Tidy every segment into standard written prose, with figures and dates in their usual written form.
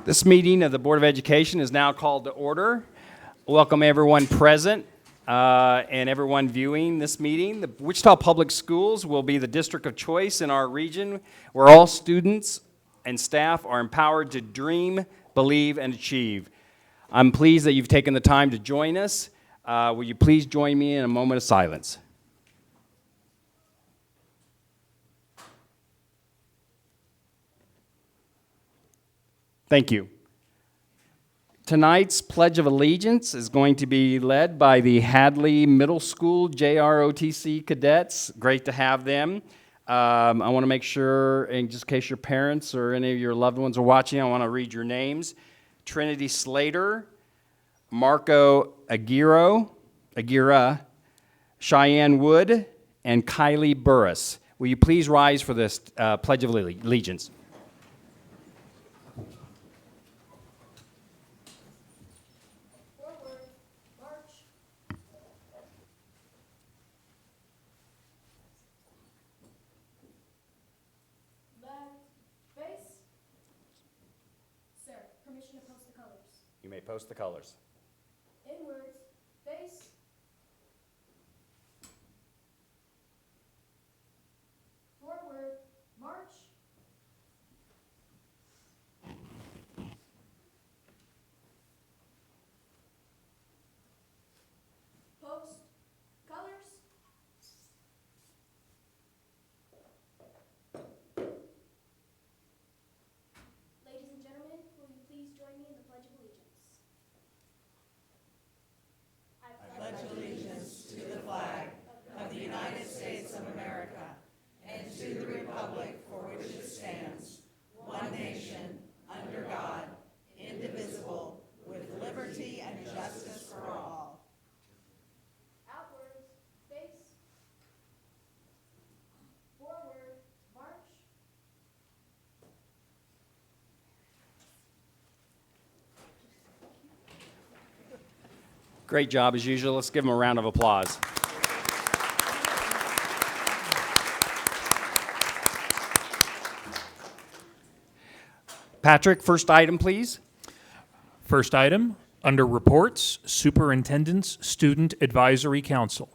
This meeting of the Board of Education is now called to order. Welcome everyone present and everyone viewing this meeting. The Wichita Public Schools will be the district of choice in our region where all students and staff are empowered to dream, believe, and achieve. I'm pleased that you've taken the time to join us. Will you please join me in a moment of silence? Thank you. Tonight's Pledge of Allegiance is going to be led by the Hadley Middle School JROTC cadets. Great to have them. I want to make sure, in just in case your parents or any of your loved ones are watching, I want to read your names. Trinity Slater, Marco Aguirre, Cheyenne Wood, and Kylie Burris. Will you please rise for this Pledge of Allegiance? You may post the colors. Inwards, face. Forward, march. Post, colors. Ladies and gentlemen, will you please join me in the Pledge of Allegiance? I pledge allegiance to the flag of the United States of America and to the republic for which it stands, one nation, under God, indivisible, with liberty and justice for all. Outwards, face. Forward, march. Great job as usual. Let's give them a round of applause. Patrick, first item, please. First item, under reports, Superintendents Student Advisory Council.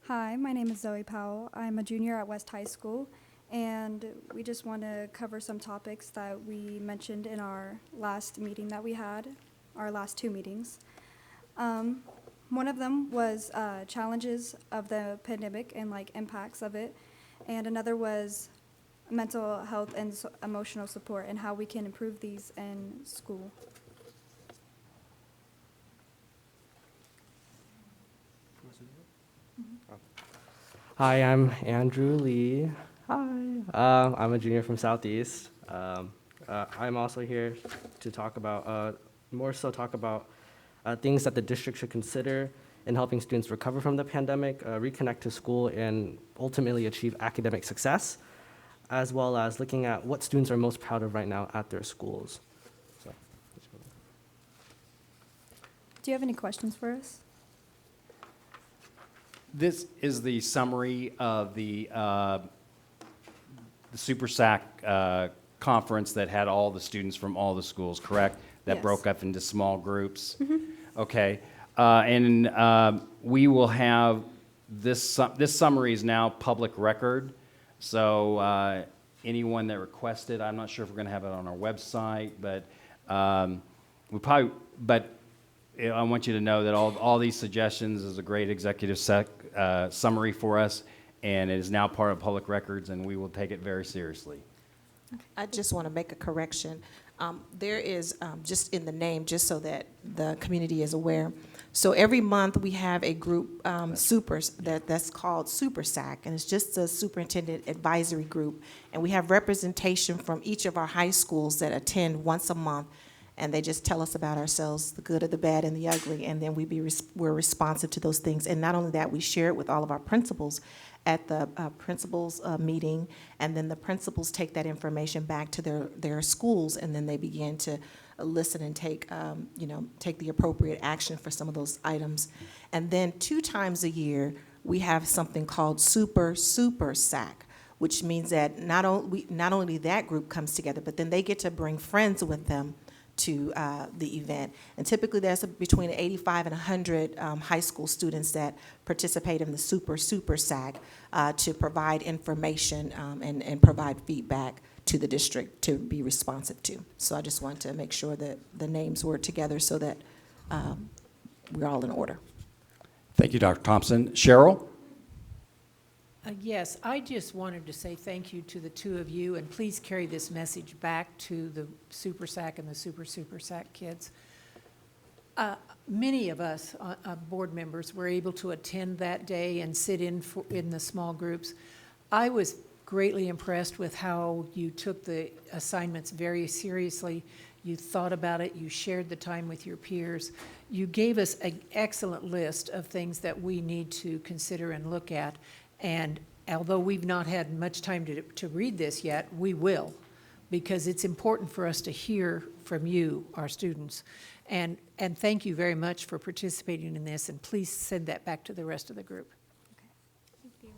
Hi, my name is Zoe Powell. I'm a junior at West High School, and we just want to cover some topics that we mentioned in our last meeting that we had, our last two meetings. One of them was challenges of the pandemic and impacts of it, and another was mental health and emotional support and how we can improve these in school. Hi, I'm Andrew Lee. Hi. I'm a junior from Southeast. I'm also here to talk about, things that the district should consider in helping students recover from the pandemic, reconnect to school, and ultimately achieve academic success, as well as looking at what students are most proud of right now at their schools. So. Do you have any questions for us? This is the summary of the SuperSAC conference that had all the students from all the schools, correct? That Yes. broke up into small groups? Okay. And we will have this summary is now public record. So anyone that requested, I'm not sure if we're going to have it on our website, but I want you to know that all these suggestions is a great executive summary for us, and it is now part of public records, and we will take it very seriously. I just want to make a correction. There is, just in the name, just so that the community is aware. So every month we have a group, that's called SuperSAC, and it's just a superintendent advisory group. And we have representation from each of our high schools that attend once a month. and they just tell us about ourselves, the good, the bad, and the ugly, and then we're responsive to those things. And not only that, we share it with all of our principals at the principals meeting, and then the principals take that information back to their schools, and then they begin to listen and take the appropriate action for some of those items. And then 2 times a year, we have something called SuperSAC, which means that not only that group comes together, but then they get to bring friends with them to the event. And typically there's between 85 and 100 high school students that participate in the SuperSAC to provide information and provide feedback to the district to be responsive to. So I just want to make sure that the names were together so that we're all in order. Thank you, Dr. Thompson. Cheryl? Yes, I just wanted to say thank you to the two of you, and please carry this message back to the SuperSAC and the SuperSAC kids. Many of us board members were able to attend that day and sit in the small groups. I was greatly impressed with how you took the assignments very seriously. You thought about it, you shared the time with your peers. You gave us an excellent list of things that we need to consider and look at. And although we've not had much time to read this yet, we will, because it's important for us to hear from you, our students. And thank you very much for participating in this, and please send that back to the rest of the group. Thank you.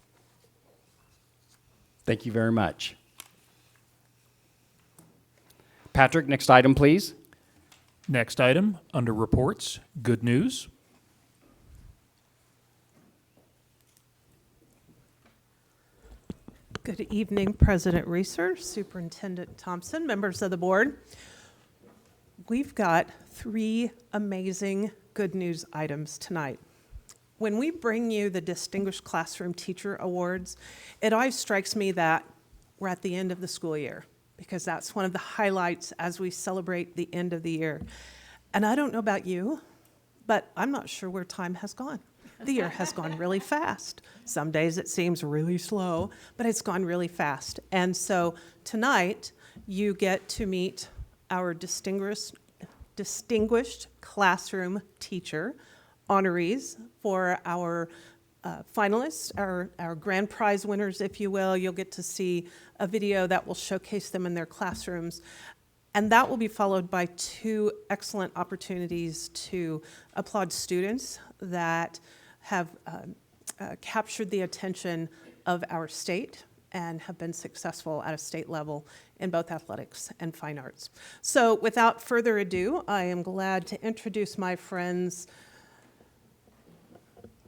Thank you very much. Patrick, next item, please. Next item, under reports, good news. Good evening, President Reeser, Superintendent Thompson, members of the board. We've got 3 amazing good news items tonight. When we bring you the Distinguished Classroom Teacher Awards, it always strikes me that we're at the end of the school year, because that's one of the highlights as we celebrate the end of the year. And I don't know about you, but I'm not sure where time has gone. The year has gone really fast. Some days it seems really slow, but it's gone really fast. And so tonight, you get to meet our distinguished classroom teacher honorees for our finalists, our grand prize winners, if you will. You'll get to see a video that will showcase them in their classrooms. And that will be followed by 2 excellent opportunities to applaud students that have captured the attention of our state and have been successful at a state level in both athletics and fine arts. So without further ado, I am glad to introduce my friends.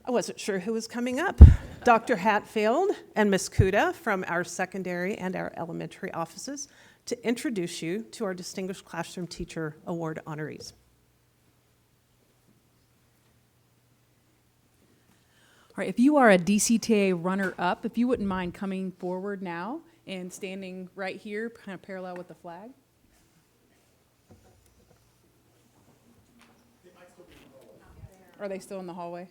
I wasn't sure who was coming up. Dr. Hatfield and Ms. Kuda from our secondary and our elementary offices to introduce you to our Distinguished Classroom Teacher Award honorees. All right, if you are a DCTA runner-up, if you wouldn't mind coming forward now and standing right here, kind of parallel with the flag. Are they still in the hallway?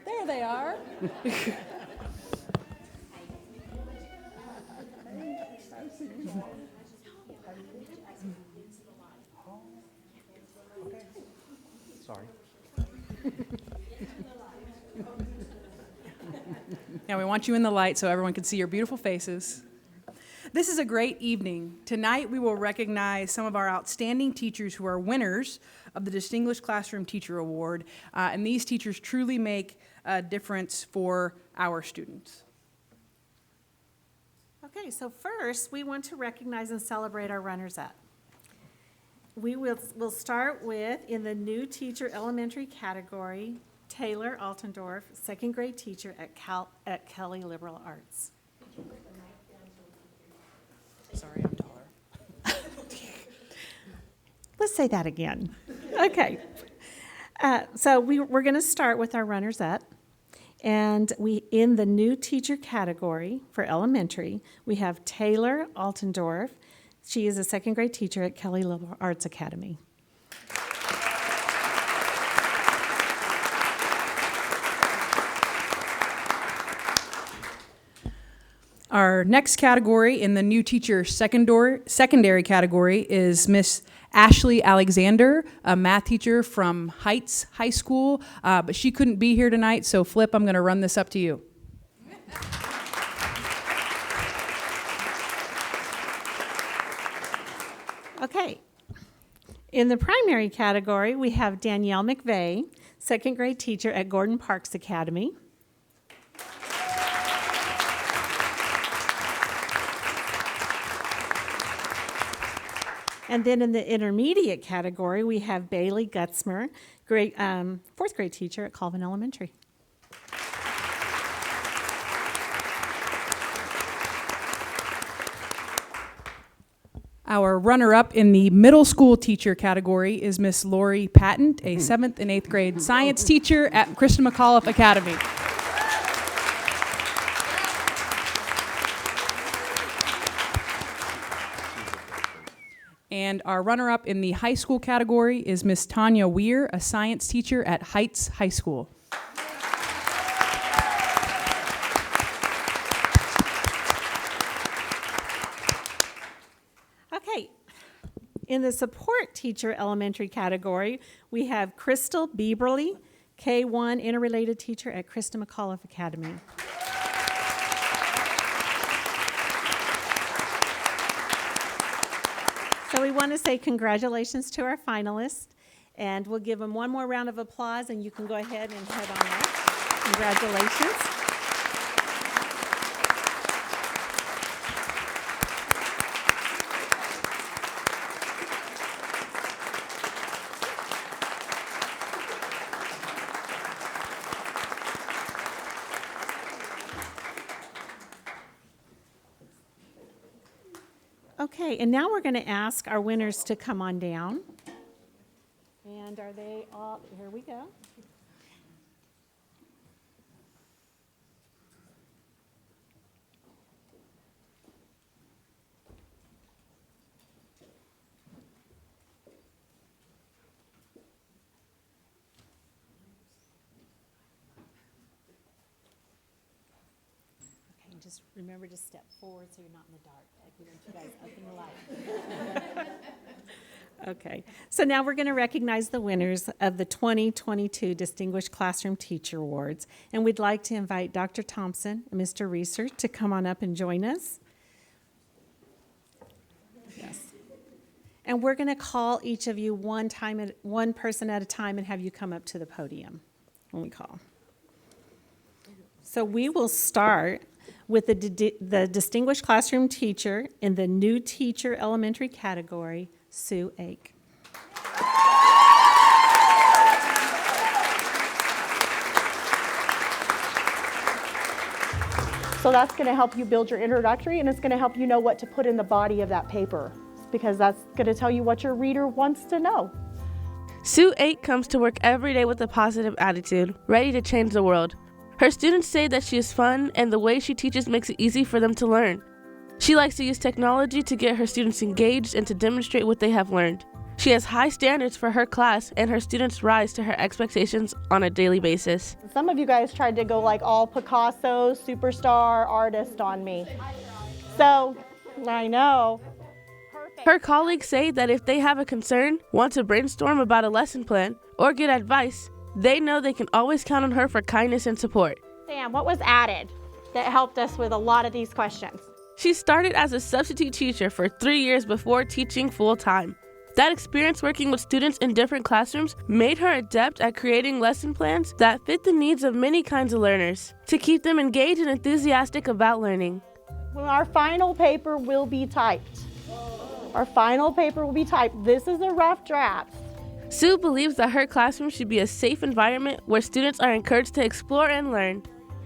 There they are. Sorry. Now we want you in the light so everyone can see your beautiful faces. This is a great evening. Tonight we will recognize some of our outstanding teachers who are winners of the Distinguished Classroom Teacher Award, and these teachers truly make a difference for our students. Okay, so first we want to recognize and celebrate our runners-up. We'll start with, in the new teacher elementary category, Taylor Altendorf, second grade teacher at Kelly Liberal Arts. Sorry, I'm taller. Let's say that again. Okay. So we're going to start with our runners-up. And in the new teacher category for elementary, we have Taylor Altendorf. She is a second grade teacher at Kelly Liberal Arts Academy. Our next category in the new teacher secondary category is Miss Ashley Alexander, a math teacher from Heights High School, but she couldn't be here tonight, so Flip, I'm going to run this up to you. Okay. In the primary category, we have Danielle McVeigh, second grade teacher at Gordon Parks Academy. And then in the intermediate category, we have Bailey Gutzmer, fourth grade teacher at Colvin Elementary. Our runner-up in the middle school teacher category is Miss Lori Patton, a 7th and 8th grade science teacher at Christa McAuliffe Academy. And our runner-up in the high school category is Miss Tanya Weir, a science teacher at Heights High School. Okay. In the support teacher elementary category, we have Crystal Bieberly, K-1 interrelated teacher at Christa McAuliffe Academy. So we want to say congratulations to our finalists, and we'll give them one more round of applause, and you can go ahead and head on out. Congratulations. Okay, and now we're going to ask our winners to come on down. And are they all, here we go. Okay, just remember to step forward so you're not in the dark. Like we want you guys up in the light. Okay, so now we're going to recognize the winners of the 2022 Distinguished Classroom Teacher Awards. And we'd like to invite Dr. Thompson and Mr. Reeser to come on up and join us. Yes. And we're going to call each of you one person at a time and have you come up to the podium when we call. So we will start with the Distinguished Classroom Teacher in the New Teacher Elementary category, Sue Ake. So that's going to help you build your introductory, and it's going to help you know what to put in the body of that paper, because that's going to tell you what your reader wants to know. Sue 8 comes to work every day with a positive attitude, ready to change the world. Her students say that she is fun, and the way she teaches makes it easy for them to learn. She likes to use technology to get her students engaged and to demonstrate what they have learned. She has high standards for her class, and her students rise to her expectations on a daily basis. Some of you guys tried to go like all Picasso, superstar artist on me. So, I know. Her colleagues say that if they have a concern, want to brainstorm about a lesson plan, or get advice, they know they can always count on her for kindness and support. Sam, what was added that helped us with a lot of these questions? She started as a substitute teacher for 3 years before teaching full-time. That experience working with students in different classrooms made her adept at creating lesson plans that fit the needs of many kinds of learners, to keep them engaged and enthusiastic about learning. Well, our final paper will be typed. Our final paper will be typed. This is a rough draft. Sue believes that her classroom should be a safe environment where students are encouraged to explore and learn.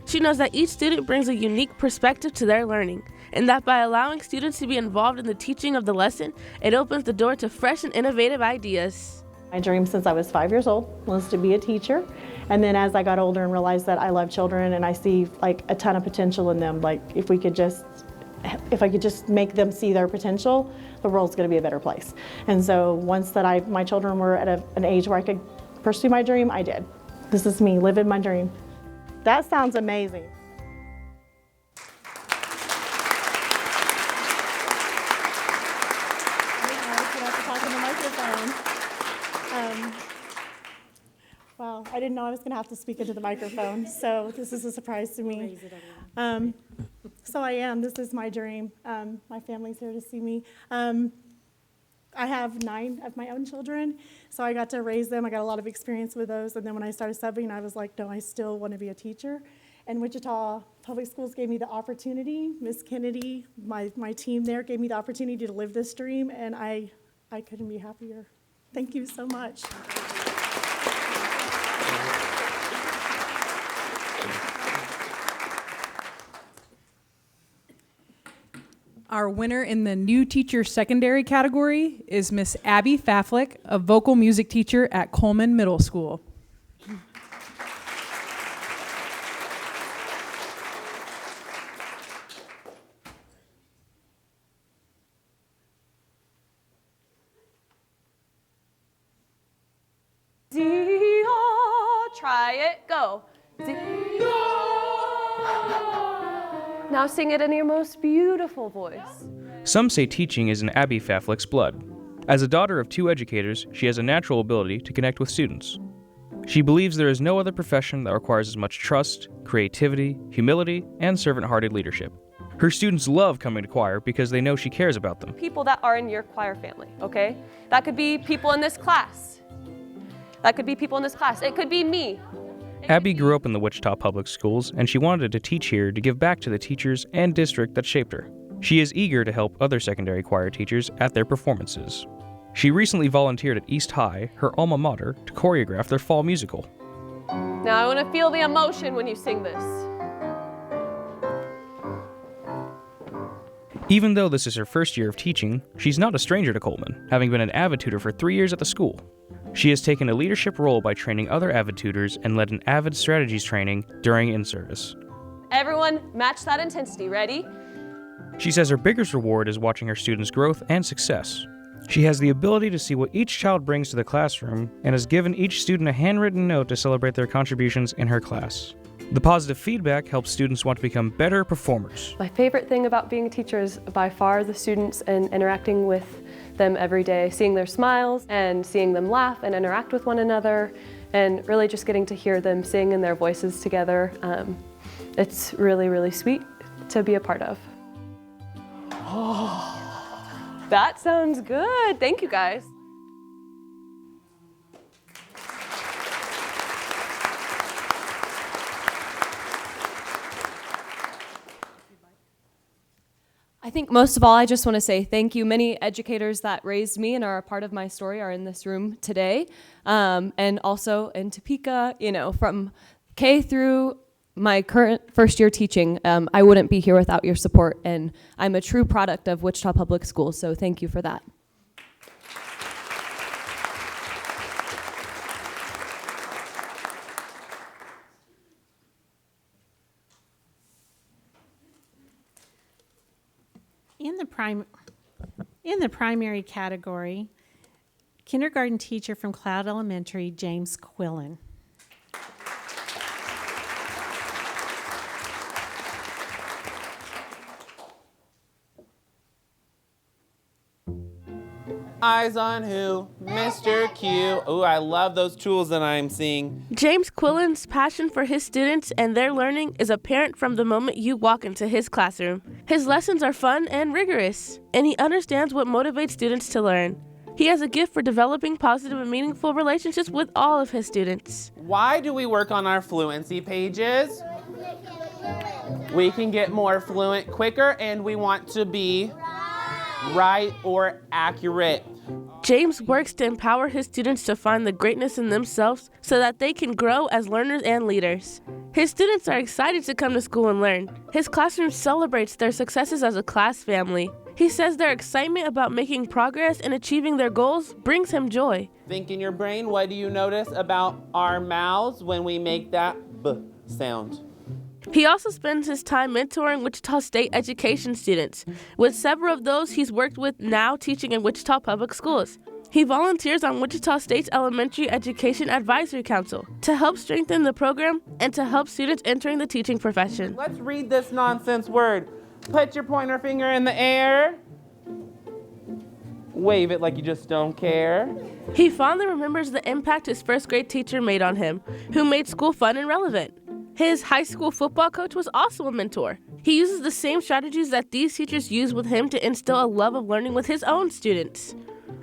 She knows that each student brings a unique perspective to their learning, and that by allowing students to be involved in the teaching of the lesson, it opens the door to fresh and innovative ideas. My dream since I was 5 years old was to be a teacher. And then as I got older and realized that I love children and I see like a ton of potential in them, like if I could just make them see their potential, the world's going to be a better place. And so once that my children were at an age where I could pursue my dream, I did. This is me living my dream. That sounds amazing. I didn't know I was going to have to speak into the microphone, so this is a surprise to me. So I am. This is my dream. My family's here to see me. I have 9 of my own children, so I got to raise them. I got a lot of experience with those, and then when I started subbing, I was like, no, I still want to be a teacher. And Wichita Public Schools gave me the opportunity. Miss Kennedy, my team there, gave me the opportunity to live this dream, and I couldn't be happier. Thank you so much. Our winner in the new teacher secondary category is Miss Abby Faflick, a vocal music teacher at Coleman Middle School. Try it, go. Now sing it in your most beautiful voice. Some say teaching is in Abby Faflick's blood. As a daughter of 2 educators, she has a natural ability to connect with students. She believes there is no other profession that requires as much trust, creativity, humility, and servant-hearted leadership. Her students love coming to choir because they know she cares about them. People that are in your choir family, okay? That could be people in this class. That could be people in this class. It could be me. Abby grew up in the Wichita Public Schools, and she wanted to teach here to give back to the teachers and district that shaped her. She is eager to help other secondary choir teachers at their performances. She recently volunteered at East High, her alma mater, to choreograph their fall musical. Now I want to feel the emotion when you sing this. Even though this is her first year of teaching, she's not a stranger to Coleman, having been an AVID tutor for 3 years at the school. She has taken a leadership role by training other AVID tutors and led an AVID strategies training during in-service. Everyone, match that intensity. Ready? She says her biggest reward is watching her students' growth and success. She has the ability to see what each child brings to the classroom and has given each student a handwritten note to celebrate their contributions in her class. The positive feedback helps students want to become better performers. My favorite thing about being a teacher is by far the students and interacting with them every day, seeing their smiles and seeing them laugh and interact with one another, and really just getting to hear them sing in their voices together. It's really, really sweet to be a part of. Oh, that sounds good. Thank you, guys. I think most of all, I just want to say thank you. Many educators that raised me and are a part of my story are in this room today. And also in Topeka, from K through my current first year teaching, I wouldn't be here without your support. And I'm a true product of Wichita Public Schools, so thank you for that. In the primary category, kindergarten teacher from Cloud Elementary, James Quillen. Eyes on who? Mr. Q. Ooh, I love those tools that I'm seeing. James Quillen's passion for his students and their learning is apparent from the moment you walk into his classroom. His lessons are fun and rigorous, and he understands what motivates students to learn. He has a gift for developing positive and meaningful relationships with all of his students. Why do we work on our fluency pages? We can get more fluent quicker, and we want to be right or accurate. James works to empower his students to find the greatness in themselves so that they can grow as learners and leaders. His students are excited to come to school and learn. His classroom celebrates their successes as a class family. He says their excitement about making progress and achieving their goals brings him joy. Think in your brain, what do you notice about our mouths when we make that B sound? He also spends his time mentoring Wichita State education students, with several of those he's worked with now teaching in Wichita Public Schools. He volunteers on Wichita State's Elementary Education Advisory Council to help strengthen the program and to help students entering the teaching profession. Let's read this nonsense word. Put your pointer finger in the air. Wave it like you just don't care. He fondly remembers the impact his first grade teacher made on him, who made school fun and relevant. His high school football coach was also a mentor. He uses the same strategies that these teachers use with him to instill a love of learning with his own students.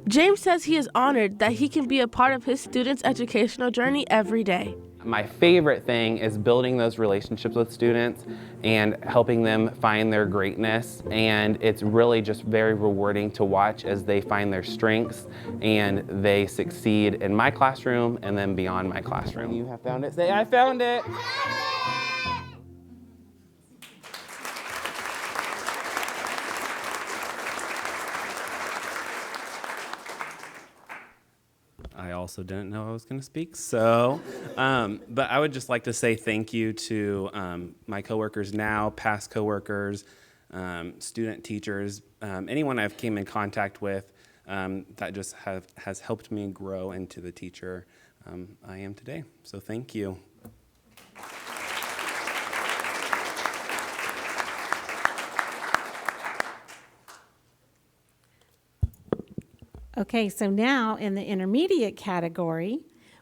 James says he is honored that he can be a part of his students' educational journey every day. My favorite thing is building those relationships with students and helping them find their greatness. And it's really just very rewarding to watch as they find their strengths and they succeed in my classroom and then beyond my classroom. You have found it. Say, I found it. I also didn't know I was going to speak, so, but I would just like to say thank you to my coworkers now, past coworkers, student teachers, anyone I've came in contact with that just has helped me grow into the teacher I am today. So thank you. Okay, so now in the intermediate category,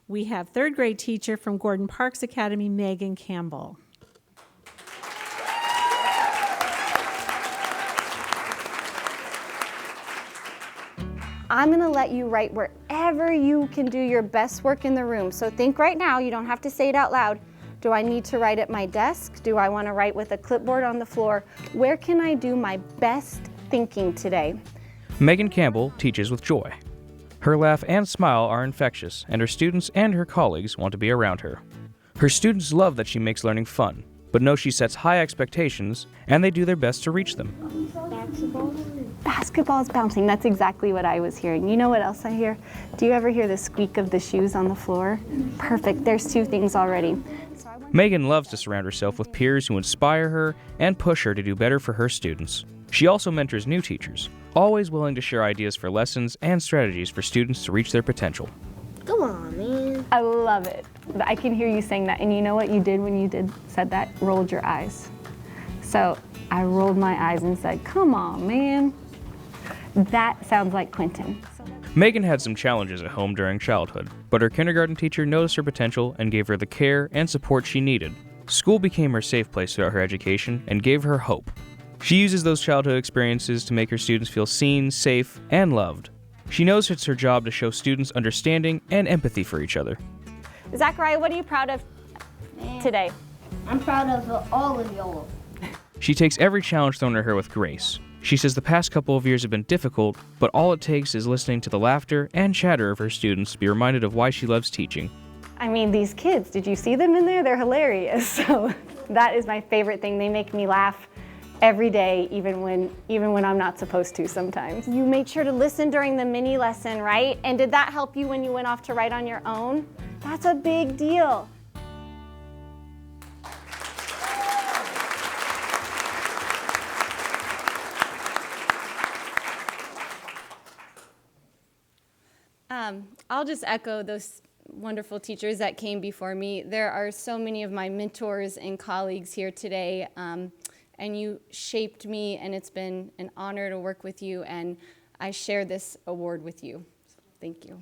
we have third grade teacher from Gordon Parks Academy, Megan Campbell. I'm going to let you write wherever you can do your best work in the room. So think right now, you don't have to say it out loud. Do I need to write at my desk? Do I want to write with a clipboard on the floor? Where can I do my best thinking today? Megan Campbell teaches with joy. Her laugh and smile are infectious, and her students and her colleagues want to be around her. Her students love that she makes learning fun, but know she sets high expectations, and they do their best to reach them. Basketball's bouncing. That's exactly what I was hearing. You know what else I hear? Do you ever hear the squeak of the shoes on the floor? Perfect. There's two things already. Megan loves to surround herself with peers who inspire her and push her to do better for her students. She also mentors new teachers, always willing to share ideas for lessons and strategies for students to reach their potential. Come on, man. I love it. I can hear you saying that. And you know what you did when you said that? Rolled your eyes. So I rolled my eyes and said, come on, man. That sounds like Quentin. Megan had some challenges at home during childhood, but her kindergarten teacher noticed her potential and gave her the care and support she needed. School became her safe place throughout her education and gave her hope. She uses those childhood experiences to make her students feel seen, safe, and loved. She knows it's her job to show students understanding and empathy for each other. Zachariah, what are you proud of today? I'm proud of all of y'all. She takes every challenge thrown at her with grace. She says the past couple of years have been difficult, but all it takes is listening to the laughter and chatter of her students to be reminded of why she loves teaching. I mean, these kids, did you see them in there? They're hilarious. So that is my favorite thing. They make me laugh every day, even when I'm not supposed to sometimes. You made sure to listen during the mini lesson, right? And did that help you when you went off to write on your own? That's a big deal. I'll just echo those wonderful teachers that came before me. There are so many of my mentors and colleagues here today, and you shaped me, and it's been an honor to work with you, and I share this award with you. So, thank you.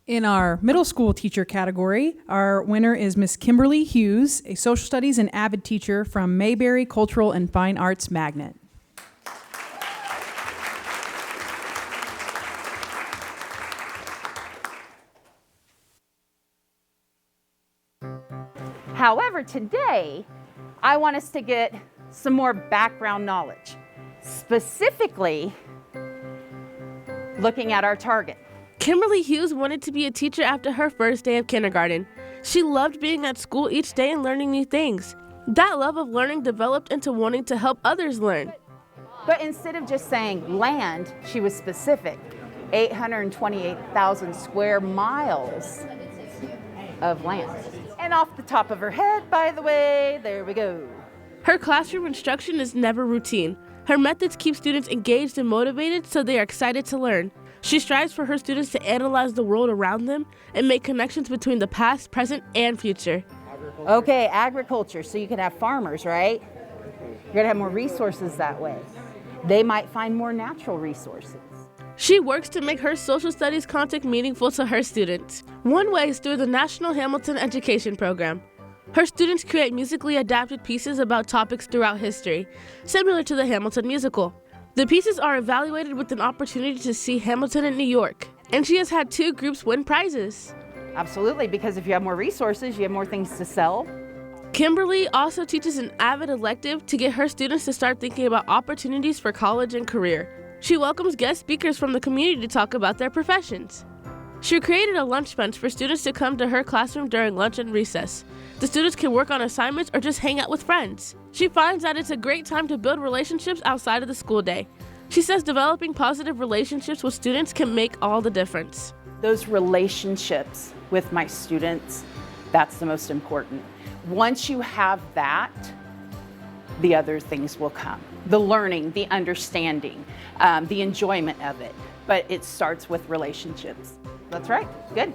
In our middle school teacher category, our winner is Miss Kimberly Hughes, a social studies and avid teacher from Mayberry Cultural and Fine Arts Magnet. However, today, I want us to get some more background knowledge, specifically looking at our target. Kimberly Hughes wanted to be a teacher after her first day of kindergarten. She loved being at school each day and learning new things. That love of learning developed into wanting to help others learn. But instead of just saying land, she was specific. 828,000 square miles of land. And off the top of her head, by the way, there we go. Her classroom instruction is never routine. Her methods keep students engaged and motivated so they are excited to learn. She strives for her students to analyze the world around them and make connections between the past, present, and future. Okay, agriculture. So you can have farmers, right? You're going to have more resources that way. They might find more natural resources. She works to make her social studies content meaningful to her students. One way is through the National Hamilton Education Program. Her students create musically adapted pieces about topics throughout history, similar to the Hamilton musical. The pieces are evaluated with an opportunity to see Hamilton in New York, and she has had 2 groups win prizes. Absolutely, because if you have more resources, you have more things to sell. Kimberly also teaches an AVID elective to get her students to start thinking about opportunities for college and career. She welcomes guest speakers from the community to talk about their professions. She created a lunch bench for students to come to her classroom during lunch and recess. The students can work on assignments or just hang out with friends. She finds that it's a great time to build relationships outside of the school day. She says developing positive relationships with students can make all the difference. Those relationships with my students, that's the most important. Once you have that, the other things will come. The learning, the understanding, the enjoyment of it. But it starts with relationships. That's right. Good.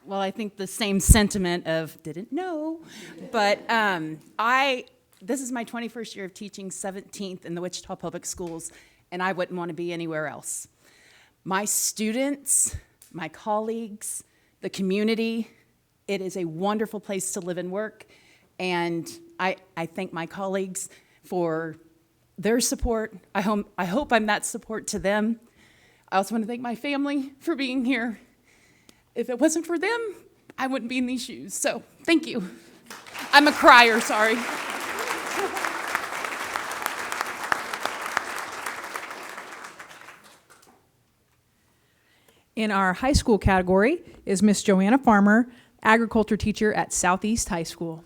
Well, I think the same sentiment of didn't know, but this is my 21st year of teaching, 17th in the Wichita Public Schools, and I wouldn't want to be anywhere else. My students, my colleagues, the community, it is a wonderful place to live and work, and I thank my colleagues for their support. I hope I'm that support to them. I also want to thank my family for being here. If it wasn't for them, I wouldn't be in these shoes. So thank you. I'm a crier, sorry. In our high school category is Miss Joanna Farmer, agriculture teacher at Southeast High School.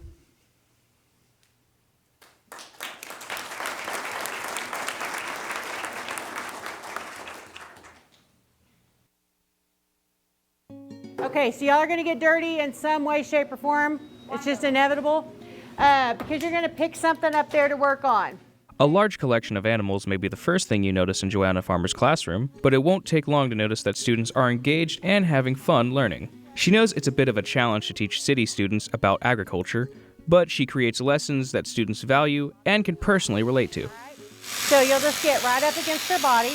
Okay, so y'all are going to get dirty in some way, shape, or form. It's just inevitable because you're going to pick something up there to work on. A large collection of animals may be the first thing you notice in Joanna Farmer's classroom, but it won't take long to notice that students are engaged and having fun learning. She knows it's a bit of a challenge to teach city students about agriculture, but she creates lessons that students value and can personally relate to. So you'll just get right up against her body,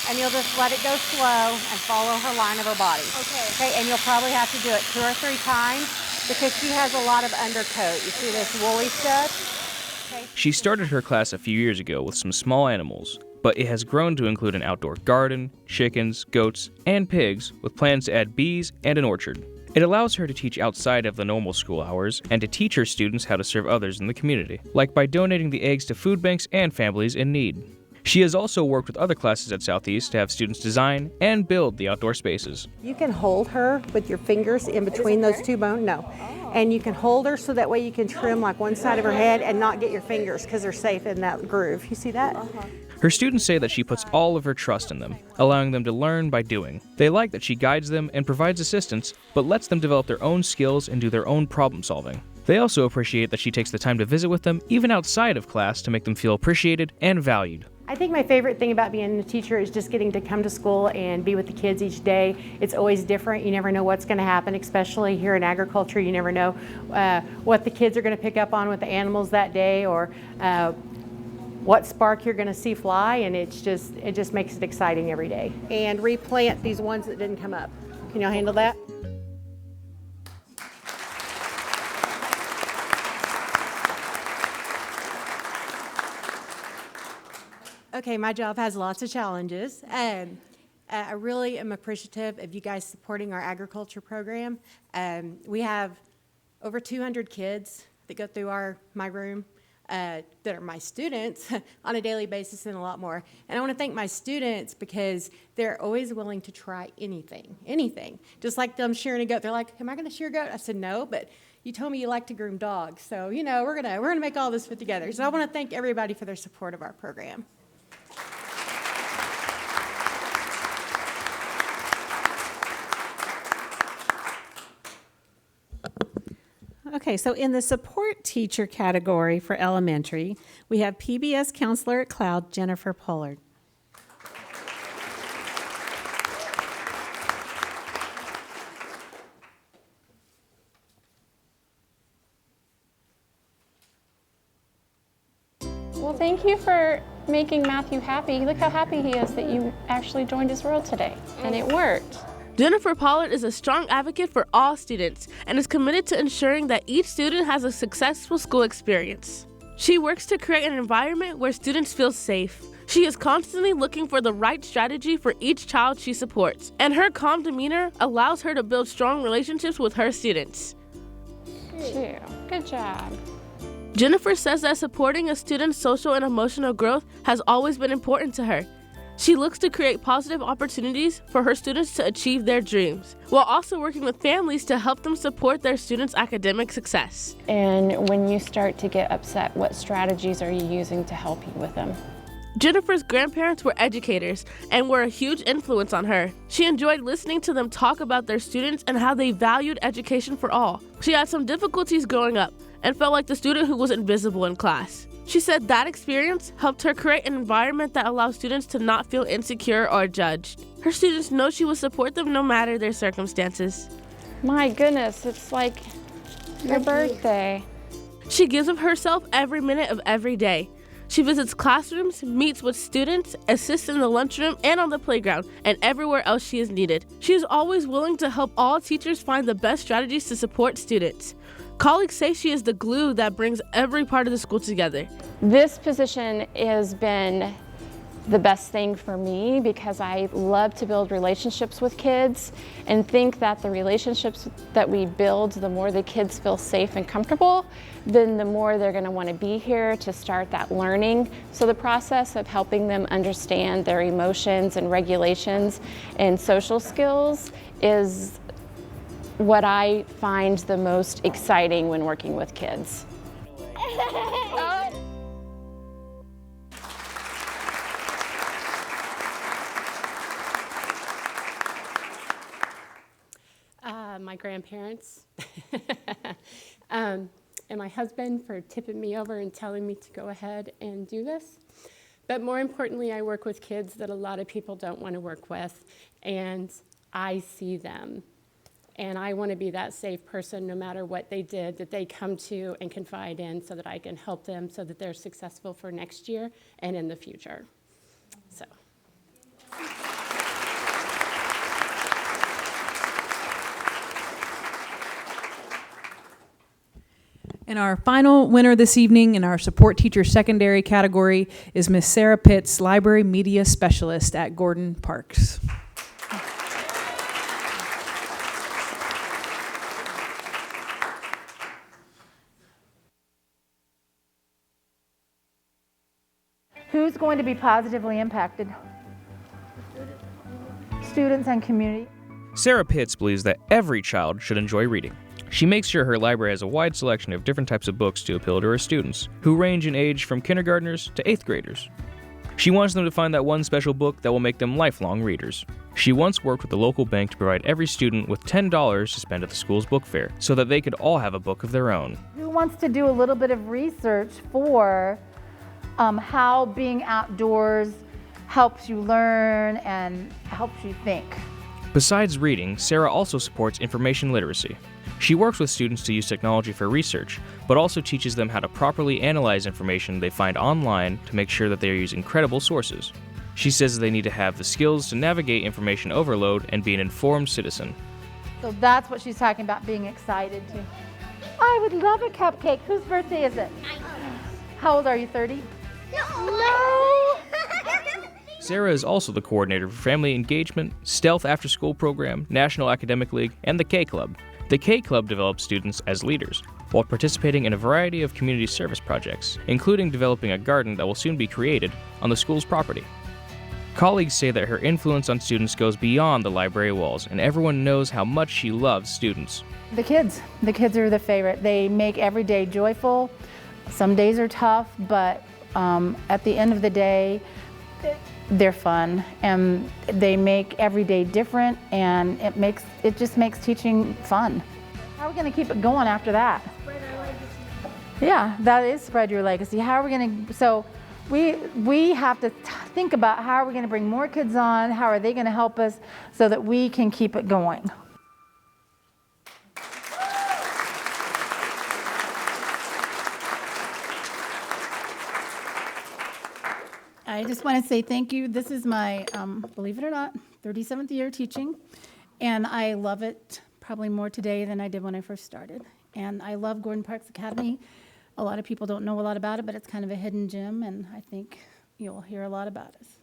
and you'll just let it go slow and follow her line of her body. Okay, and you'll probably have to do it 2 or 3 times because she has a lot of undercoat. You see this woolly stuff? Okay. She started her class a few years ago with some small animals, but it has grown to include an outdoor garden, chickens, goats, and pigs, with plans to add bees and an orchard. It allows her to teach outside of the normal school hours and to teach her students how to serve others in the community, like by donating the eggs to food banks and families in need. She has also worked with other classes at Southeast to have students design and build the outdoor spaces. You can hold her with your fingers in between those 2 bones. No. And you can hold her so that way you can trim like one side of her head and not get your fingers because they're safe in that groove. You see that? Her students say that she puts all of her trust in them, allowing them to learn by doing. They like that she guides them and provides assistance, but lets them develop their own skills and do their own problem solving. They also appreciate that she takes the time to visit with them even outside of class to make them feel appreciated and valued. I think my favorite thing about being a teacher is just getting to come to school and be with the kids each day. It's always different. You never know what's going to happen, especially here in agriculture. You never know what the kids are going to pick up on with the animals that day, or what spark you're going to see fly, and it just makes it exciting every day. And replant these ones that didn't come up. Can y'all handle that? Okay, my job has lots of challenges. I really am appreciative of you guys supporting our agriculture program. We have over 200 kids that go through my room that are my students on a daily basis, and a lot more. And I want to thank my students because they're always willing to try anything. Just like them shearing a goat. They're like, am I going to shear a goat? I said, no, but you told me you like to groom dogs. So, we're gonna make all this fit together. So I want to thank everybody for their support of our program. Okay, Okay, so in the support teacher category for elementary, we have PBS counselor at Cloud, Jennifer Pollard. Well, thank you for making Matthew happy. Look how happy he is that you actually joined his world today, and it worked. Jennifer Pollard is a strong advocate for all students and is committed to ensuring that each student has a successful school experience. She works to create an environment where students feel safe. She is constantly looking for the right strategy for each child she supports, and her calm demeanor allows her to build strong relationships with her students. Good job. Jennifer says that supporting a student's social and emotional growth has always been important to her. She looks to create positive opportunities for her students to achieve their dreams, while also working with families to help them support their students' academic success. And when you start to get upset, what strategies are you using to help you with them? Jennifer's grandparents were educators and were a huge influence on her. She enjoyed listening to them talk about their students and how they valued education for all. She had some difficulties growing up and felt like the student who was invisible in class. She said that experience helped her create an environment that allows students to not feel insecure or judged. Her students know she will support them no matter their circumstances. My goodness, it's like your birthday. She gives of herself every minute of every day. She visits classrooms, meets with students, assists in the lunchroom and on the playground, and everywhere else she is needed. She is always willing to help all teachers find the best strategies to support students. Colleagues say she is the glue that brings every part of the school together. This position has been the best thing for me because I love to build relationships with kids and think that the relationships that we build, the more the kids feel safe and comfortable, then the more they're going to want to be here to start that learning. So the process of helping them understand their emotions and regulations and social skills is what I find the most exciting when working with kids. My grandparents and my husband for tipping me over and telling me to go ahead and do this. But more importantly, I work with kids that a lot of people don't want to work with, and I see them. And I want to be that safe person no matter what they did, that they come to and confide in so that I can help them so that they're successful for next year and in the future. So. And our final winner this evening in our support teacher secondary category is Miss Sarah Pitts, Library Media Specialist at Gordon Parks. Who's going to be positively impacted? Students and community. Sarah Pitts believes that every child should enjoy reading. She makes sure her library has a wide selection of different types of books to appeal to her students, who range in age from kindergartners to 8th graders. She wants them to find that one special book that will make them lifelong readers. She once worked with the local bank to provide every student with $10 to spend at the school's book fair, so that they could all have a book of their own. Who wants to do a little bit of research for how being outdoors helps you learn and helps you think? Besides reading, Sarah also supports information literacy. She works with students to use technology for research, but also teaches them how to properly analyze information they find online to make sure that they are using credible sources. She says they need to have the skills to navigate information overload and be an informed citizen. So that's what she's talking about, being excited to. I would love a cupcake. Whose birthday is it? How old are you, 30? No! Sarah is also the coordinator for Family Engagement, Stealth After School Program, National Academic League, and the K Club. The K Club develops students as leaders, while participating in a variety of community service projects, including developing a garden that will soon be created on the school's property. Colleagues say that her influence on students goes beyond the library walls, and everyone knows how much she loves students. The kids are the favorite. They make every day joyful. Some days are tough, but at the end of the day, they're fun, and they make every day different, and it just makes teaching fun. How are we going to keep it going after that? Yeah, that is spread your legacy. How are we going to, so we have to think about how are we going to bring more kids on, how are they going to help us so that we can keep it going. I just want to say thank you. This is my, believe it or not, 37th year teaching, and I love it probably more today than I did when I first started. And I love Gordon Parks Academy. A lot of people don't know a lot about it, but it's kind of a hidden gem, and I think you'll hear a lot about us.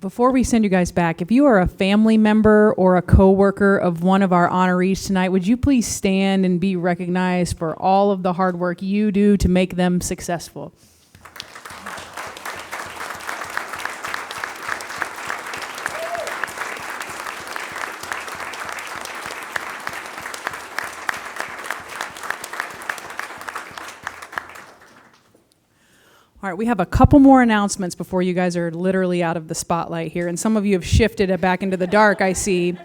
Before we send you guys back, if you are a family member or a coworker of one of our honorees tonight, would you please stand and be recognized for all of the hard work you do to make them successful? All right, we have a couple more announcements before you guys are literally out of the spotlight here, and some of you have shifted it back into the dark, I see.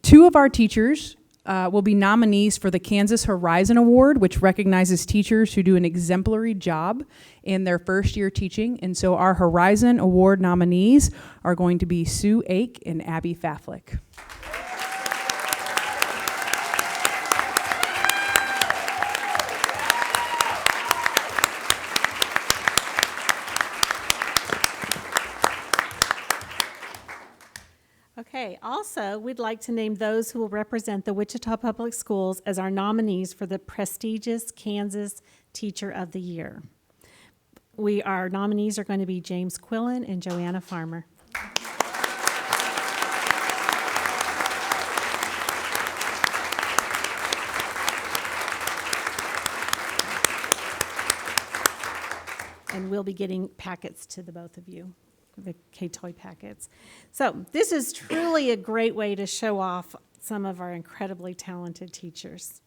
Two of our teachers will be nominees for the Kansas Horizon Award, which recognizes teachers who do an exemplary job in their first year teaching. And so our Horizon Award nominees are going to be Sue Ake and Abby Faflick. Okay, also, we'd like to name those who will represent the Wichita Public Schools as our nominees for the prestigious Kansas Teacher of the Year. Our nominees are going to be James Quillen and Joanna Farmer. And we'll be getting packets to the both of you. The K-Toy packets. So this is truly a great way to show off some of our incredibly talented teachers.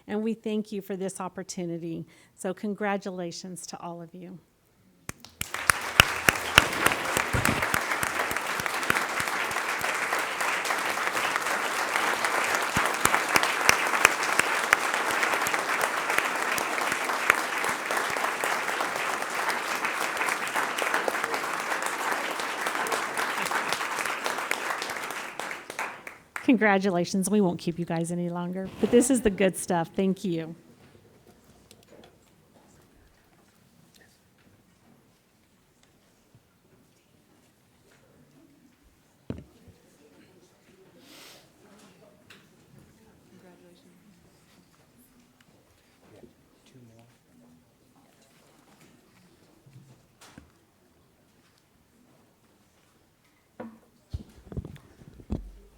And we thank you for this opportunity. So congratulations to all of you. Congratulations. We won't keep you guys any longer, but this is the good stuff. Thank you.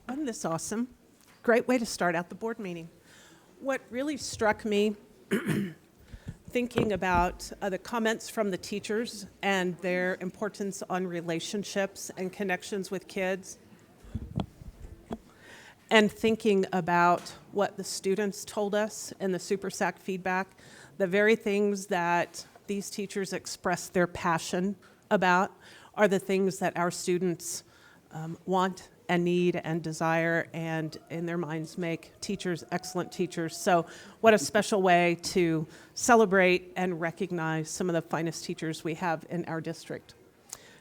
Wasn't this awesome? Great way to start out the board meeting. What really struck me thinking about the comments from the teachers and their importance on relationships and connections with kids, and thinking about what the students told us in the SuperSAC feedback, the very things that these teachers express their passion about are the things that our students want and need and desire, and in their minds make teachers excellent teachers. So what a special way to celebrate and recognize some of the finest teachers we have in our district.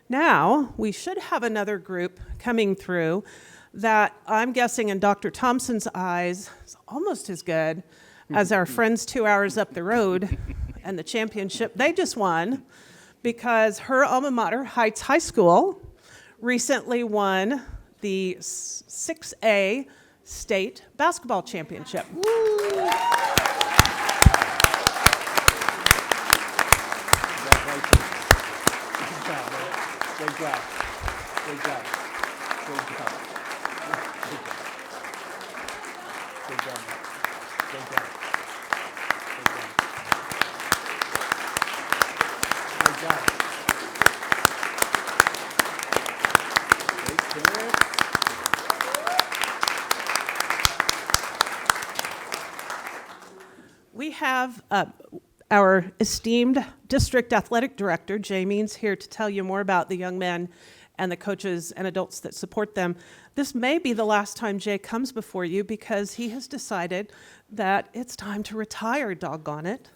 Now, we should have another group coming through that I'm guessing in Dr. Thompson's eyes is almost as good as our friends 2 hours up the road and the championship they just won, because her alma mater, Heights High School, recently won the 6A state basketball championship. Woo. Great job. Great job. Great job. Great job. Great job. Great job. We have Our esteemed district athletic director, Jay Means, here to tell you more about the young men and the coaches and adults that support them. This may be the last time Jay comes before you because he has decided that it's time to retire, doggone it.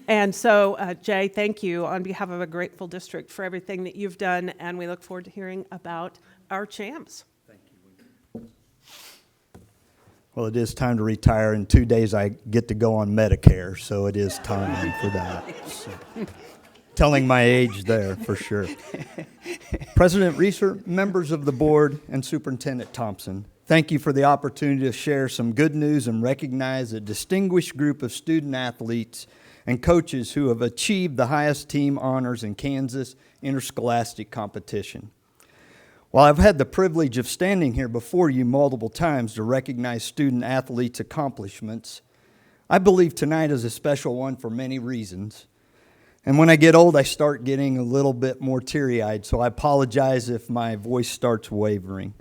And so, Jay, thank you on behalf of a grateful district for everything that you've done, and we look forward to hearing about our champs. Well, it is time to retire. In 2 days, I get to go on Medicare, so it is time for that. So, telling my age there, for sure. President Reeser, members of the board, and Superintendent Thompson, thank you for the opportunity to share some good news and recognize a distinguished group of student athletes and coaches who have achieved the highest team honors in Kansas interscholastic competition. While I've had the privilege of standing here before you multiple times to recognize student athletes' accomplishments, I believe tonight is a special one for many reasons. And when I get old, I start getting a little bit more teary-eyed, so I apologize if my voice starts wavering.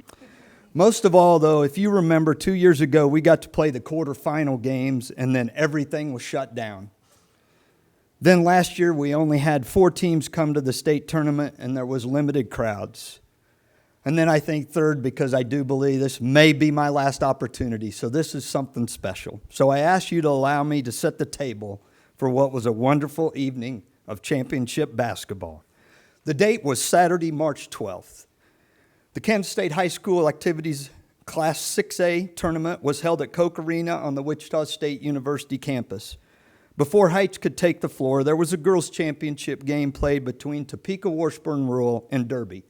Most of all, though, if you remember 2 years ago, we got to play the quarterfinal games, and then everything was shut down. Then last year, we only had 4 teams come to the state tournament, and there was limited crowds. And then I think third, because I do believe this may be my last opportunity, so this is something special. So I ask you to allow me to set the table for what was a wonderful evening of championship basketball. The date was Saturday, March 12th. The Kansas State High School Activities Class 6A tournament was held at Koch Arena on the Wichita State University campus. Before Heights could take the floor, there was a girls' championship game played between Topeka Washburn Rural and Derby.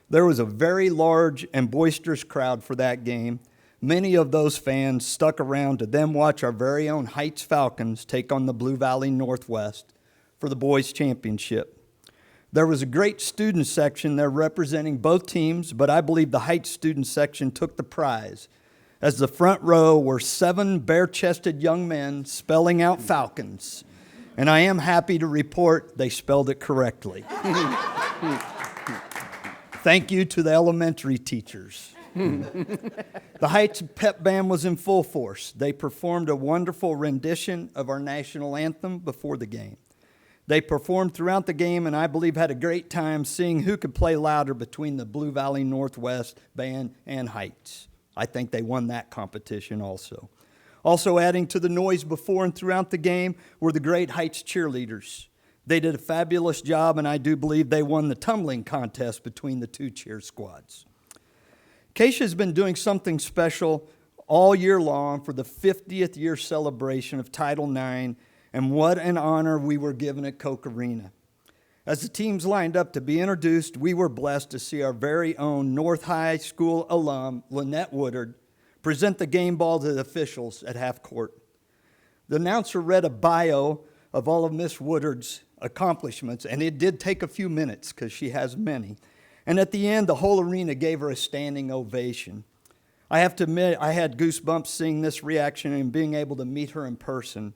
There was a very large and boisterous crowd for that game. Many of those fans stuck around to then watch our very own Heights Falcons take on the Blue Valley Northwest for the boys' championship. There was a great student section there representing both teams, but I believe the Heights student section took the prize, as the front row were 7 bare-chested young men spelling out Falcons. And I am happy to report they spelled it correctly. Thank you to the elementary teachers. The Heights pep band was in full force. They performed a wonderful rendition of our national anthem before the game. They performed throughout the game and I believe had a great time seeing who could play louder between the Blue Valley Northwest band and Heights. I think they won that competition also. Also adding to the noise before and throughout the game were the great Heights cheerleaders. They did a fabulous job, and I do believe they won the tumbling contest between the 2 cheer squads. Keisha has been doing something special all year long for the 50th year celebration of Title IX, and what an honor we were given at Koch Arena. As the teams lined up to be introduced, we were blessed to see our very own North High School alum, Lynette Woodard, present the game ball to the officials at half court. The announcer read a bio of all of Miss Woodard's accomplishments, and it did take a few minutes because she has many. And at the end, the whole arena gave her a standing ovation. I have to admit, I had goosebumps seeing this reaction and being able to meet her in person.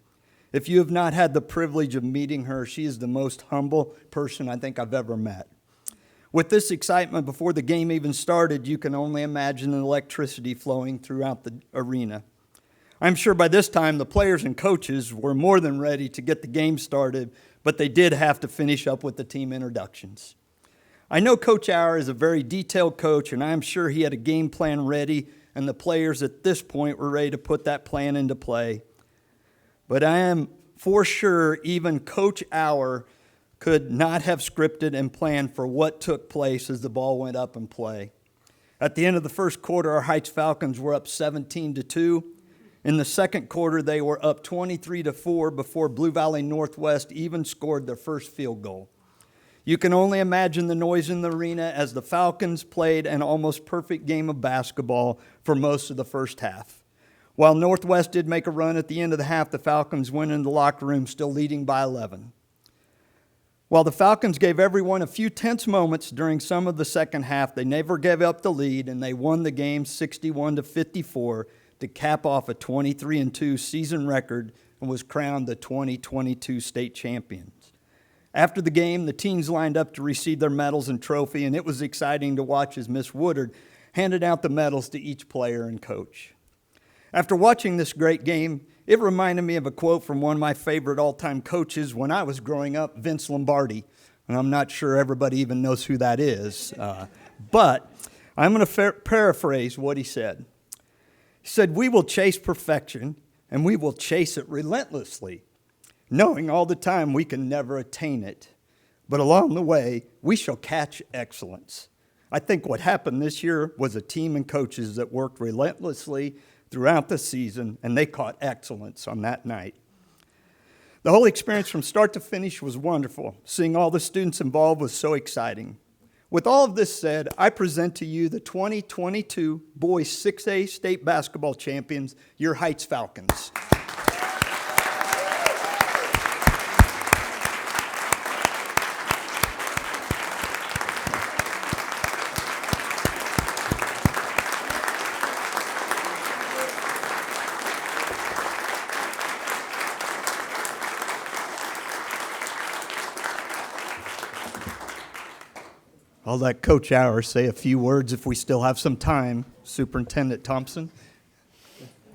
If you have not had the privilege of meeting her, she is the most humble person I think I've ever met. With this excitement before the game even started, you can only imagine the electricity flowing throughout the arena. I'm sure by this time the players and coaches were more than ready to get the game started, but they did have to finish up with the team introductions. I know Coach Auer is a very detailed coach, and I'm sure he had a game plan ready, and the players at this point were ready to put that plan into play. But I am for sure even Coach Auer could not have scripted and planned for what took place as the ball went up in play. At the end of the first quarter, our Heights Falcons were up 17-2. In the second quarter, they were up 23-4 before Blue Valley Northwest even scored their first field goal. You can only imagine the noise in the arena as the Falcons played an almost perfect game of basketball for most of the first half. While Northwest did make a run at the end of the half, the Falcons went into the locker room still leading by 11. While the Falcons gave everyone a few tense moments during some of the second half, they never gave up the lead, and they won the game 61-54 to cap off a 23-2 season record and was crowned the 2022 state champions. After the game, the teams lined up to receive their medals and trophy, and it was exciting to watch as Miss Woodard handed out the medals to each player and coach. After watching this great game, It reminded me of a quote from one of my favorite all-time coaches when I was growing up, Vince Lombardi. And I'm not sure everybody even knows who that is. But I'm going to paraphrase what he said. He said, "We will chase perfection, and we will chase it relentlessly, knowing all the time we can never attain it. But along the way, we shall catch excellence." I think what happened this year was a team and coaches that worked relentlessly throughout the season, and they caught excellence on that night. The whole experience from start to finish was wonderful. Seeing all the students involved was so exciting. With all of this said, I present to you the 2022 Boys 6A State Basketball Champions, your Heights Falcons. I'll let Coach Auer say a few words if we still have some time. Superintendent Thompson.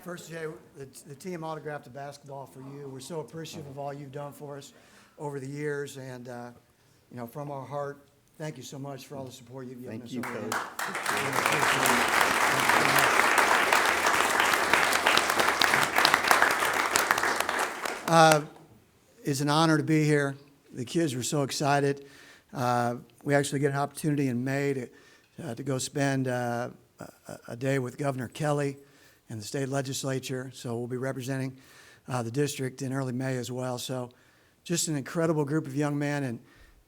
First, Jay, the team autographed the basketball for you. We're so appreciative of all you've done for us over the years, and from our heart, thank you so much for all the support you've given us. Thank you, Coach. It's an honor to be here. The kids were so excited. We actually get an opportunity in May to go spend a day with Governor Kelly and the state legislature. So we'll be representing the district in early May as well. So just an incredible group of young men.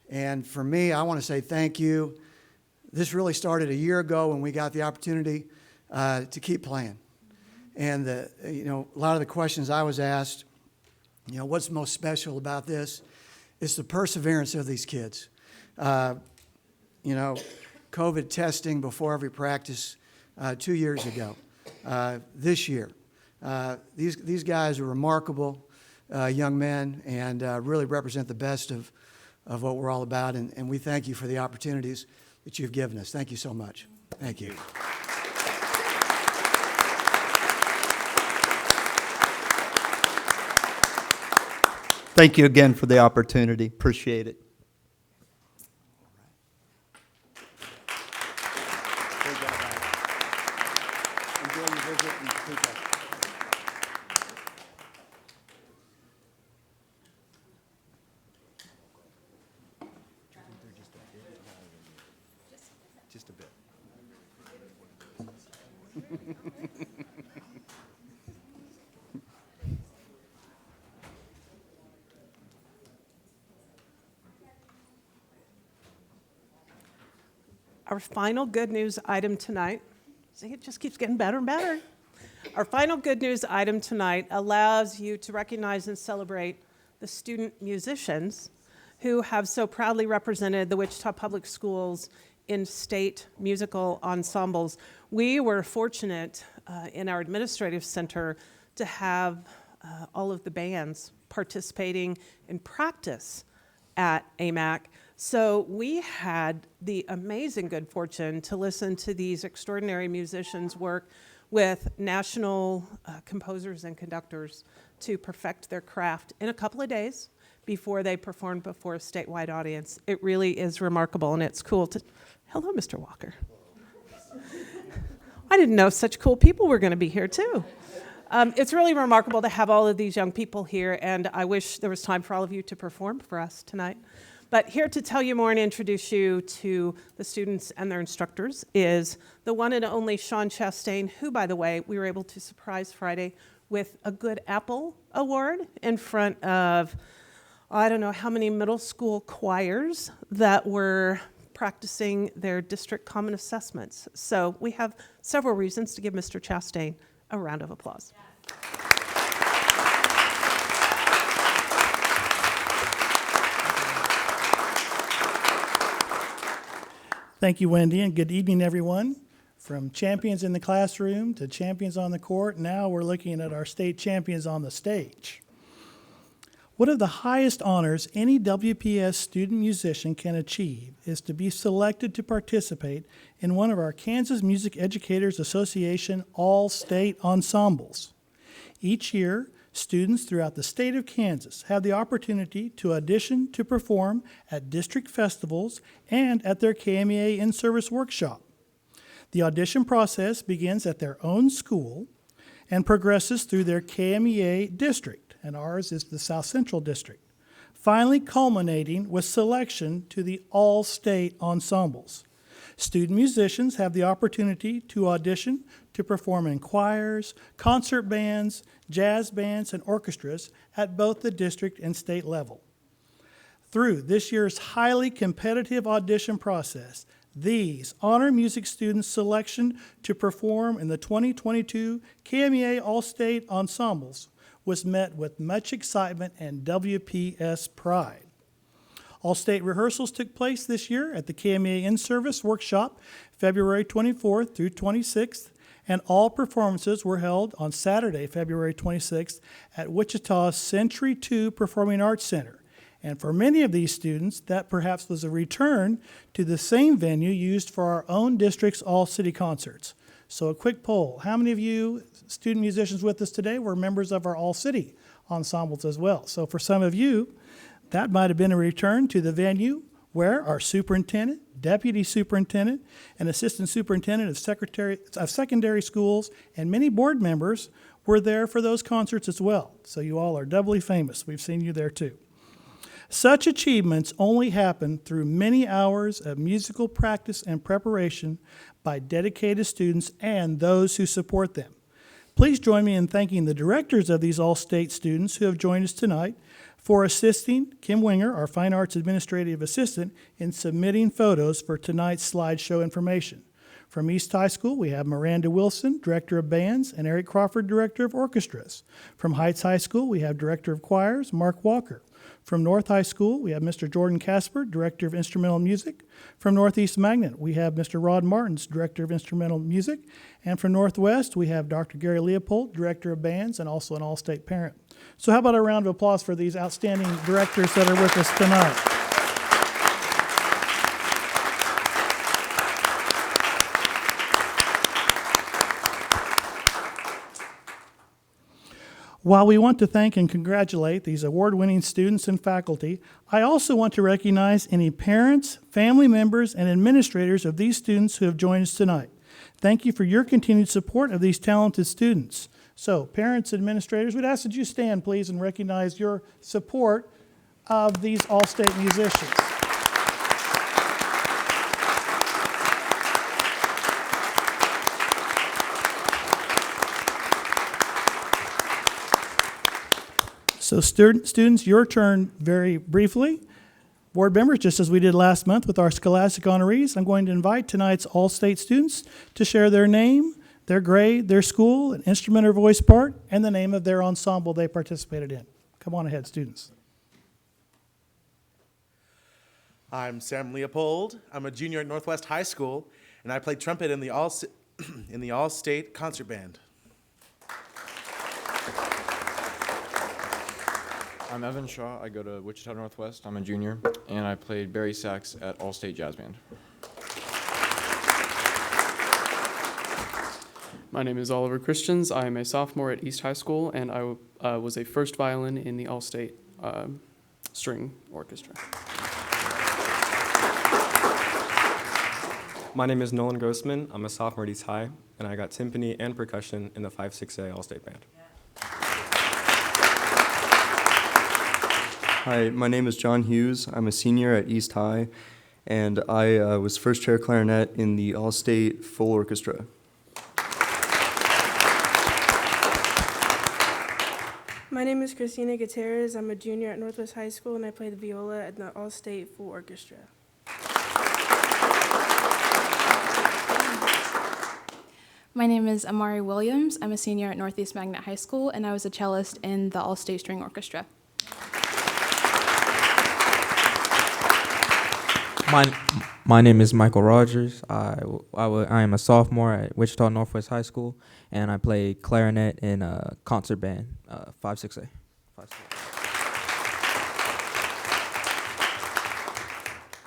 And for me, I want to say thank you. This really started a year ago when we got the opportunity to keep playing. And a lot of the questions I was asked, what's most special about this? It's the perseverance of these kids. COVID testing before every practice 2 years ago. This year, these guys are remarkable young men and really represent the best of what we're all about. And we thank you for the opportunities that you've given us. Thank you so much. Thank you. Thank you again for the opportunity. Appreciate it. Just a bit. Our final good news item tonight, see, it just keeps getting better and better. Our final good news item tonight allows you to recognize and celebrate the student musicians who have so proudly represented the Wichita Public Schools in state musical ensembles. We were fortunate in our administrative center to have all of the bands participating in practice at AMAC. So we had the amazing good fortune to listen to these extraordinary musicians work with national composers and conductors to perfect their craft in a couple of days before they performed before a statewide audience. It really is remarkable, and it's cool to... Hello, Mr. Walker. I didn't know such cool people were going to be here, too. It's really remarkable to have all of these young people here, and I wish there was time for all of you to perform for us tonight. But here to tell you more and introduce you to the students and their instructors is the one and only Sean Chastain, who, by the way, we were able to surprise Friday with a Good Apple Award in front of, I don't know how many middle school choirs that were practicing their district common assessments. So we have several reasons to give Mr. Chastain a round of applause. Thank you, Wendy, and good evening, everyone. From champions in the classroom to champions on the court, now we're looking at our state champions on the stage. One of the highest honors any WPS student musician can achieve is to be selected to participate in one of our Kansas Music Educators Association all-state ensembles. Each year, Students throughout the state of Kansas have the opportunity to audition to perform at district festivals and at their KMEA in-service workshop. The audition process begins at their own school and progresses through their KMEA district, and ours is the South Central District, finally culminating with selection to the all-state ensembles. Student musicians have the opportunity to audition to perform in choirs, concert bands, jazz bands, and orchestras at both the district and state level. Through this year's highly competitive audition process, these honor music students' selection to perform in the 2022 KMEA All-State Ensembles was met with much excitement and WPS pride. All-State rehearsals took place this year at the KMEA In-Service Workshop, February 24th through 26th, and all performances were held on Saturday, February 26th at Wichita's Century 2 Performing Arts Center. And for many of these students, that perhaps was a return to the same venue used for our own district's all-city concerts. So a quick poll. How many of you student musicians with us today were members of our all-city ensembles as well? So for some of you, that might have been a return to the venue where our superintendent, deputy superintendent, and assistant superintendent of secondary schools and many board members were there for those concerts as well. So you all are doubly famous. We've seen you there too. Such achievements only happen through many hours of musical practice and preparation by dedicated students and those who support them. Please join me in thanking the directors of these all-state students who have joined us tonight for assisting Kim Winger, our Fine Arts Administrative Assistant, in submitting photos for tonight's slideshow information. From East High School, we have Miranda Wilson, Director of Bands, and Eric Crawford, Director of Orchestras. From Heights High School, we have Director of Choirs, Mark Walker. From North High School, we have Mr. Jordan Casper, Director of Instrumental Music. From Northeast Magnet, we have Mr. Rod Martins, Director of Instrumental Music. And from Northwest, we have Dr. Gary Leopold, Director of Bands, and also an all-state parent. So how about a round of applause for these outstanding directors that are with us tonight? While we want to thank and congratulate these award-winning students and faculty, I also want to recognize any parents, family members, and administrators of these students who have joined us tonight. Thank you for your continued support of these talented students. So, parents, administrators, we'd ask that you stand, please, and recognize your support of these all-state musicians. So students, your turn very briefly. Board members, just as we did last month with our scholastic honorees, I'm going to invite tonight's all-state students to share their name, their grade, their school, an instrument or voice part, and the name of their ensemble they participated in. Come on ahead, students. I'm Sam Leopold. I'm a junior at Northwest High School, and I play trumpet in the All-State Concert Band. I'm Evan Shaw. I go to Wichita Northwest. I'm a junior, and I played Barry sax at AllState Jazz Band. My name is Oliver Christians. I am a sophomore at East High School, and I was a first violin in the AllState String Orchestra. My name is Nolan Grossman. I'm a sophomore at East High, and I got timpani and percussion in the 5-6A All-State Band. Hi, my name is John Hughes. I'm a senior at East High, and I was first chair clarinet in the All-State Full Orchestra. My name is Christina Gutierrez. I'm a junior at Northwest High School, and I play the viola at the All-State Full Orchestra. My name is Amari Williams. I'm a senior at Northeast Magnet High School, and I was a cellist in the All-State String Orchestra. My name is Michael Rogers. I am a sophomore at Wichita Northwest High School, and I play clarinet in a concert band, 5-6A.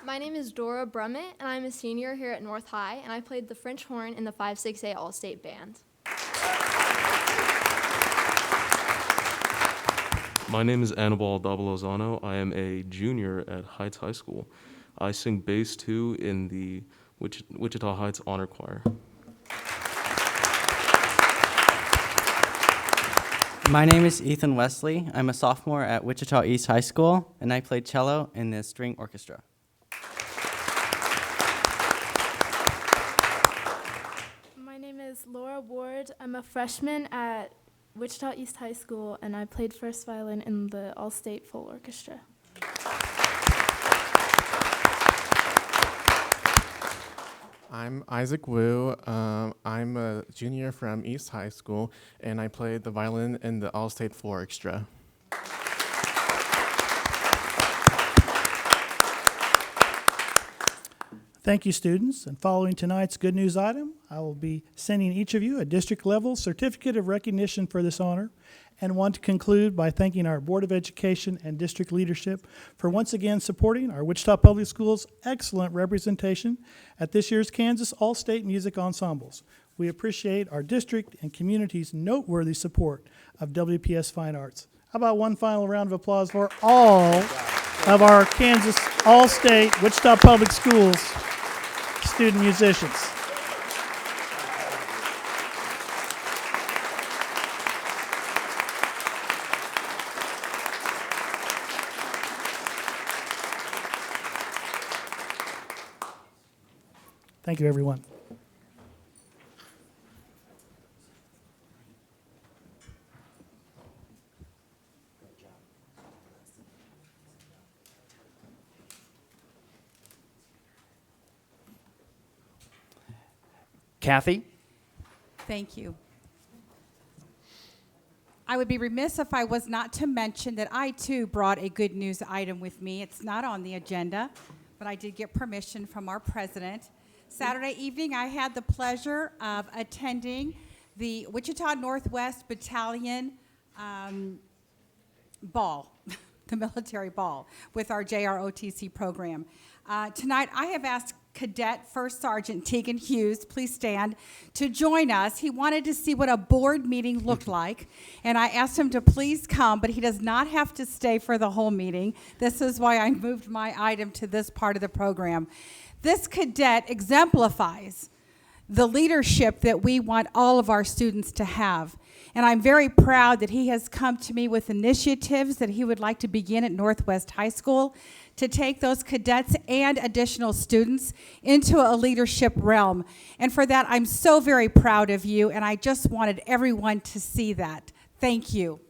My name is Dora Brummett, and I'm a senior here at North High, and I played the French horn in the 5-6A All-State Band. My name is Annabelle Dabalozano. I am a junior at Heights High School. I sing bass 2 in the Wichita Heights Honor Choir. My name is Ethan Wesley. I'm a sophomore at Wichita East High School, and I play cello in the string orchestra. My name is Laura Ward. I'm a freshman at Wichita East High School, and I played first violin in the AllState Full Orchestra. I'm Isaac Wu. I'm a junior from East High School, and I played the violin in the AllState Full Orchestra. Thank you, students. And following tonight's good news item, I will be sending each of you a district-level certificate of recognition for this honor, and want to conclude by thanking our Board of Education and district leadership for once again supporting our Wichita Public Schools' excellent representation at this year's Kansas All-State Music Ensembles. We appreciate our district and community's noteworthy support of WPS Fine Arts. How about one final round of applause for all of our Kansas All-State Wichita Public Schools student musicians. Thank you, everyone. Kathy? Thank you. I would be remiss if I was not to mention that I too brought a good news item with me. It's not on the agenda, but I did get permission from our president. Saturday evening, I had the pleasure of attending the Wichita Northwest Battalion ball, the military ball, with our JROTC program. Tonight, I have asked Cadet First Sergeant Tegan Hughes, please stand, to join us. He wanted to see what a board meeting looked like, and I asked him to please come, but he does not have to stay for the whole meeting. This is why I moved my item to this part of the program. This cadet exemplifies the leadership that we want all of our students to have. And I'm very proud that he has come to me with initiatives that he would like to begin at Northwest High School to take those cadets and additional students into a leadership realm. And for that, I'm so very proud of you, and I just wanted everyone to see that. Thank you.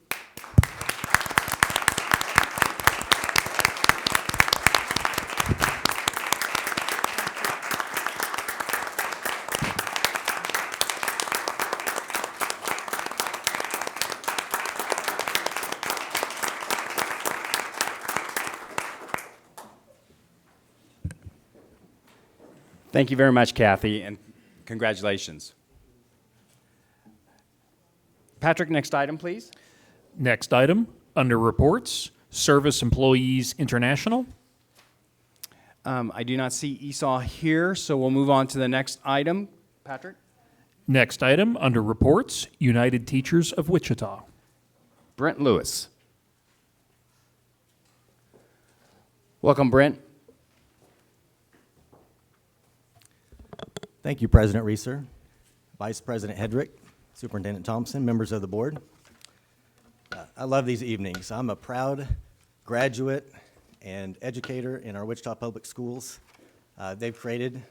Thank you very much, Kathy, and congratulations. Patrick, next item, please. Next item, under reports, Service Employees International. I do not see Esau here, so we'll move on to the next item. Patrick? Next item, under reports, United Teachers of Wichita. Brent Lewis. Welcome, Brent. Thank you, President Reeser, Vice President Hedrick, Superintendent Thompson, members of the board. I love these evenings. I'm a proud graduate and educator in our Wichita Public Schools. They've created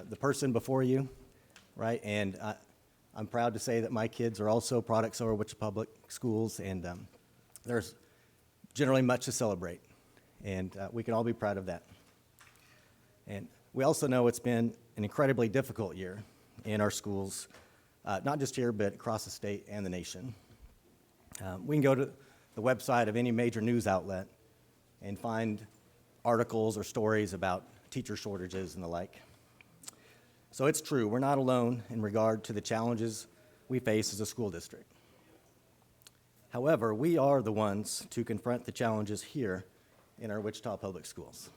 the person before you, right? And I'm proud to say that my kids are also products of our Wichita Public Schools, and there's generally much to celebrate, and we can all be proud of that. And we also know it's been an incredibly difficult year in our schools, not just here, but across the state and the nation. We can go to the website of any major news outlet and find articles or stories about teacher shortages and the like. So it's true, we're not alone in regard to the challenges we face as a school district. However, we are the ones to confront the challenges here in our Wichita Public Schools.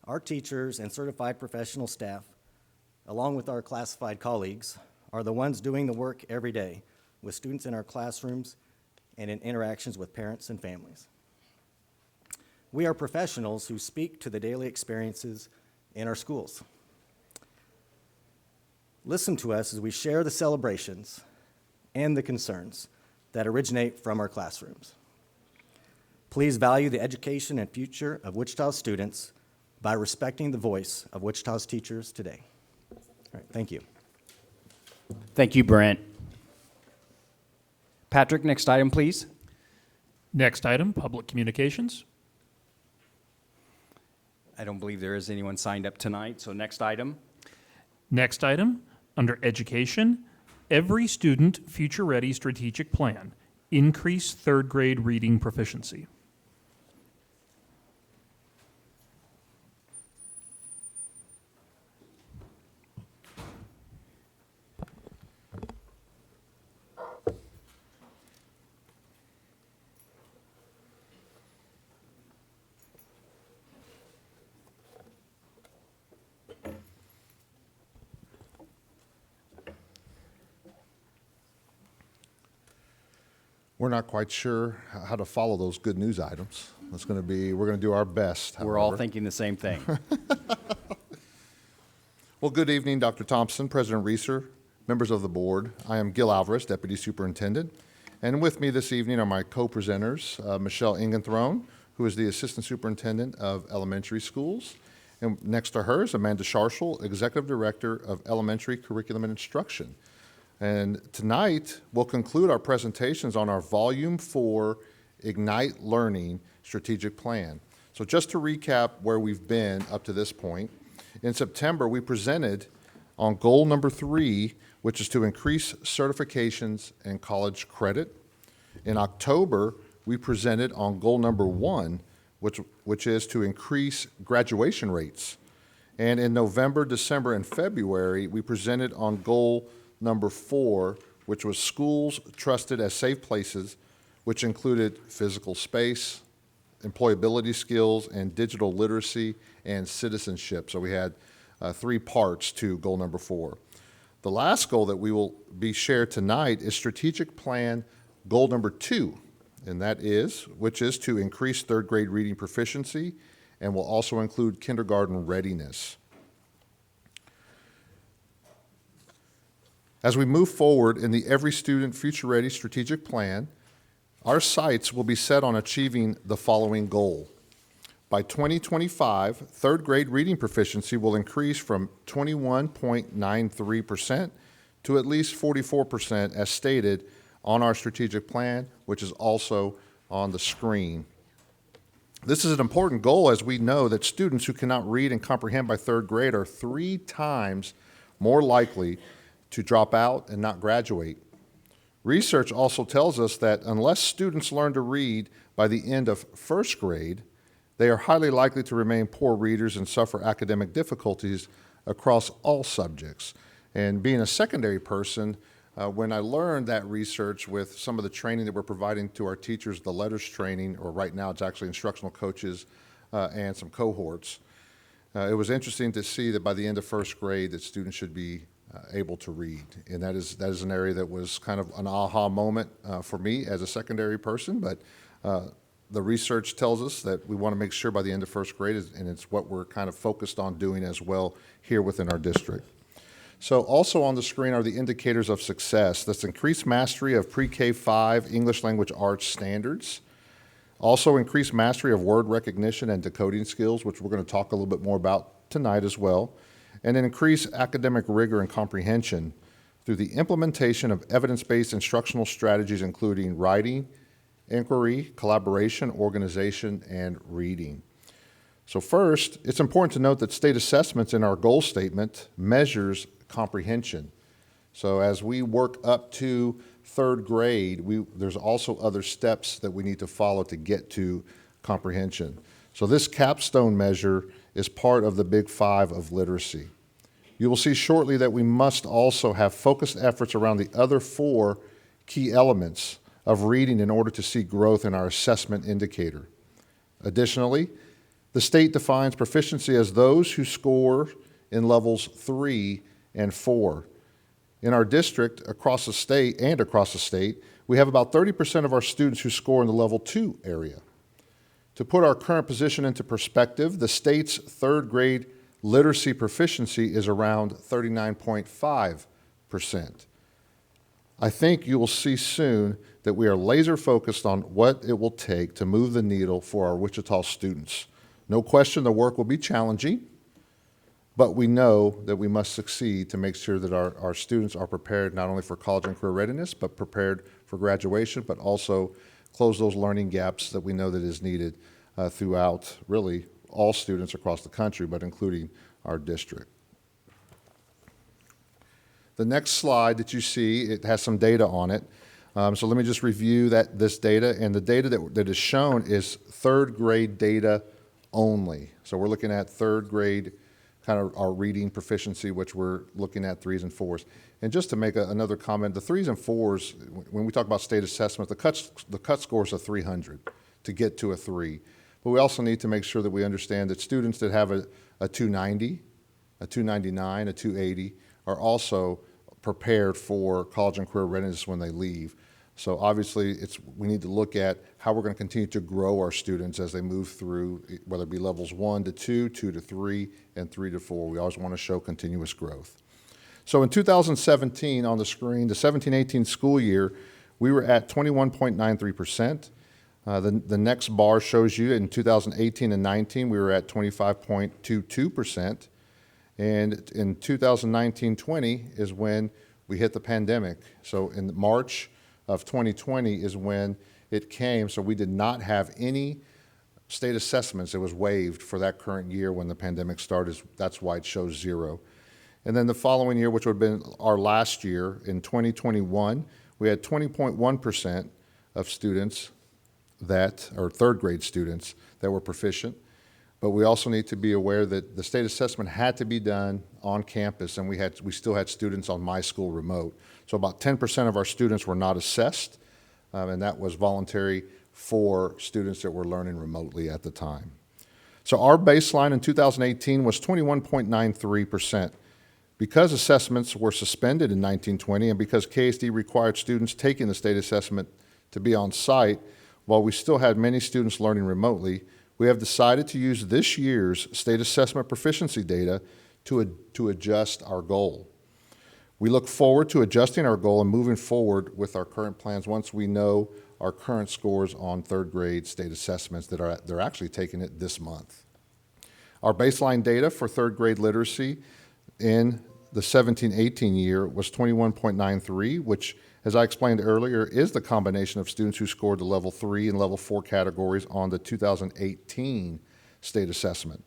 Our teachers and certified professional staff, along with our classified colleagues, are the ones doing the work every day with students in our classrooms and in interactions with parents and families. We are professionals who speak to the daily experiences in our schools. Listen to us as we share the celebrations and the concerns that originate from our classrooms. Please value the education and future of Wichita's students by respecting the voice of Wichita's teachers today. All right, thank you. Thank you, Brent. Patrick, next item, please. Next item, public communications. I don't believe there is anyone signed up tonight, so next item. Next item, under education, every student future ready strategic plan, increase third grade reading proficiency. We're not quite sure how to follow those good news items. We're going to do our best. We're all however. thinking the same thing. Well, good evening, Dr. Thompson, President Reeser, members of the board. I am Gil Alvarez, Deputy Superintendent, and with me this evening are my co-presenters, Michelle Ingenthron, who is the Assistant Superintendent of Elementary Schools, and next to her is Amanda Sharshall, Executive Director of Elementary Curriculum and Instruction. And tonight, we'll conclude our presentations on our Volume 4 Ignite Learning Strategic Plan. So just to recap where we've been up to this point, in September, we presented on goal number 3, which is to increase certifications and college credit. In October, we presented on goal number 1, which is to increase graduation rates. And in November, December, and February, we presented on goal number 4, which was schools trusted as safe places, which included physical space, employability skills, and digital literacy and citizenship. So we had 3 parts to goal number 4. The last goal that we will be shared tonight is strategic plan goal number 2, and which is to increase third grade reading proficiency, and will also include kindergarten readiness. As we move forward in the Every Student Future Ready strategic plan, our sights will be set on achieving the following goal. By 2025, third grade reading proficiency will increase from 21.93% to at least 44% as stated on our strategic plan, which is also on the screen. This is an important goal as we know that students who cannot read and comprehend by third grade are 3 times more likely to drop out and not graduate. Research also tells us that unless students learn to read by the end of first grade, they are highly likely to remain poor readers and suffer academic difficulties across all subjects. And being a secondary person, when I learned that research with some of the training that we're providing to our teachers, the letters training, or right now it's actually instructional coaches and some cohorts, it was interesting to see that by the end of first grade that students should be able to read. And that is an area that was kind of an aha moment for me as a secondary person, but the research tells us that we want to make sure by the end of first grade, and it's what we're kind of focused on doing as well here within our district. So also on the screen are the indicators of success. That's increased mastery of pre-K 5 English language arts standards. Also increased mastery of word recognition and decoding skills, which we're going to talk a little bit more about tonight as well. And then increase academic rigor and comprehension through the implementation of evidence-based instructional strategies, including writing, inquiry, collaboration, organization, and reading. So first, it's important to note that state assessments in our goal statement measures comprehension. So as we work up to third grade, there's also other steps that we need to follow to get to comprehension. So this capstone measure is part of the Big 5 of literacy. You will see shortly that we must also have focused efforts around the other 4 key elements of reading in order to see growth in our assessment indicator. Additionally, the state defines proficiency as those who score in levels 3 and 4. In our district across the state, we have about 30% of our students who score in the level 2 area. To put our current position into perspective, the state's third grade literacy proficiency is around 39.5%. I think you will see soon that we are laser focused on what it will take to move the needle for our Wichita students. No question the work will be challenging, but we know that we must succeed to make sure that our students are prepared not only for college and career readiness, but prepared for graduation, but also close those learning gaps that we know that is needed throughout really all students across the country, but including our district. The next slide that you see, it has some data on it. So let me just review this data, and the data that is shown is third grade data only. So we're looking at third grade, kind of our reading proficiency, which we're looking at 3s and 4s. And just to make another comment, the 3s and 4s, when we talk about state assessment, the cut scores are 300 to get to a 3. But we also need to make sure that we understand that students that have a 290, a 299, a 280 are also prepared for college and career readiness when they leave. So obviously we need to look at how we're going to continue to grow our students as they move through, whether it be levels 1 to 2, 2 to 3, and 3 to 4. We always want to show continuous growth. So in 2017 on the screen, the 17-18 school year, we were at 21.93%. The next bar shows you in 2018 and 19, we were at 25.22%. And in 2019-20 is when we hit the pandemic. So in March of 2020 is when it came. So we did not have any state assessments. It was waived for that current year when the pandemic started. That's why it shows 0. And then the following year, which would have been our last year, in 2021, we had 20.1% of students or third grade students that were proficient. But we also need to be aware that the state assessment had to be done on campus, and we still had students on My School Remote. So about 10% of our students were not assessed, and that was voluntary for students that were learning remotely at the time. So our baseline in 2018 was 21.93%. Because assessments were suspended in 1920 and because KSD required students taking the state assessment to be on site, while we still had many students learning remotely, we have decided to use this year's state assessment proficiency data to adjust our goal. We look forward to adjusting our goal and moving forward with our current plans once we know our current scores on third grade state assessments that they're actually taking it this month. Our baseline data for third grade literacy in the 17-18 year was 21.93, which, as I explained earlier, is the combination of students who scored the level 3 and level 4 categories on the 2018 state assessment.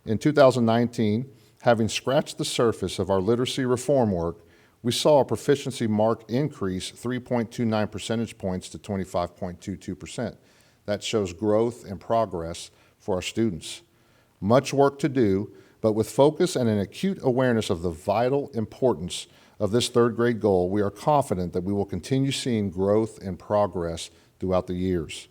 In 2019, having scratched the surface of our literacy reform work, we saw a proficiency mark increase 3.29 percentage points to 25.22%. That shows growth and progress for our students. Much work to do, but with focus and an acute awareness of the vital importance of this third grade goal, we are confident that we will continue seeing growth and progress throughout the years.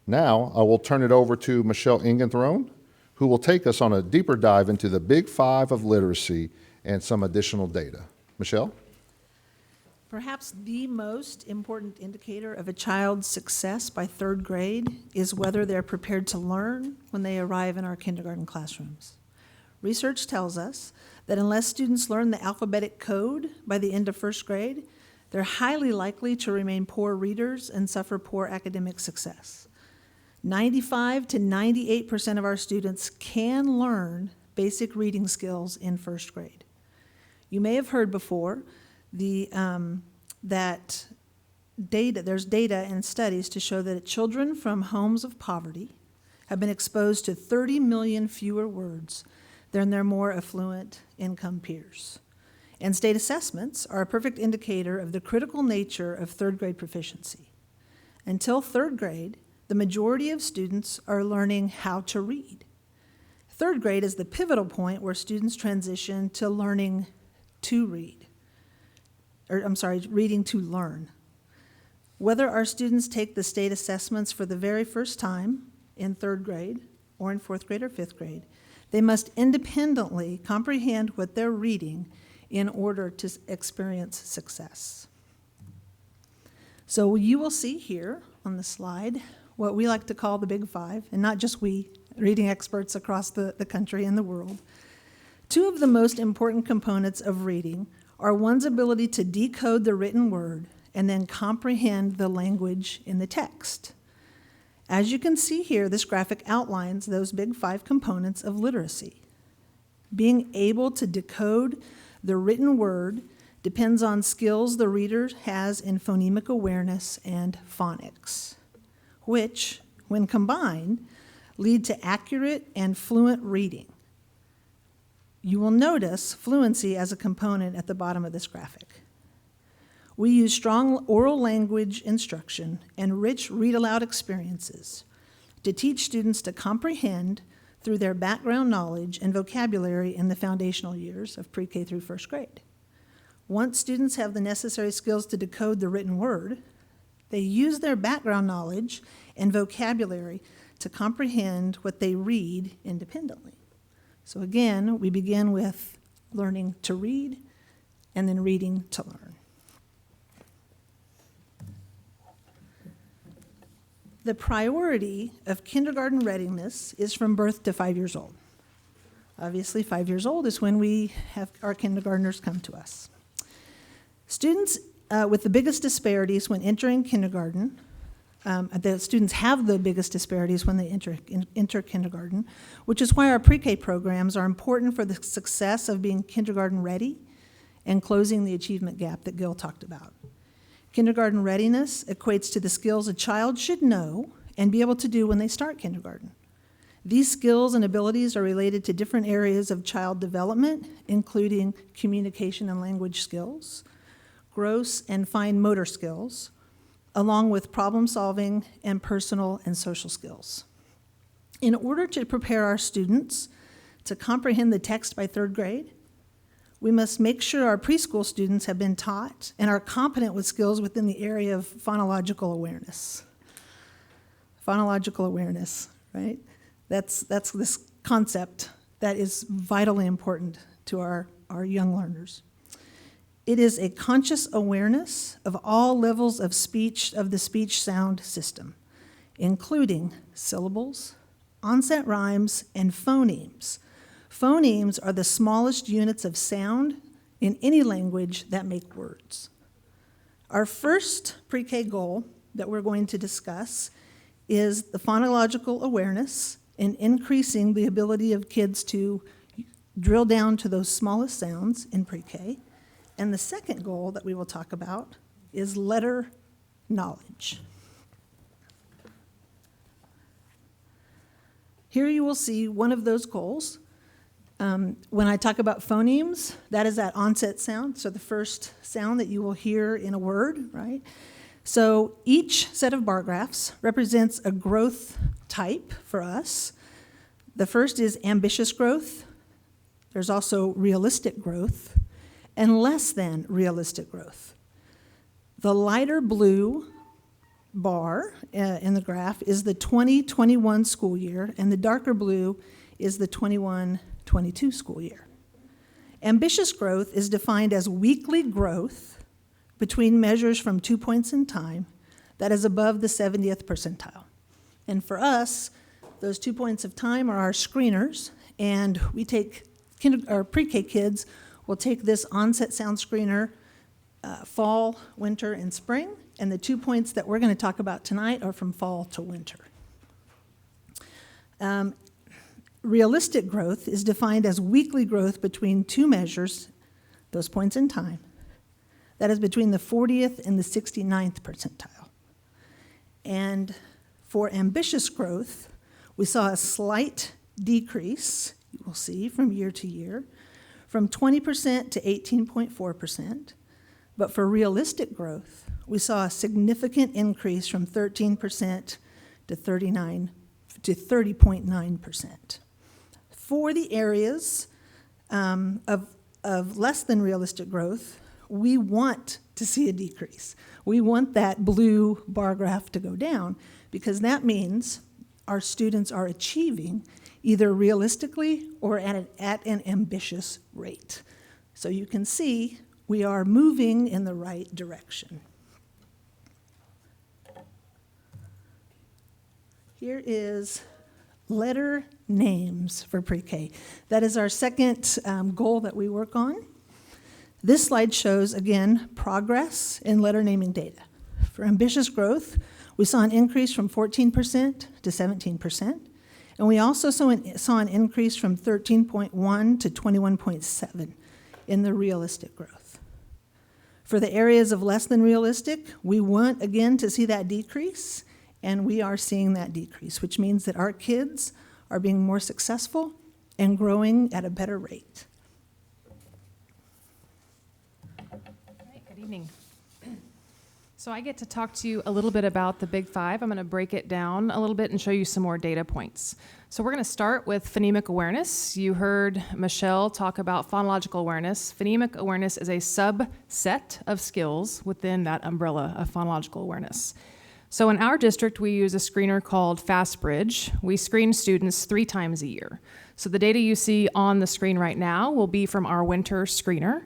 Now, I will turn it over to Michelle Ingenthron, who will take us on a deeper dive into the Big Five of literacy and some additional data. Michelle? Perhaps the most important indicator of a child's success by third grade is whether they're prepared to learn when they arrive in our kindergarten classrooms. Research tells us that unless students learn the alphabetic code by the end of first grade, they're highly likely to remain poor readers and suffer poor academic success. 95 to 98% of our students can learn basic reading skills in first grade. You may have heard before that there's data and studies to show that children from homes of poverty have been exposed to 30 million fewer words than their more affluent income peers. And state assessments are a perfect indicator of the critical nature of third grade proficiency. Until third grade, the majority of students are learning how to read. Third grade is the pivotal point where students transition to learning to read. Reading to learn. Whether our students take the state assessments for the very first time in third grade or in fourth grade or fifth grade, they must independently comprehend what they're reading in order to experience success. So you will see here on the slide what we like to call the Big Five, and not just we, reading experts across the country and the world. Two of the most important components of reading are one's ability to decode the written word and then comprehend the language in the text. As you can see here, this graphic outlines those Big Five components of literacy. Being able to decode the written word depends on skills the reader has in phonemic awareness and phonics, which, when combined, lead to accurate and fluent reading. You will notice fluency as a component at the bottom of this graphic. We use strong oral language instruction and rich read-aloud experiences to teach students to comprehend through their background knowledge and vocabulary in the foundational years of pre-K through first grade. Once students have the necessary skills to decode the written word, they use their background knowledge and vocabulary to comprehend what they read independently. So again, we begin with learning to read and then reading to learn. The priority of kindergarten readiness is from birth to 5 years old. Obviously, 5 years old is when we have our kindergartners come to us. Students with the biggest disparities when entering kindergarten, the students have the biggest disparities when they enter kindergarten, which is why our pre-K programs are important for the success of being kindergarten ready and closing the achievement gap that Gil talked about. Kindergarten readiness equates to the skills a child should know and be able to do when they start kindergarten. These skills and abilities are related to different areas of child development, including communication and language skills, gross and fine motor skills, along with problem solving and personal and social skills. In order to prepare our students to comprehend the text by third grade, we must make sure our preschool students have been taught and are competent with skills within the area of phonological awareness. Phonological awareness, right? That's this concept that is vitally important to our young learners. It is a conscious awareness of all levels of speech, of the speech sound system, including syllables, onset rhymes, and phonemes. Phonemes are the smallest units of sound in any language that make words. Our first pre-K goal that we're going to discuss is the phonological awareness and increasing the ability of kids to drill down to those smallest sounds in pre-K. And the second goal that we will talk about is letter knowledge. Here you will see one of those goals. When I talk about phonemes, that is that onset sound, so the first sound that you will hear in a word, right? So each set of bar graphs represents a growth type for us. The first is ambitious growth. There's also realistic growth and less than realistic growth. The lighter blue bar in the graph is the 2021 school year, and the darker blue is the 21-22 school year. Ambitious growth is defined as weekly growth between measures from 2 points in time that is above the 70th percentile. And for us, those 2 points of time are our screeners, and we take our pre-K kids will take this onset sound screener fall, winter, and spring, and the 2 points that we're going to talk about tonight are from fall to winter. Realistic growth is defined as weekly growth between two measures, those points in time, that is between the 40th and the 69th percentile. And for ambitious growth, we saw a slight decrease, you will see, from year to year, from 20% to 18.4%. But for realistic growth, we saw a significant increase from 13% to 30.9%. For the areas of less than realistic growth, we want to see a decrease. We want that blue bar graph to go down because that means our students are achieving either realistically or at an ambitious rate. So you can see we are moving in the right direction. Here is letter names for pre-K. That is our second goal that we work on. This slide shows, again, progress in letter naming data. For ambitious growth, we saw an increase from 14% to 17%, and we also saw an increase from 13.1 to 21.7 in the realistic growth. For the areas of less than realistic, we want, again, to see that decrease, and we are seeing that decrease, which means that our kids are being more successful and growing at a better rate. Good evening. So I get to talk to you a little bit about the Big Five. I'm going to break it down a little bit and show you some more data points. So we're going to start with phonemic awareness. You heard Michelle talk about phonological awareness. Phonemic awareness is a subset of skills within that umbrella of phonological awareness. So in our district, we use a screener called FastBridge. We screen students 3 times a year. So the data you see on the screen right now will be from our winter screener.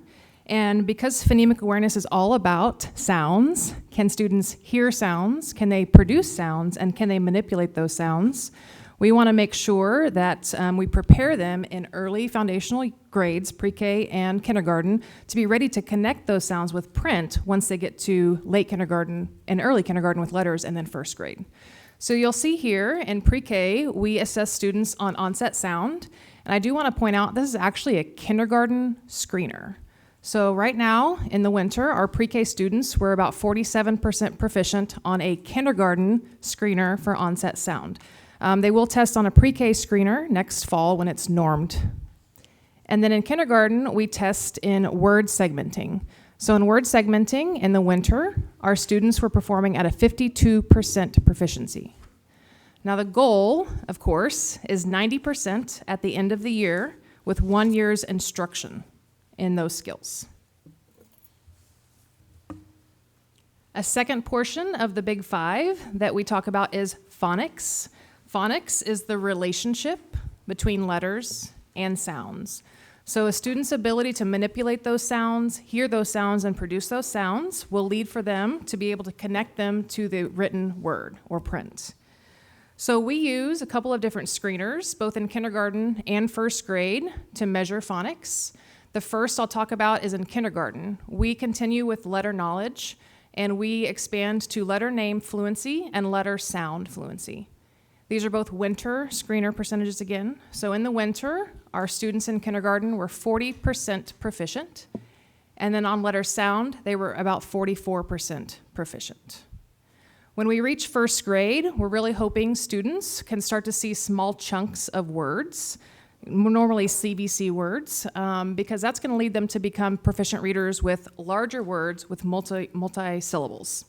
And because phonemic awareness is all about sounds, can students hear sounds, can they produce sounds, and can they manipulate those sounds, we want to make sure that we prepare them in early foundational grades, pre-K and kindergarten, to be ready to connect those sounds with print once they get to late kindergarten and early kindergarten with letters, and then first grade. So you'll see here in pre-K, we assess students on onset sound. And I do want to point out, this is actually a kindergarten screener. So right now, in the winter, our pre-K students were about 47% proficient on a kindergarten screener for onset sound. They will test on a pre-K screener next fall when it's normed. And then in kindergarten, we test in word segmenting. So in word segmenting, in the winter, our students were performing at a 52% proficiency. Now the goal, of course, is 90% at the end of the year with 1 year's instruction in those skills. A second portion of the Big Five that we talk about is phonics. Phonics is the relationship between letters and sounds. So a student's ability to manipulate those sounds, hear those sounds, and produce those sounds will lead for them to be able to connect them to the written word or print. So we use a couple of different screeners, both in kindergarten and first grade, to measure phonics. The first I'll talk about is in kindergarten. We continue with letter knowledge, and we expand to letter name fluency and letter sound fluency. These are both winter screener percentages again. So in the winter, our students in kindergarten were 40% proficient, and then on letter sound, they were about 44% proficient. When we reach first grade, we're really hoping students can start to see small chunks of words, normally CVC words, because that's going to lead them to become proficient readers with larger words with multi-syllables.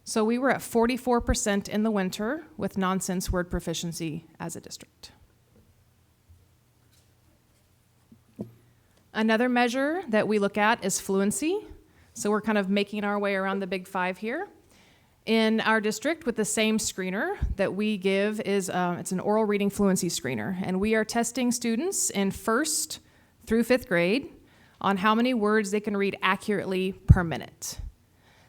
So we were at 44% in the winter with nonsense word proficiency as a district. Another measure that we look at is fluency. So we're kind of making our way around the Big Five here. In our district, with the same screener that we give is, it's an oral reading fluency screener, and we are testing students in 1st through 5th grade on how many words they can read accurately per minute.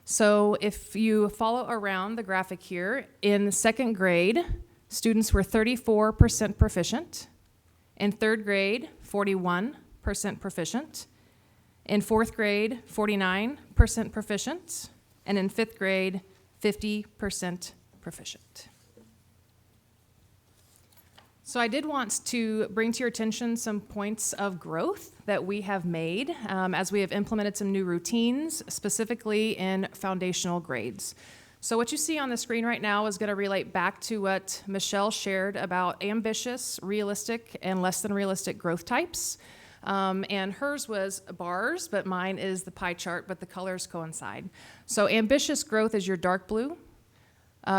So if you follow around the graphic here, in 2nd grade, students were 34% proficient. In 3rd grade, 41% proficient. In 4th grade, 49% proficient. And in 5th grade, 50% proficient. So I did want to bring to your attention some points of growth that we have made as we have implemented some new routines, specifically in foundational grades. So what you see on the screen right now is going to relate back to what Michelle shared about ambitious, realistic, and less than realistic growth types. And hers was bars, but mine is the pie chart, but the colors coincide. So ambitious growth is your dark blue,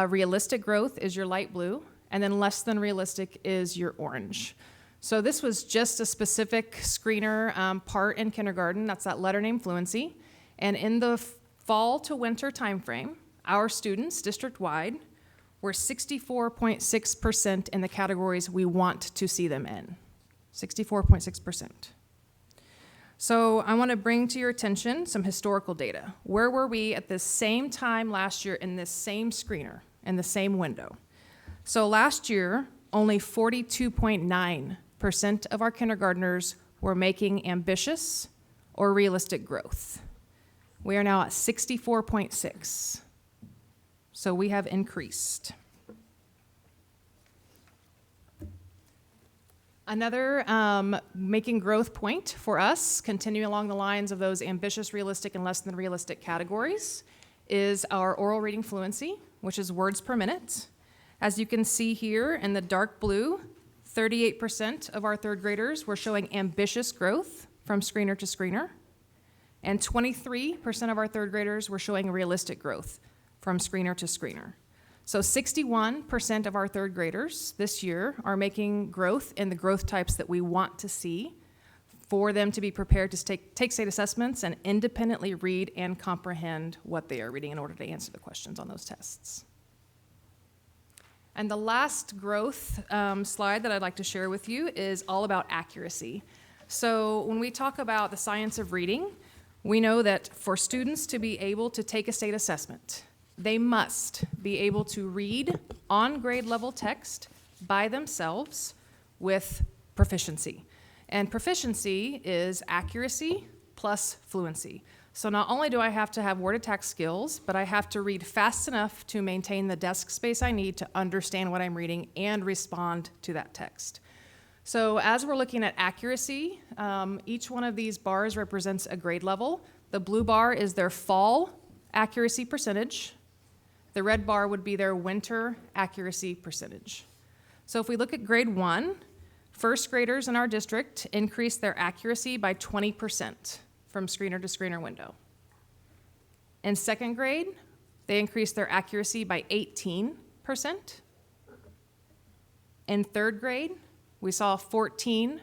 realistic growth is your light blue, and then less than realistic is your orange. So this was just a specific screener part in kindergarten, that's that letter name fluency. And in the fall to winter timeframe, our students, district-wide, were 64.6% in the categories we want to see them in. 64.6%. So I want to bring to your attention some historical data. Where were we at the same time last year in this same screener, in the same window? So last year, only 42.9% of our kindergartners were making ambitious or realistic growth. We are now at 64.6. So we have increased. Another making growth point for us, continuing along the lines of those ambitious, realistic, and less than realistic categories, is our oral reading fluency, which is words per minute. As you can see here in the dark blue, 38% of our third graders were showing ambitious growth from screener to screener, and 23% of our third graders were showing realistic growth from screener to screener. So 61% of our third graders this year are making growth in the growth types that we want to see for them to be prepared to take state assessments and independently read and comprehend what they are reading in order to answer the questions on those tests. And the last growth slide that I'd like to share with you is all about accuracy. So when we talk about the science of reading, we know that for students to be able to take a state assessment, they must be able to read on grade level text by themselves with proficiency. And proficiency is accuracy plus fluency. So not only do I have to have word attack skills, but I have to read fast enough to maintain the desk space I need to understand what I'm reading and respond to that text. So as we're looking at accuracy, each one of these bars represents a grade level. The blue bar is their fall accuracy percentage. The red bar would be their winter accuracy percentage. So if we look at grade 1, first graders in our district increased their accuracy by 20% from screener to screener window. In second grade, they increased their accuracy by 18%. In third grade, we saw a 14%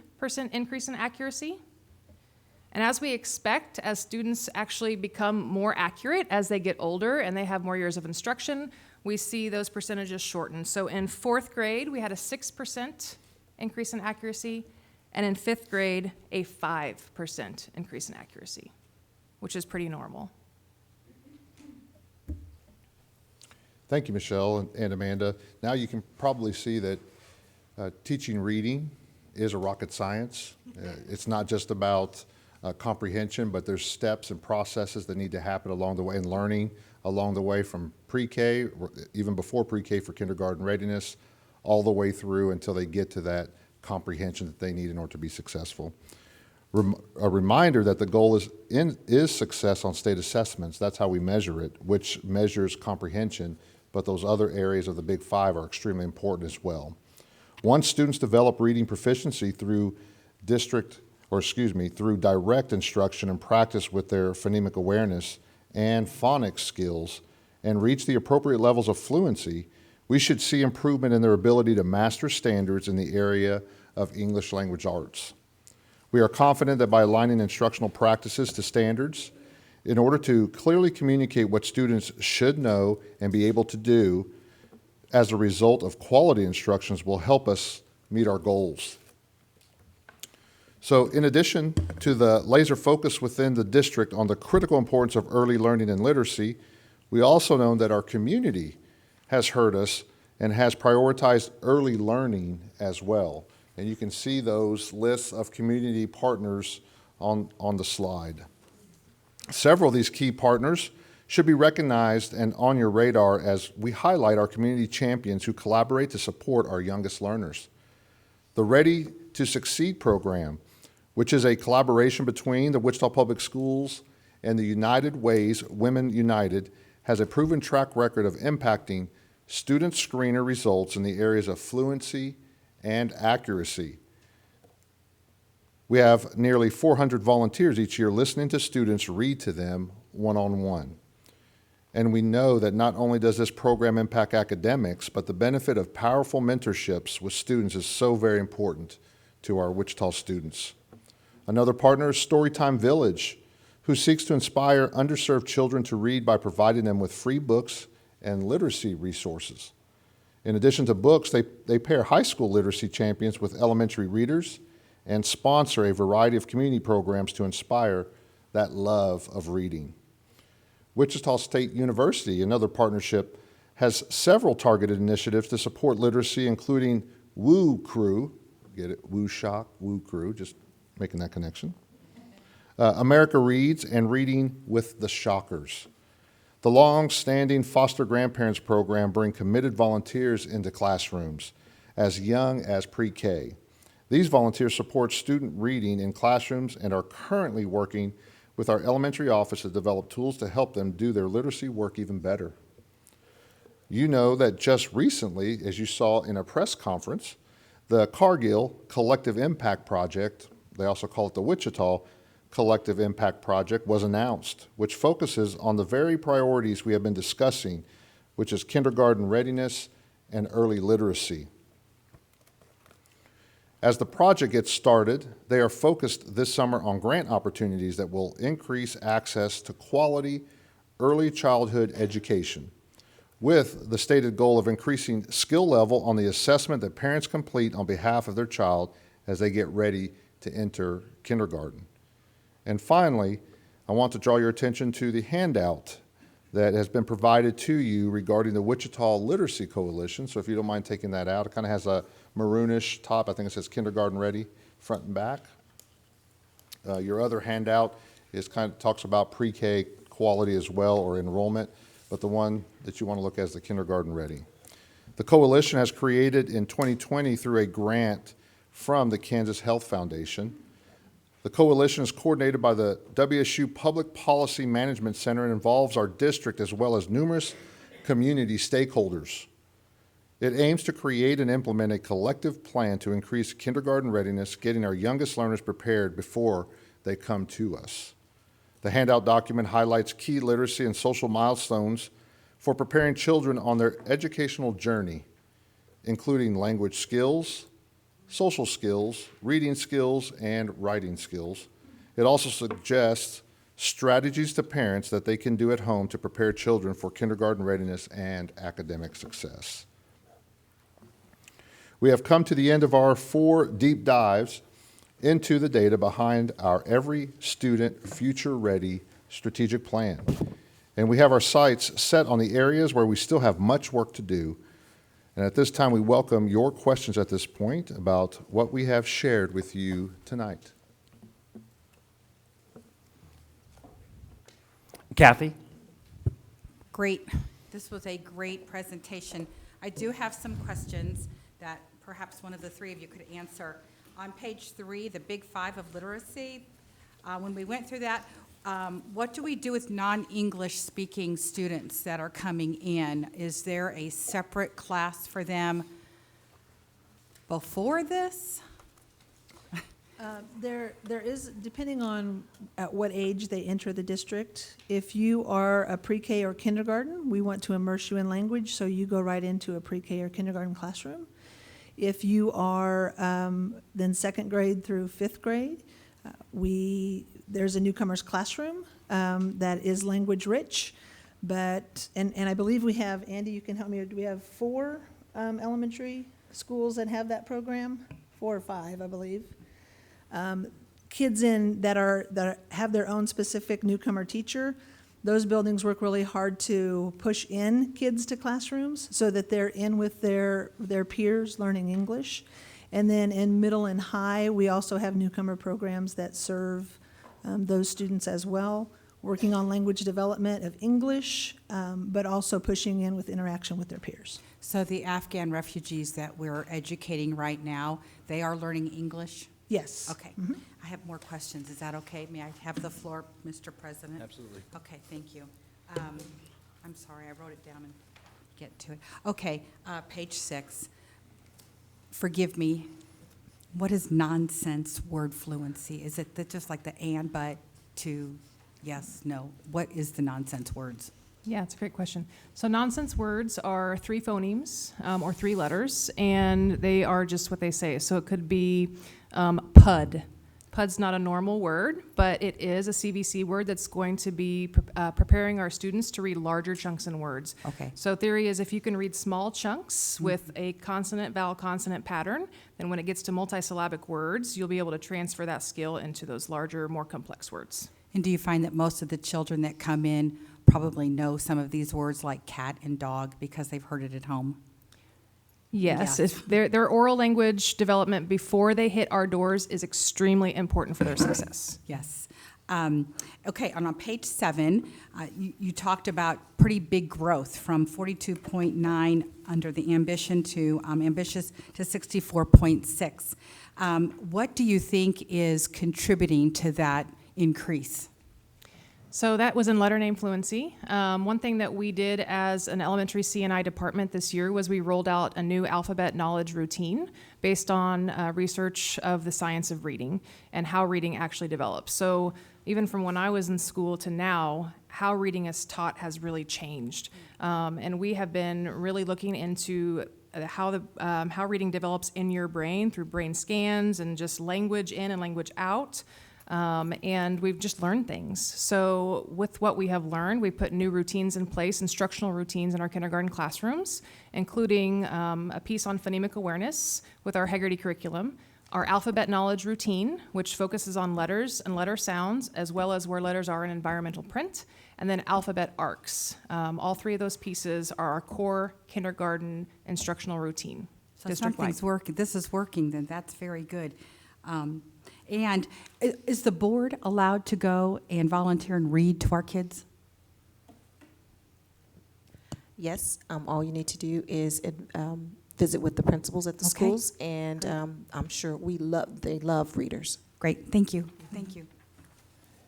increase in accuracy. And as we expect, as students actually become more accurate as they get older and they have more years of instruction, we see those percentages shorten. So in fourth grade, we had a 6% increase in accuracy, and in fifth grade, a 5% increase in accuracy, which is pretty normal. Thank you, Michelle and Amanda. Now you can probably see that teaching reading is a rocket science. It's not just about comprehension, but there's steps and processes that need to happen along the way, and learning along the way from pre-K, even before pre-K for kindergarten readiness, all the way through until they get to that comprehension that they need in order to be successful. A reminder that the goal is success on state assessments. That's how we measure it, which measures comprehension, but those other areas of the Big Five are extremely important as well. Once students develop reading proficiency through through direct instruction and practice with their phonemic awareness and phonics skills and reach the appropriate levels of fluency, we should see improvement in their ability to master standards in the area of English language arts. We are confident that by aligning instructional practices to standards, in order to clearly communicate what students should know and be able to do as a result of quality instructions will help us meet our goals. So in addition to the laser focus within the district on the critical importance of early learning and literacy, we also know that our community has heard us and has prioritized early learning as well. And you can see those lists of community partners on the slide. Several of these key partners should be recognized and on your radar as we highlight our community champions who collaborate to support our youngest learners. The Ready to Succeed program, which is a collaboration between the Wichita Public Schools and the United Ways Women United, has a proven track record of impacting student screener results in the areas of fluency and accuracy. We have nearly 400 volunteers each year listening to students read to them one-on-one. And we know that not only does this program impact academics, but the benefit of powerful mentorships with students is so very important to our Wichita students. Another partner is Storytime Village, who seeks to inspire underserved children to read by providing them with free books and literacy resources. In addition to books, they pair high school literacy champions with elementary readers and sponsor a variety of community programs to inspire that love of reading. Wichita State University, another partnership, has several targeted initiatives to support literacy, including Woo Crew, get it, Woo Shock, Woo Crew, just making that connection. America Reads and Reading with the Shockers. The long-standing foster grandparents program bring committed volunteers into classrooms as young as pre-K. These volunteers support student reading in classrooms and are currently working with our elementary office to develop tools to help them do their literacy work even better. You know that just recently, as you saw in a press conference, the Cargill Collective Impact Project, they also call it the Wichita Collective Impact Project, was announced, which focuses on the very priorities we have been discussing, which is kindergarten readiness and early literacy. As the project gets started, they are focused this summer on grant opportunities that will increase access to quality early childhood education, with the stated goal of increasing skill level on the assessment that parents complete on behalf of their child as they get ready to enter kindergarten. And finally, I want to draw your attention to the handout that has been provided to you regarding the Wichita Literacy Coalition. So if you don't mind taking that out, it kind of has a maroonish top. I think it says kindergarten ready, front and back. Your other handout is kind of talks about pre-K quality as well, or enrollment, but the one that you want to look at is the kindergarten ready. The coalition has created in 2020 through a grant from the Kansas Health Foundation. The coalition is coordinated by the WSU Public Policy Management Center and involves our district as well as numerous community stakeholders. It aims to create and implement a collective plan to increase kindergarten readiness, getting our youngest learners prepared before they come to us. The handout document highlights key literacy and social milestones for preparing children on their educational journey, including language skills, social skills, reading skills, and writing skills. It also suggests strategies to parents that they can do at home to prepare children for kindergarten readiness and academic success. We have come to the end of our 4 deep dives into the data behind our Every Student Future Ready strategic plan. And we have our sights set on the areas where we still have much work to do. And at this time, we welcome your questions at this point about what we have shared with you tonight. Kathy? Great. This was a great presentation. I do have some questions that perhaps one of the 3 of you could answer. On page 3, the big 5 of literacy, when we went through that, what do we do with non-English speaking students that are coming in? Is there a separate class for them before this? There is, depending on at what age they enter the district. If you are a pre-K or kindergarten, we want to immerse you in language, so you go right into a pre-K or kindergarten classroom. If you are then 2nd grade through 5th grade, there's a newcomers classroom that is language rich, but, and I believe we have, Andy, you can help me, do we have 4 elementary schools that have that program? 4 or 5, I believe. Kids that have their own specific newcomer teacher, those buildings work really hard to push in kids to classrooms so that they're in with their peers learning English. And then in middle and high, we also have newcomer programs that serve those students as well, working on language development of English, but also pushing in with interaction with their peers. So the Afghan refugees that we're educating right now, they are learning English? Yes. Okay. I have more questions. Is that okay? May I have the floor, Mr. President? Absolutely. Okay, thank you. I'm sorry, I wrote it down and get to it. Okay, page 6. Forgive me. What is nonsense word fluency? Is it just like the and, but, to, yes, no? What is the nonsense words? Yeah, it's a great question. So nonsense words are 3 phonemes or 3 letters, and they are just what they say. So it could be PUD. PUD's not a normal word, but it is a CVC word that's going to be preparing our students to read larger chunks in words. Okay. So theory is if you can read small chunks with a consonant, vowel, consonant pattern, then when it gets to multisyllabic words, you'll be able to transfer that skill into those larger, more complex words. And do you find that most of the children that come in probably know some of these words like cat and dog because they've heard it at home. Yes, Yes. if their oral language development before they hit our doors is extremely important for their success. Yes. Okay, and on page 7, you talked about pretty big growth from 42.9 under the ambition to ambitious to 64.6. What do you think is contributing to that increase? So that was in letter name fluency. One thing that we did as an elementary C&I department this year was we rolled out a new alphabet knowledge routine based on research of the science of reading and how reading actually develops. So even from when I was in school to now, how reading is taught has really changed. And we have been really looking into how reading develops in your brain through brain scans and just language in and language out. And we've just learned things. So with what we have learned, we put new routines in place, instructional routines in our kindergarten classrooms, including a piece on phonemic awareness with our Hegarty curriculum, our alphabet knowledge routine, which focuses on letters and letter sounds, as well as where letters are in environmental print, and then alphabet arcs. All 3 of those pieces are our core kindergarten instructional routine. So district-wide. something's working. This is working, then that's very good. And is the board allowed to go and volunteer and read to our kids? Yes, all you need to do is visit with the principals at the Okay. schools, and I'm sure they love readers. Great, thank you. Thank you.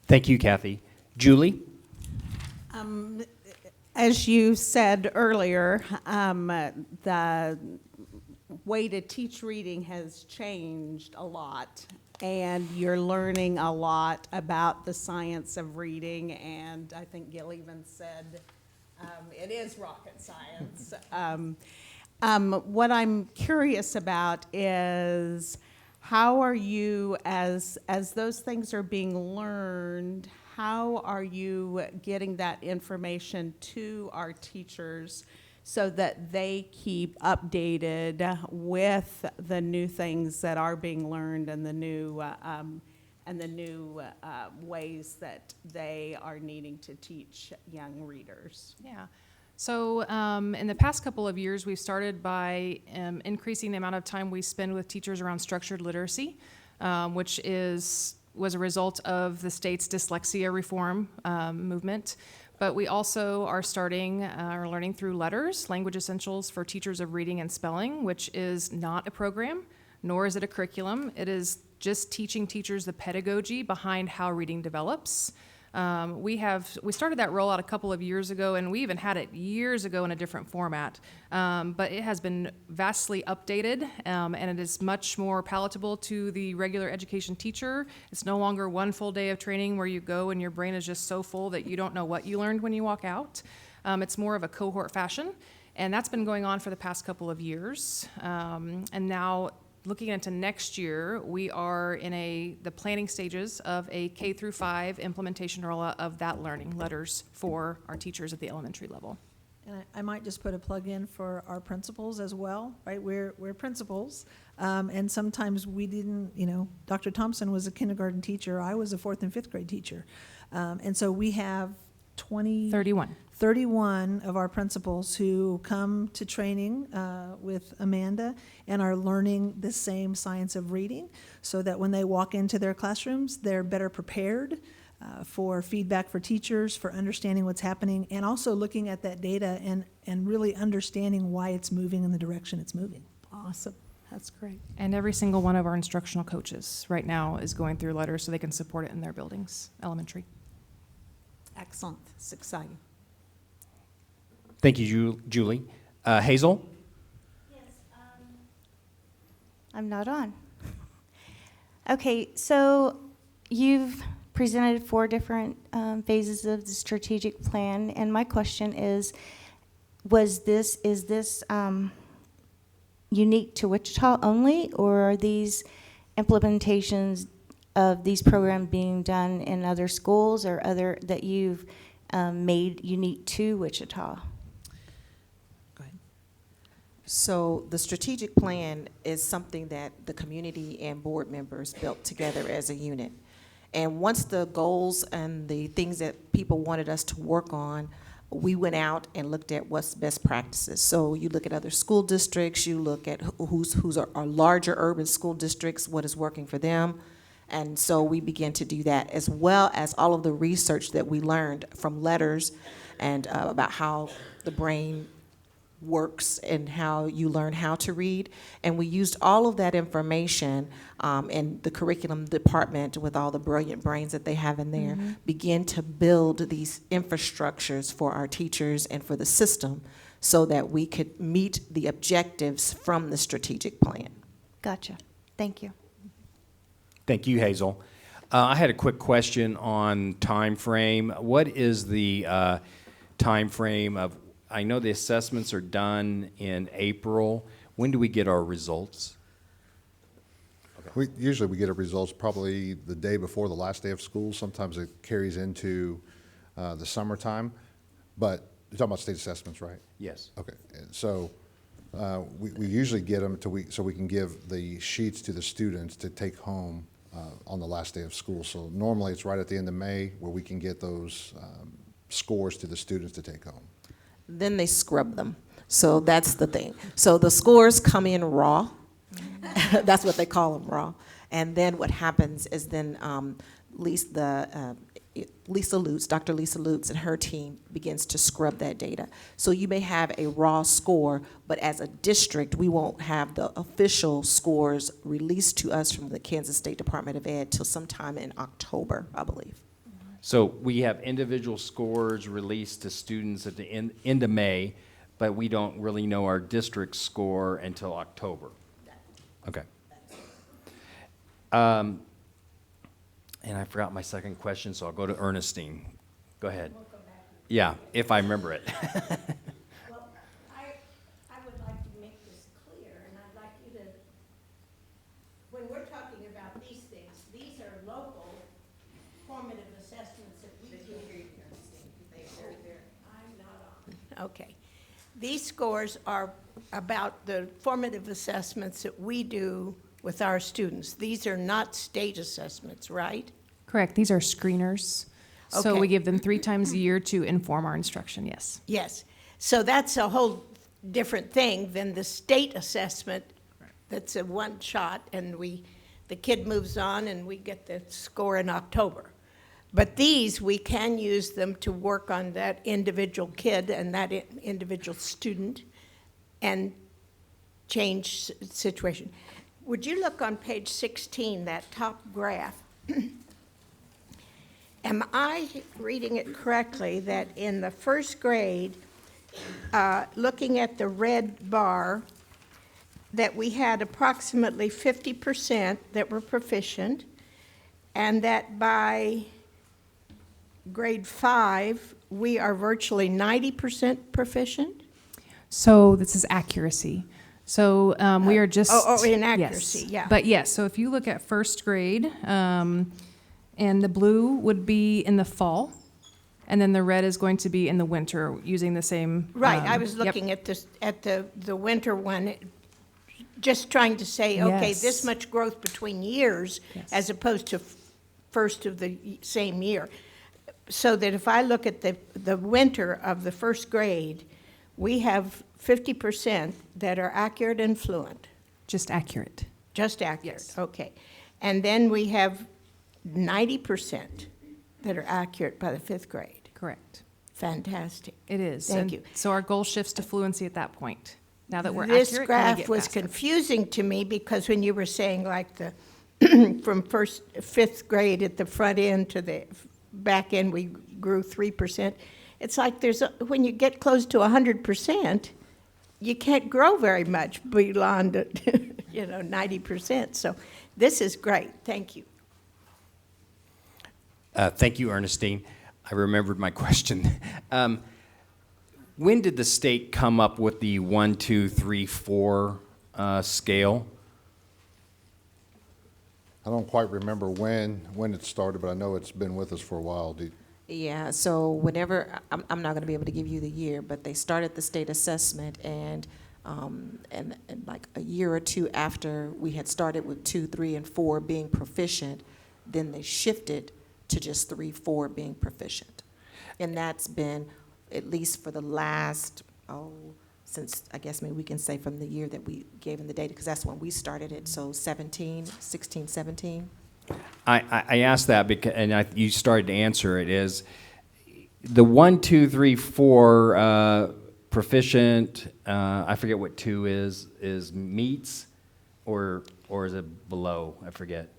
Thank you, Kathy. Julie? As you said earlier, the way to teach reading has changed a lot, and you're learning a lot about the science of reading, and I think Gil even said it is rocket science. What I'm curious about is how are you, as those things are being learned, how are you getting that information to our teachers so that they keep updated with the new things that are being learned and the new ways that they are needing to teach young readers? Yeah. So in the past couple of years, we've started by increasing the amount of time we spend with teachers around structured literacy, which was a result of the state's dyslexia reform movement. But we also are starting or learning through letters, language essentials for teachers of reading and spelling, which is not a program, nor is it a curriculum. It is just teaching teachers the pedagogy behind how reading develops. We started that rollout a couple of years ago, and we even had it years ago in a different format. But it has been vastly updated, and it is much more palatable to the regular education teacher. It's no longer one full day of training where you go and your brain is just so full that you don't know what you learned when you walk out. It's more of a cohort fashion, and that's been going on for the past couple of years. And now, looking into next year, we are in the planning stages of a K through 5 implementation rollout of that learning letters for our teachers at the elementary level. And I might just put a plug in for our principals as well, right? We're principals, and sometimes we didn't, Dr. Thompson was a kindergarten teacher, I was a 4th and 5th grade teacher. And so we have 31 of our principals who come to training with Amanda and are learning the same science of reading so that when they walk into their classrooms, they're better prepared for feedback for teachers, for understanding what's happening, and also looking at that data and really understanding why it's moving in the direction it's moving. Awesome. That's great. And every single one of our instructional coaches right now is going through letters so they can support it in their buildings, elementary. Excellent. It's exciting. Thank you, Julie. Hazel? I'm not on. Okay, so you've presented 4 different phases of the strategic plan, and my question is this unique to Wichita only, or are these implementations of these programs being done in other schools or other that you've made unique to Wichita? So the strategic plan is something that the community and board members built together as a unit. And once the goals and the things that people wanted us to work on, we went out and looked at what's best practices. So you look at other school districts, you look at who's our larger urban school districts, what is working for them. And so we began to do that, as well as all of the research that we learned from letters and about how the brain works and how you learn how to read. And we used all of that information in the curriculum department with all the brilliant brains that they have in there, begin to build these infrastructures for our teachers and for the system so that we could meet the objectives from the strategic plan. Gotcha. Thank you. Thank you, Hazel. I had a quick question on time frame. What is the time frame of, I know the assessments are done in April. When do we get our results? Usually we get our results probably the day before the last day of school. Sometimes it carries into the summertime. But you're talking about state assessments, right? Yes. Okay. And so we usually get them so we can give the sheets to the students to take home on the last day of school. So normally it's right at the end of May where we can get those scores to the students to take home. Then they scrub them. So that's the thing. So the scores come in raw. That's what they call them, raw. And then what happens is then Dr. Lisa Lutz and her team begins to scrub that data. So you may have a raw score, but as a district, we won't have the official scores released to us from the Kansas State Department of Ed till sometime in October, I believe. So we have individual scores released to students at the end of May, but we don't really know our district score until October. Okay. And I forgot my second question, so I'll go to Ernestine. Go ahead. Yeah, if I remember it. Well, I would like to make this clear, and I'd like you to, when we're talking about these things, these are local formative assessments that we do. I'm not on. Okay. These scores are about the formative assessments that we do with our students. These are not state assessments, right? Correct. These are screeners. So Okay. we give them 3 times a year to inform our instruction, yes. Yes. So that's a whole different thing than the state assessment that's a one shot and the kid moves on and we get the score in October. But these, we can use them to work on that individual kid and that individual student and change situation. Would you look on page 16, that top graph? Am I reading it correctly that in the first grade, looking at the red bar, that we had approximately 50% that were proficient, and that by grade 5, we are virtually 90% proficient? So this is accuracy. So we are just... in accuracy, yes. yeah. But yes, so if you look at first grade, and the blue would be in the fall, and then the red is going to be in the winter using the same... Right, I was yep. looking at this, at the winter one, just trying to say, okay, Yes. this much growth between years as opposed to first of the same year. So that if I look at the winter of the first grade, we have 50% that are accurate and fluent. Just accurate. Just accurate, okay. And then we have 90% that are accurate by the 5th grade. Correct. Fantastic. It is. Thank And you. So our goal shifts to fluency at that point. Now that we're This accurate, can we graph get was faster? confusing to me because when you were saying like the, from 5th grade at the front end to the back end, we grew 3%. It's like when you get close to 100%, you can't grow very much beyond, 90%. So this is great. Thank you. Thank you, Ernestine. I remembered my question. When did the state come up with the 1, 2, 3, 4 scale? I don't quite remember when it started, but I know it's been with us for a while. Yeah, so whenever, I'm not going to be able to give you the year, but they started the state assessment, and like a year or two after we had started with 2, 3, and 4 being proficient, then they shifted to just 3, 4 being proficient. And that's been, at least for the last, since, I guess maybe we can say from the year that we gave them the data, because that's when we started it, so 16, 17. I asked that because, and you started to answer it, is the 1, 2, 3, 4 proficient, I forget what 2 is meets, or is it below? I forget.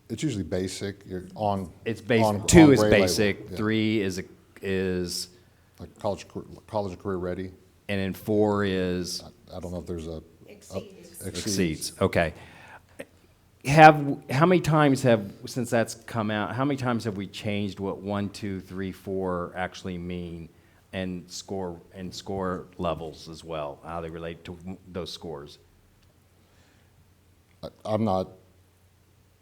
It's usually basic. You're on. It's basic. On 2 is grade basic. level, yeah. 3 is like college and career ready. And then 4 is I don't know if there's a exceeds. Okay. How many times since that's come out, how many times have we changed what 1, 2, 3, 4 actually mean, and score levels as well, how they relate to those scores?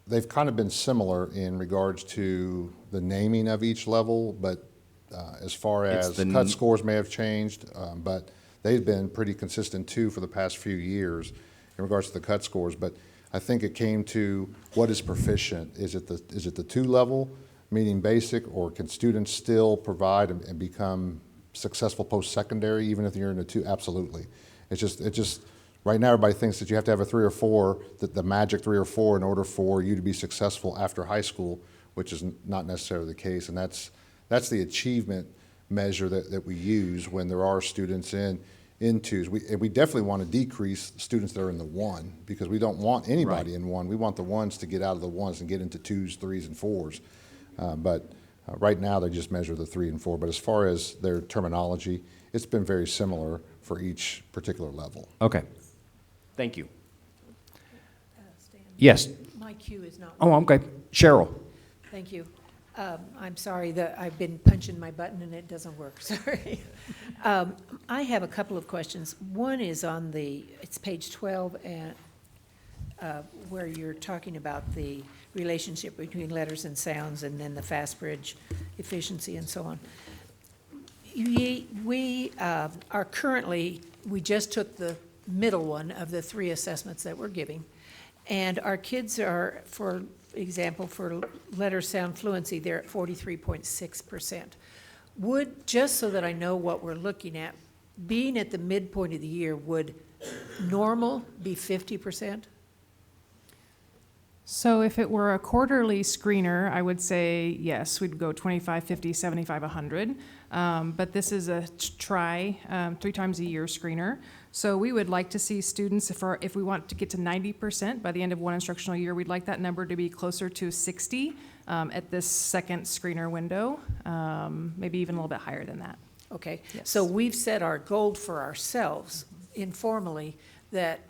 They've kind of been similar in regards to the naming of each level, but as far as cut scores may have changed, but they've been pretty consistent too for the past few years in regards to the cut scores. But I think it came to what is proficient. Is it the 2 level, meaning basic, or can students still provide and become successful post-secondary even if you're in a 2? Absolutely. It's just right now everybody thinks that you have to have a 3 or 4, that the magic 3 or 4 in order for you to be successful after high school, which is not necessarily the case. And that's the achievement measure that we use when there are students in 2s. We definitely want to decrease students that are in the 1, because we don't want anybody in 1. We want the 1s to get out of the 1s and get into 2s, 3s, and 4s. But right now they just measure the 3 and 4. But as far as their terminology, it's been very similar for each particular level. Okay. Thank you. Yes. My cue is not. Oh, okay. Cheryl. Thank you. I'm sorry that I've been punching my button and it doesn't work. Sorry. I have a couple of questions. One is on it's page 12, and where you're talking about the relationship between letters and sounds, and then the fast bridge efficiency and so on. We are currently, we just took the middle one of the 3 assessments that we're giving, and our kids are, for example, for letter sound fluency, they're at 43.6%. Would, just so that I know what we're looking at, being at the midpoint of the year, would normal be 50%? So if it were a quarterly screener, I would say yes, we'd go 25, 50, 75, 100. But this is a 3 times a year screener. So we would like to see students, if we want to get to 90% by the end of 1 instructional year, we'd like that number to be closer to 60 at this second screener window, maybe even a little bit higher than that. Okay, Yes. so we've set our goal for ourselves informally that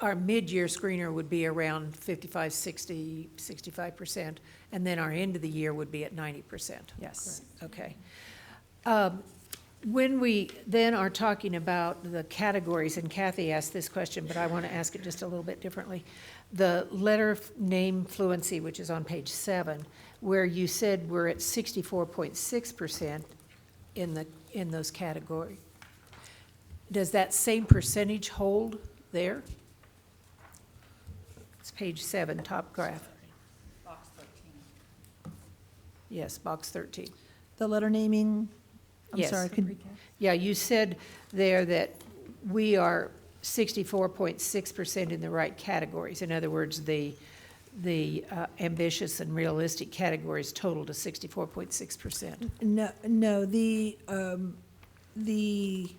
our mid-year screener would be around 55, 60, 65%, and then our end of the year would be at 90%. Yes. Okay. When we then are talking about the categories, and Kathy asked this question, but I want to ask it just a little bit differently. The letter name fluency, which is on page 7, where you said we're at 64.6% in those categories. Does that same percentage hold there? It's page 7, top graph. Box 13. Yes, box 13. The letter naming, I'm Yes. sorry, Yeah, you said there that we are 64.6% in the right categories. In other words, the ambitious and realistic categories total to 64.6%. No, the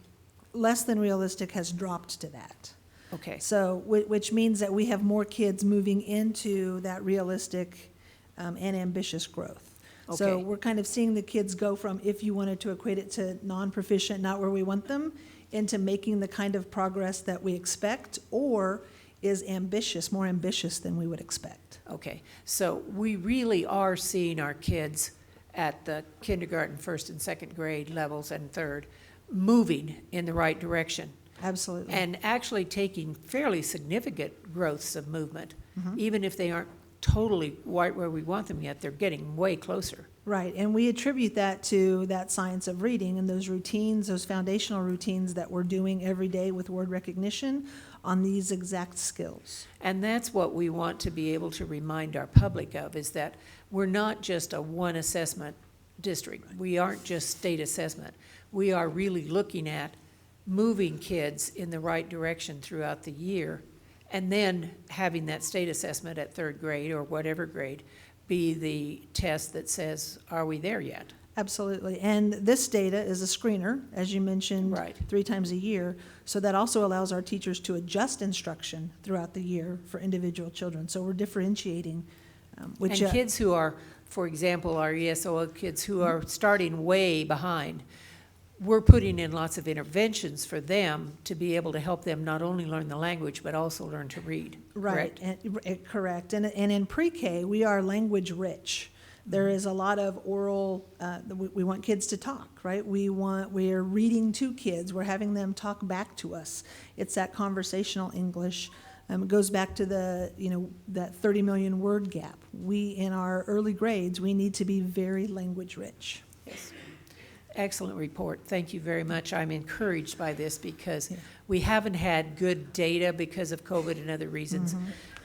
less than realistic has dropped to that. Okay. So, which means that we have more kids moving into that realistic and ambitious growth. So Okay. we're kind of seeing the kids go from, if you wanted to equate it to non-proficient, not where we want them, into making the kind of progress that we expect, or is ambitious, more ambitious than we would expect. Okay, so we really are seeing our kids at the kindergarten, 1st and 2nd grade levels and 3rd, moving in the right direction. Absolutely. And actually taking fairly significant growths of movement. Mhm. Even if they aren't totally right where we want them yet, they're getting way closer. Right, and we attribute that to that science of reading and those routines, those foundational routines that we're doing every day with word recognition on these exact skills. And that's what we want to be able to remind our public of, is that we're not just a one assessment district. We aren't just state assessment. We are really looking at moving kids in the right direction throughout the year, and then having that state assessment at third grade or whatever grade be the test that says, are we there yet? Absolutely. And this data is a screener, as you mentioned, Right. 3 times a year. So that also allows our teachers to adjust instruction throughout the year for individual children. So we're differentiating, which And kids who are, for example, our ESOL kids who are starting way behind, we're putting in lots of interventions for them to be able to help them not only learn the language, but also learn to read. Right, Correct? correct. And in pre-K, we are language rich. There is a lot of oral, we want kids to talk, right? We're reading to kids, we're having them talk back to us. It's that conversational English. It goes back to that 30 million word gap. In our early grades, we need to be very language rich. Yes. Excellent report. Thank you very much. I'm encouraged by this because we haven't had good data because of COVID and other reasons.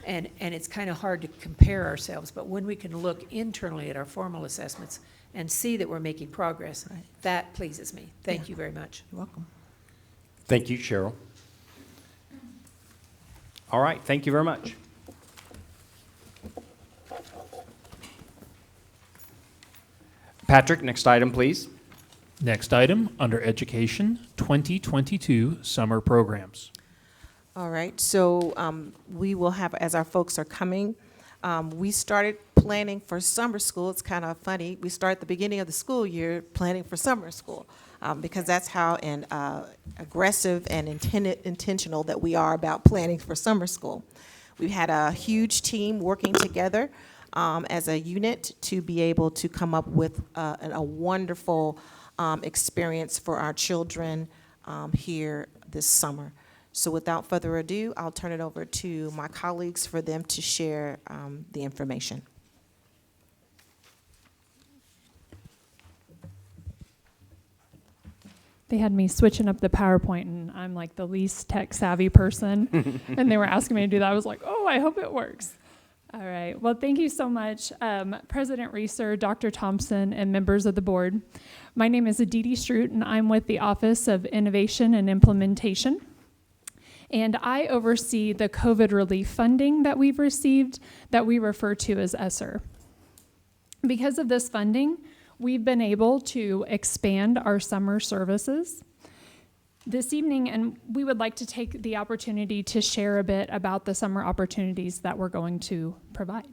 And it's kind of hard to compare ourselves, but when we can look internally at our formal assessments and see that we're making progress, that pleases me. Thank you very much. You're welcome. Thank you, Cheryl. All right, thank you very much. Patrick, next item, please. Next item, under Education, 2022 Summer Programs. All right, so we will have, as our folks are coming, we started planning for summer school. It's kind of funny. We start at the beginning of the school year planning for summer school because that's how aggressive and intentional that we are about planning for summer school. We've had a huge team working together as a unit to be able to come up with a wonderful experience for our children here this summer. So without further ado, I'll turn it over to my colleagues for them to share the information. They had me switching up the PowerPoint, and I'm like the least tech savvy person, and they were asking me to do that. I was like, oh, I hope it works. All right. Well, thank you so much, President Reeser, Dr. Thompson, and members of the board. My name is Aditi Stroot, and I'm with the Office of Innovation and Implementation. And I oversee the COVID relief funding that we've received that we refer to as ESSER. Because of this funding, we've been able to expand our summer services this evening, and we would like to take the opportunity to share a bit about the summer opportunities that we're going to provide.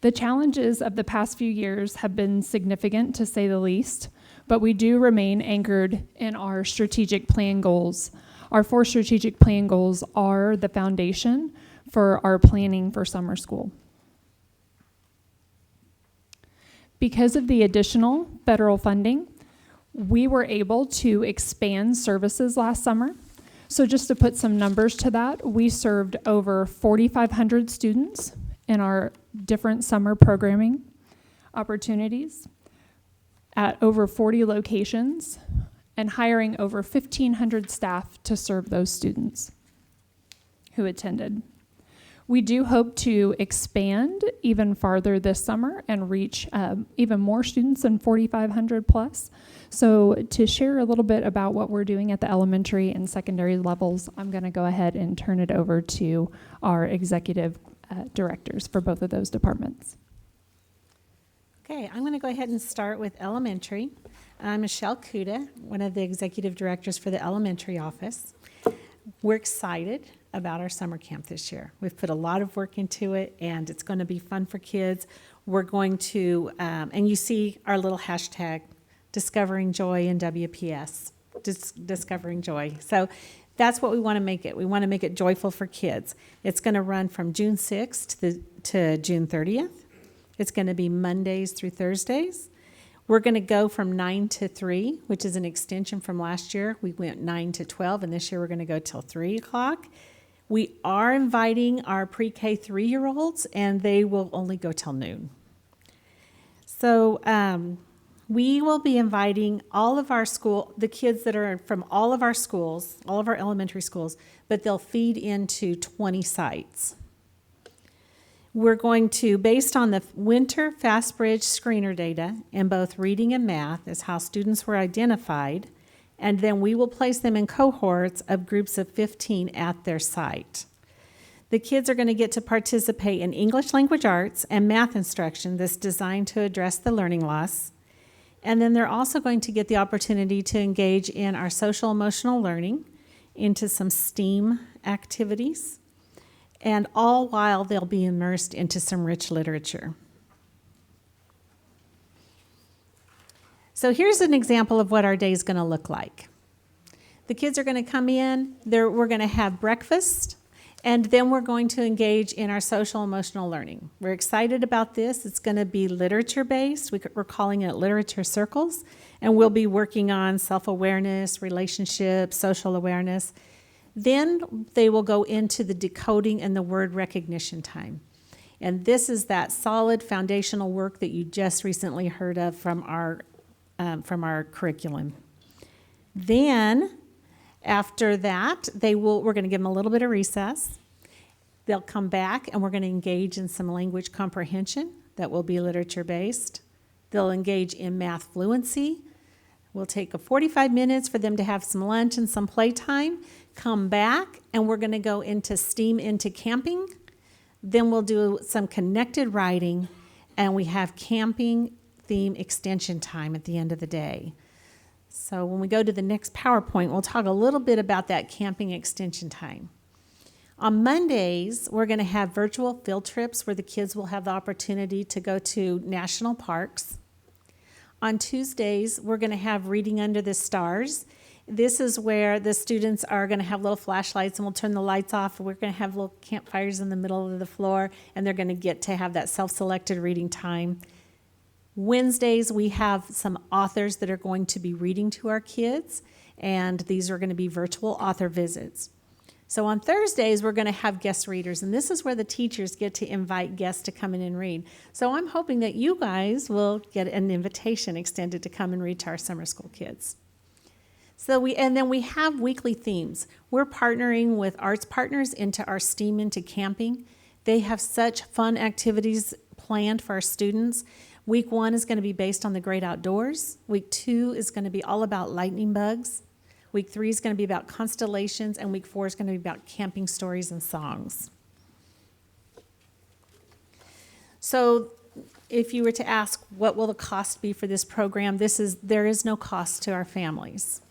The challenges of the past few years have been significant, to say the least, but we do remain anchored in our strategic plan goals. Our 4 strategic plan goals are the foundation for our planning for summer school. Because of the additional federal funding, we were able to expand services last summer. So just to put some numbers to that, we served over 4,500 students in our different summer programming opportunities at over 40 locations and hiring over 1,500 staff to serve those students who attended. We do hope to expand even farther this summer and reach even more students than 4,500 plus. So to share a little bit about what we're doing at the elementary and secondary levels, I'm going to go ahead and turn it over to our executive directors for both of those departments. Okay, I'm going to go ahead and start with elementary. I'm Michelle Kuda, one of the executive directors for the elementary office. We're excited about our summer camp this year. We've put a lot of work into it, and it's going to be fun for kids. We're going to, and you see our little hashtag, Discovering Joy in WPS, Discovering Joy. So that's what we want to make it. We want to make it joyful for kids. It's going to run from June 6th to June 30th. It's going to be Mondays through Thursdays. We're going to go from 9 to 3, which is an extension from last year. We went 9 to 12, and this year we're going to go till 3 o'clock. We are inviting our pre-K 3-year-olds, and they will only go till noon. So we will be inviting all of the kids that are from all of our schools, all of our elementary schools, but they'll feed into 20 sites. We're going to, based on the winter FastBridge screener data in both reading and math, is how students were identified, and then we will place them in cohorts of groups of 15 at their site. The kids are going to get to participate in English language arts and math instruction that's designed to address the learning loss. And then they're also going to get the opportunity to engage in our social emotional learning, into some STEAM activities, and all while they'll be immersed into some rich literature. So here's an example of what our day is going to look like. The kids are going to come in, we're going to have breakfast, and then we're going to engage in our social emotional learning. We're excited about this. It's going to be literature-based. We're calling it literature circles, and we'll be working on self-awareness, relationships, social awareness. Then they will go into the decoding and the word recognition time. And this is that solid foundational work that you just recently heard of from our curriculum. Then, after that, we're going to give them a little bit of recess. They'll come back and we're going to engage in some language comprehension that will be literature-based. They'll engage in math fluency. We'll take 45 minutes for them to have some lunch and some playtime. Come back and we're going to go into STEAM, into camping. Then we'll do some connected writing, and we have camping theme extension time at the end of the day. So when we go to the next PowerPoint, we'll talk a little bit about that camping extension time. On Mondays, we're going to have virtual field trips where the kids will have the opportunity to go to national parks. On Tuesdays, we're going to have reading under the stars. This is where the students are going to have little flashlights, and we'll turn the lights off. We're going to have little campfires in the middle of the floor, and they're going to get to have that self-selected reading time. Wednesdays, we have some authors that are going to be reading to our kids, and these are going to be virtual author visits. So on Thursdays, we're going to have guest readers, and this is where the teachers get to invite guests to come in and read. So I'm hoping that you guys will get an invitation extended to come and read to our summer school kids. And then we have weekly themes. We're partnering with arts partners into our STEAM, into camping. They have such fun activities planned for our students. Week 1 is going to be based on the great outdoors. Week 2 is going to be all about lightning bugs. Week 3 is going to be about constellations, and week 4 is going to be about camping stories and songs. So if you were to ask what will the cost be for this program, there is no cost to our families.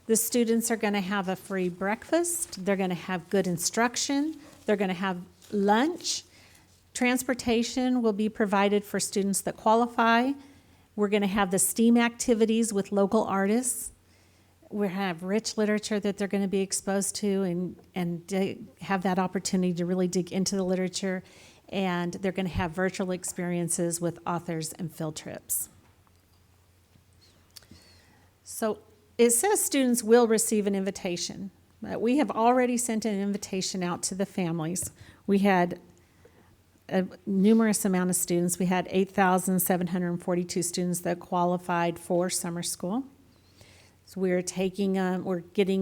The students are going to have a free breakfast. They're going to have good instruction. They're going to have lunch. Transportation will be provided for students that qualify. We're going to have the STEAM activities with local artists. We have rich literature that they're going to be exposed to and have that opportunity to really dig into the literature. And they're going to have virtual experiences with authors and field trips. So it says students will receive an invitation. We have already sent an invitation out to the families. We had a numerous amount of students. We had 8,742 students that qualified for summer school. So we're getting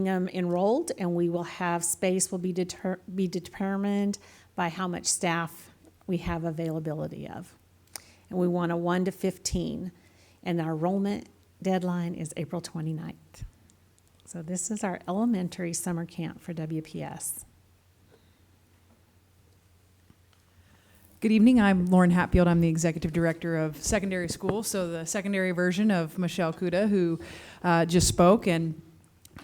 them enrolled, and we will have space will be determined by how much staff we have availability of. And we want a 1 to 15, and our enrollment deadline is April 29th. So this is our elementary summer camp for WPS. Good evening. I'm Lauren Hatfield. I'm the Executive Director of Secondary School, so the secondary version of Michelle Kuda, who just spoke. And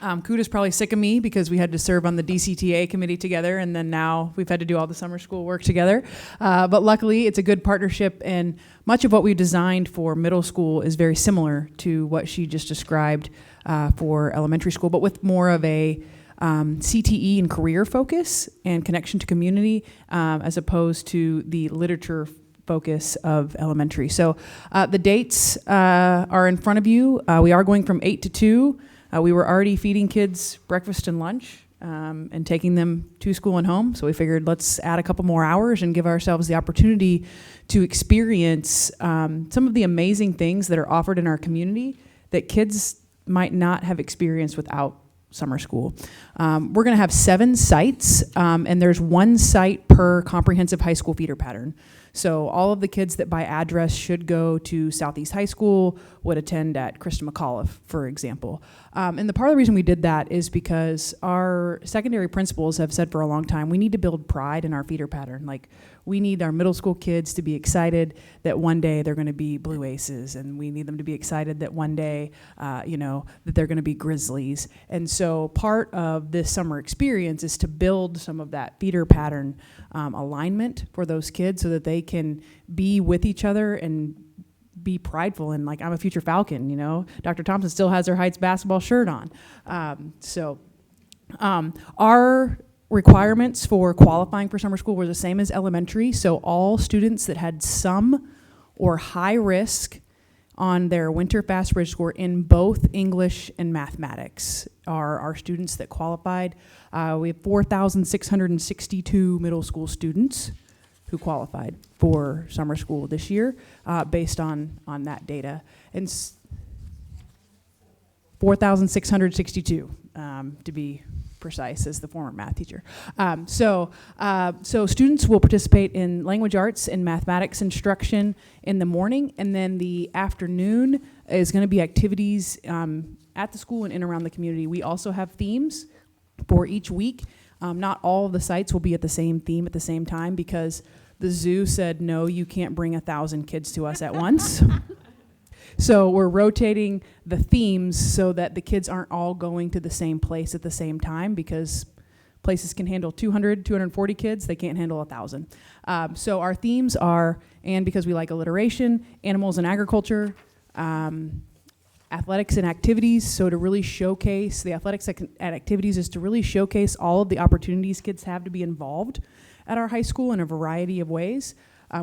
Kuda's probably sick of me because we had to serve on the DCTA committee together, and then now we've had to do all the summer school work together. But luckily, it's a good partnership, and much of what we designed for middle school is very similar to what she just described for elementary school, but with more of a CTE and career focus and connection to community as opposed to the literature focus of elementary. So the dates are in front of you. We are going from 8 to 2. We were already feeding kids breakfast and lunch and taking them to school and home. So we figured let's add a couple more hours and give ourselves the opportunity to experience some of the amazing things that are offered in our community that kids might not have experienced without summer school. We're going to have 7 sites, and there's 1 site per comprehensive high school feeder pattern. So all of the kids that by address should go to Southeast High School would attend at Christa McAuliffe, for example. And the part of the reason we did that is because our secondary principals have said for a long time, we need to build pride in our feeder pattern. Like, we need our middle school kids to be excited that one day they're going to be Blue Aces, and we need them to be excited that one day, that they're going to be Grizzlies. And so part of this summer experience is to build some of that feeder pattern alignment for those kids so that they can be with each other and be prideful. And like, I'm a future Falcon, Dr. Thompson still has her Heights basketball shirt on. Our requirements for qualifying for summer school were the same as elementary. So all students that had some or high risk on their winter fast bridge score in both English and mathematics are our students that qualified. We have 4,662 middle school students who qualified for summer school this year based on that data. And 4,662 to be precise as the former math teacher. So students will participate in language arts and mathematics instruction in the morning, and then the afternoon is going to be activities at the school and in around the community. We also have themes for each week. Not all of the sites will be at the same theme at the same time because the zoo said, no, you can't bring 1,000 kids to us at once. So we're rotating the themes so that the kids aren't all going to the same place at the same time, because places can handle 200, 240 kids, they can't handle 1,000. So our themes are, and because we like alliteration, animals and agriculture, athletics and activities. So to really showcase, the athletics and activities is to really showcase all of the opportunities kids have to be involved at our high school in a variety of ways.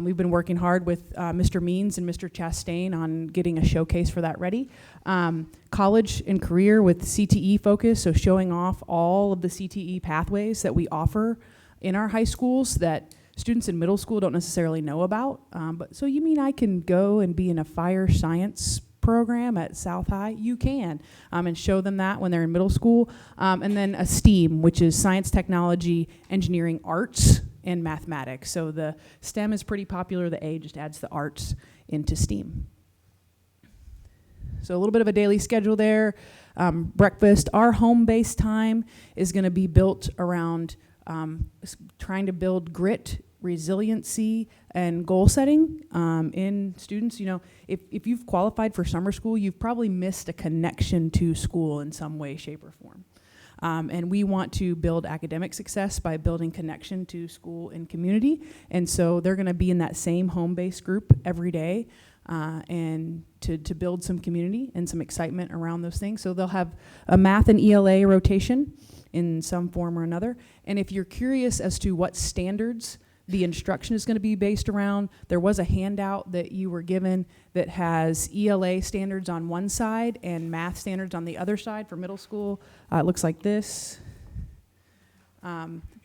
We've been working hard with Mr. Means and Mr. Chastain on getting a showcase for that ready. College and career with CTE focus, so showing off all of the CTE pathways that we offer in our high schools that students in middle school don't necessarily know about. But so you mean I can go and be in a fire science program at South High? You can, and show them that when they're in middle school. And then a STEAM, which is science, technology, engineering, arts, and mathematics. So the STEM is pretty popular. The A just adds the arts into STEAM. So a little bit of a daily schedule there. Breakfast. Our home-based time is going to be built around trying to build grit, resiliency, and goal setting in students. If you've qualified for summer school, you've probably missed a connection to school in some way, shape, or form. And we want to build academic success by building connection to school and community. And so they're going to be in that same home-based group every day and to build some community and some excitement around those things. So they'll have a math and ELA rotation in some form or another. And if you're curious as to what standards the instruction is going to be based around, there was a handout that you were given that has ELA standards on one side and math standards on the other side for middle school. It looks like this.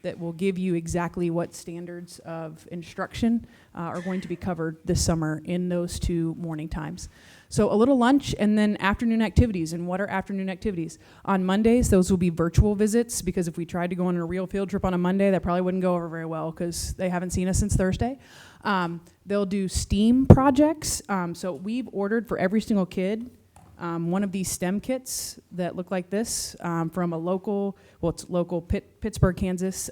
That will give you exactly what standards of instruction are going to be covered this summer in those 2 morning times. So a little lunch and then afternoon activities. And what are afternoon activities? On Mondays, those will be virtual visits, because if we tried to go on a real field trip on a Monday, that probably wouldn't go over very well because they haven't seen us since Thursday. They'll do STEAM projects. So we've ordered for every single kid one of these STEM kits that look like this from a local, Pittsburgh, Kansas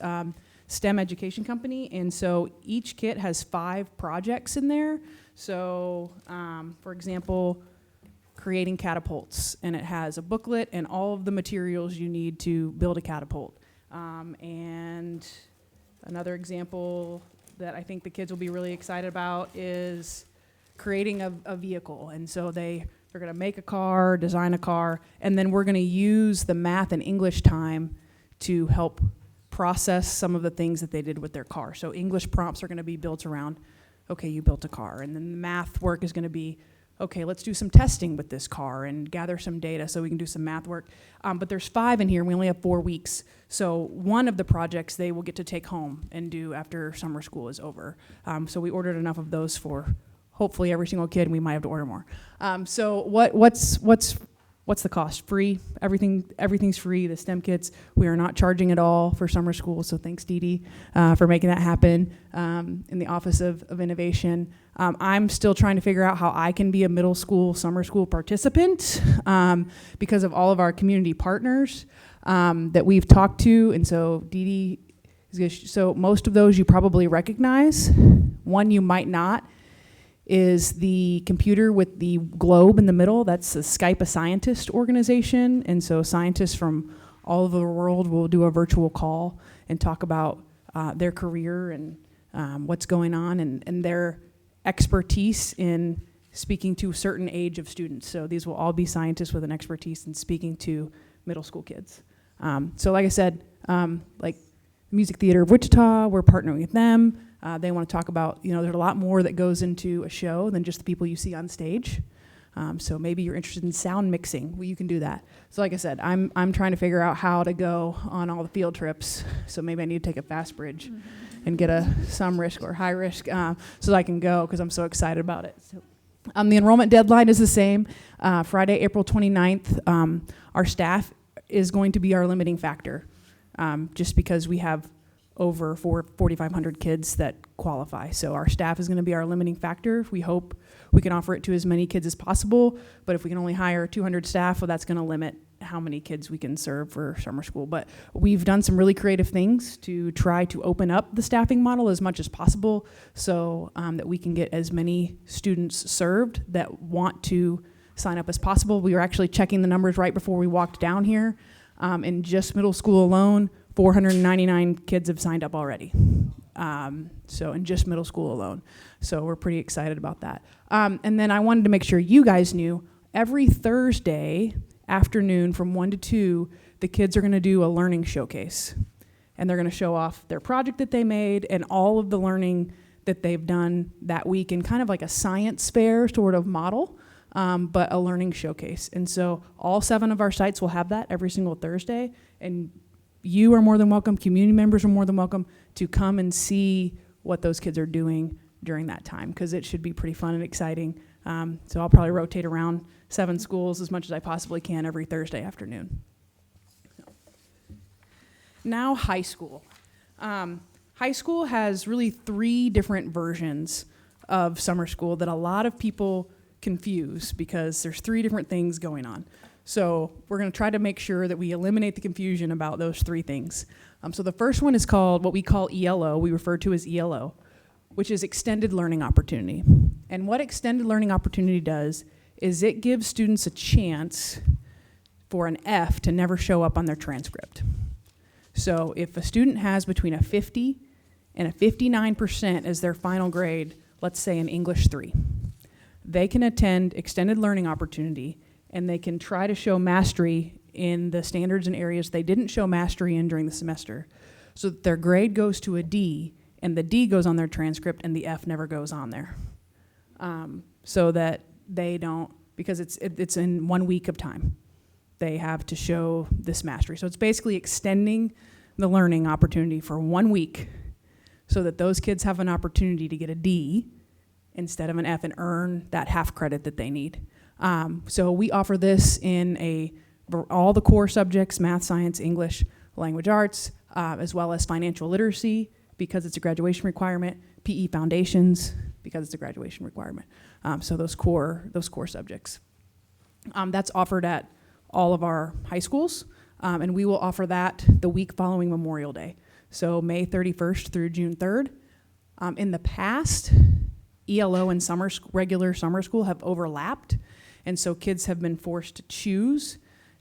STEM education company. And so each kit has 5 projects in there. So, for example, creating catapults, and it has a booklet and all of the materials you need to build a catapult. And another example that I think the kids will be really excited about is creating a vehicle. And so they're going to make a car, design a car, and then we're going to use the math and English time to help process some of the things that they did with their car. So English prompts are going to be built around, okay, you built a car. And then the math work is going to be, okay, let's do some testing with this car and gather some data so we can do some math work. But there's 5 in here, and we only have 4 weeks. So one of the projects they will get to take home and do after summer school is over. So we ordered enough of those for hopefully every single kid, and we might have to order more. So what's the cost? Free. Everything's free. The STEM kits, we are not charging at all for summer school. So thanks, Dee Dee, for making that happen in the Office of Innovation. I'm still trying to figure out how I can be a middle school, summer school participant because of all of our community partners that we've talked to. And so Dee Dee is gonna so most of those you probably recognize. One you might not is the computer with the globe in the middle. That's the Skype a Scientist organization. And so scientists from all over the world will do a virtual call and talk about their career and what's going on and their expertise in speaking to a certain age of students. So these will all be scientists with an expertise in speaking to middle school kids. So like I said, like the Music Theater of Wichita, we're partnering with them. They want to talk about, there's a lot more that goes into a show than just the people you see on stage. So maybe you're interested in sound mixing. Well, you can do that. So like I said, I'm trying to figure out how to go on all the field trips. So maybe I need to take a fast bridge and get a some risk or high risk so that I can go because I'm so excited about it. So, the enrollment deadline is the same. Friday, April 29th. Our staff is going to be our limiting factor just because we have over 4,500 kids that qualify. So our staff is going to be our limiting factor. We hope we can offer it to as many kids as possible, but if we can only hire 200 staff, well, that's going to limit how many kids we can serve for summer school. But we've done some really creative things to try to open up the staffing model as much as possible so that we can get as many students served that want to sign up as possible. We were actually checking the numbers right before we walked down here. In just middle school alone, 499 kids have signed up already. So in just middle school alone. So we're pretty excited about that. And then I wanted to make sure you guys knew every Thursday afternoon from 1 to 2, the kids are going to do a learning showcase. And they're going to show off their project that they made and all of the learning that they've done that week in kind of like a science fair sort of model, but a learning showcase. And so all 7 of our sites will have that every single Thursday. And you are more than welcome, community members are more than welcome to come and see what those kids are doing during that time because it should be pretty fun and exciting. So I'll probably rotate around 7 schools as much as I possibly can every Thursday afternoon. Now high school. High school has really 3 different versions of summer school that a lot of people confuse because there's 3 different things going on. So we're going to try to make sure that we eliminate the confusion about those 3 things. So the first one is called what we call ELO, we refer to as ELO, which is Extended Learning Opportunity. And what Extended Learning Opportunity does is it gives students a chance for an F to never show up on their transcript. So if a student has between a 50 and a 59% as their final grade, let's say in English 3, they can attend Extended Learning Opportunity and they can try to show mastery in the standards and areas they didn't show mastery in during the semester so that their grade goes to a D and the D goes on their transcript and the F never goes on there. So that they don't, because it's in 1 week of time. They have to show this mastery. So it's basically extending the learning opportunity for 1 week so that those kids have an opportunity to get a D instead of an F and earn that half credit that they need. So we offer this in all the core subjects, math, science, English, language arts, as well as financial literacy because it's a graduation requirement, PE foundations because it's a graduation requirement. So those core subjects. That's offered at all of our high schools, and we will offer that the week following Memorial Day. So May 31st through June 3rd. In the past, ELO and regular summer school have overlapped, and so kids have been forced to choose,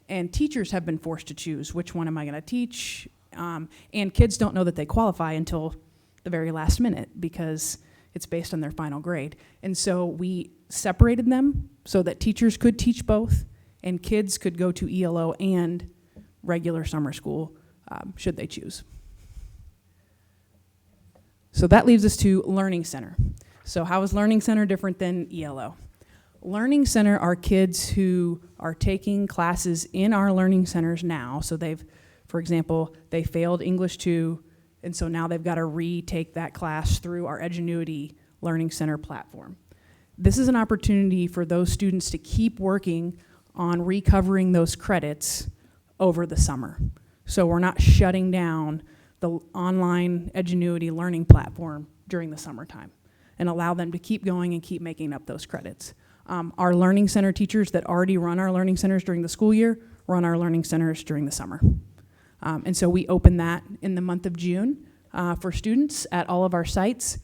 and teachers have been forced to choose which one am I going to teach, and kids don't know that they qualify until the very last minute because it's based on their final grade. And so we separated them so that teachers could teach both, and kids could go to ELO and regular summer school should they choose. So that leaves us to Learning Center. So how is Learning Center different than ELO? Learning Center are kids who are taking classes in our Learning Centers now. So they've, for example, they failed English 2, and so now they've got to retake that class through our Edgenuity Learning Center platform. This is an opportunity for those students to keep working on recovering those credits over the summer. So we're not shutting down the online Edgenuity learning platform during the summertime, and allow them to keep going and keep making up those credits. Our Learning Center teachers that already run our Learning Centers during the school year run our Learning Centers during the summer. And so we open that in the month of June for students at all of our sites.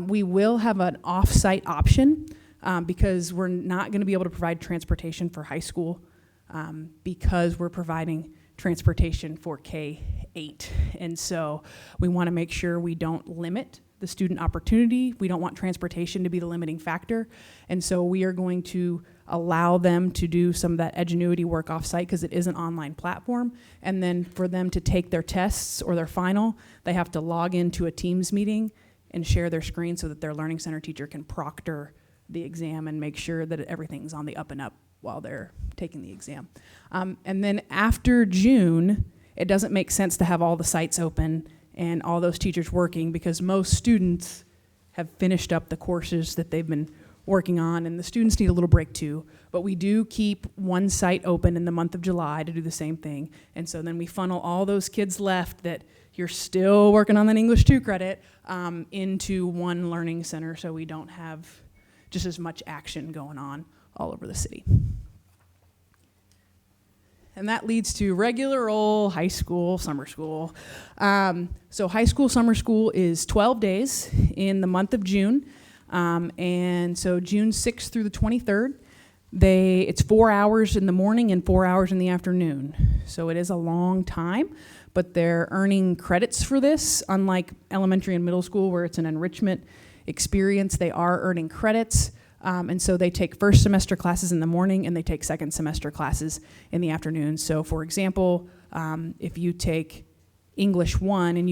We will have an off-site option because we're not going to be able to provide transportation for high school because we're providing transportation for K-8. And so we want to make sure we don't limit the student opportunity. We don't want transportation to be the limiting factor. And so we are going to allow them to do some of that Edgenuity work off-site because it is an online platform. And then for them to take their tests or their final, they have to log into a Teams meeting and share their screen so that their Learning Center teacher can proctor the exam and make sure that everything's on the up and up while they're taking the exam. And then after June, it doesn't make sense to have all the sites open and all those teachers working because most students have finished up the courses that they've been working on, and the students need a little break too. But we do keep one site open in the month of July to do the same thing. And so then we funnel all those kids left that you're still working on that English 2 credit into one Learning Center so we don't have just as much action going on all over the city. And that leads to regular old high school summer school. So high school summer school is 12 days in the month of June. And so June 6th through the 23rd, it's 4 hours in the morning and 4 hours in the afternoon. So it is a long time, but they're earning credits for this. Unlike elementary and middle school where it's an enrichment experience, they are earning credits. And so they take first semester classes in the morning and they take second semester classes in the afternoon. So for example, if you take English 1 and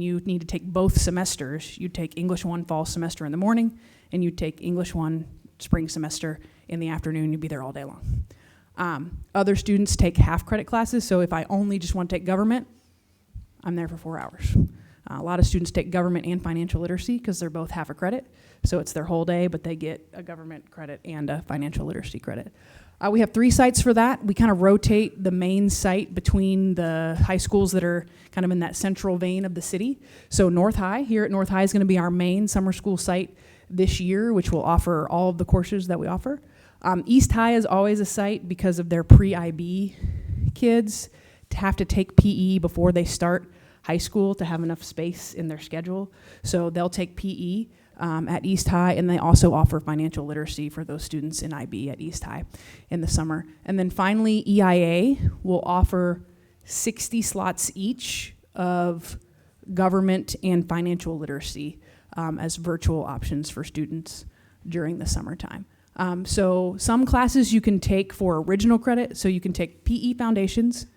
you need to take both semesters, you take English 1 fall semester in the morning and you take English 1 spring semester in the afternoon, you'd be there all day long. Other students take half credit classes. So if I only just want to take government, I'm there for 4 hours. A lot of students take government and financial literacy because they're both half a credit. So it's their whole day, but they get a government credit and a financial literacy credit. We have 3 sites for that. We kind of rotate the main site between the high schools that are kind of in that central vein of the city. So North High, here at North High is going to be our main summer school site this year, which will offer all of the courses that we offer. East High is always a site because of their pre-IB kids to have to take PE before they start high school to have enough space in their schedule. So they'll take PE at East High, and they also offer financial literacy for those students in IB at East High in the summer. And then finally, EIA will offer 60 slots each of government and financial literacy as virtual options for students during the summertime. So some classes you can take for original credit, so you can take PE Foundations,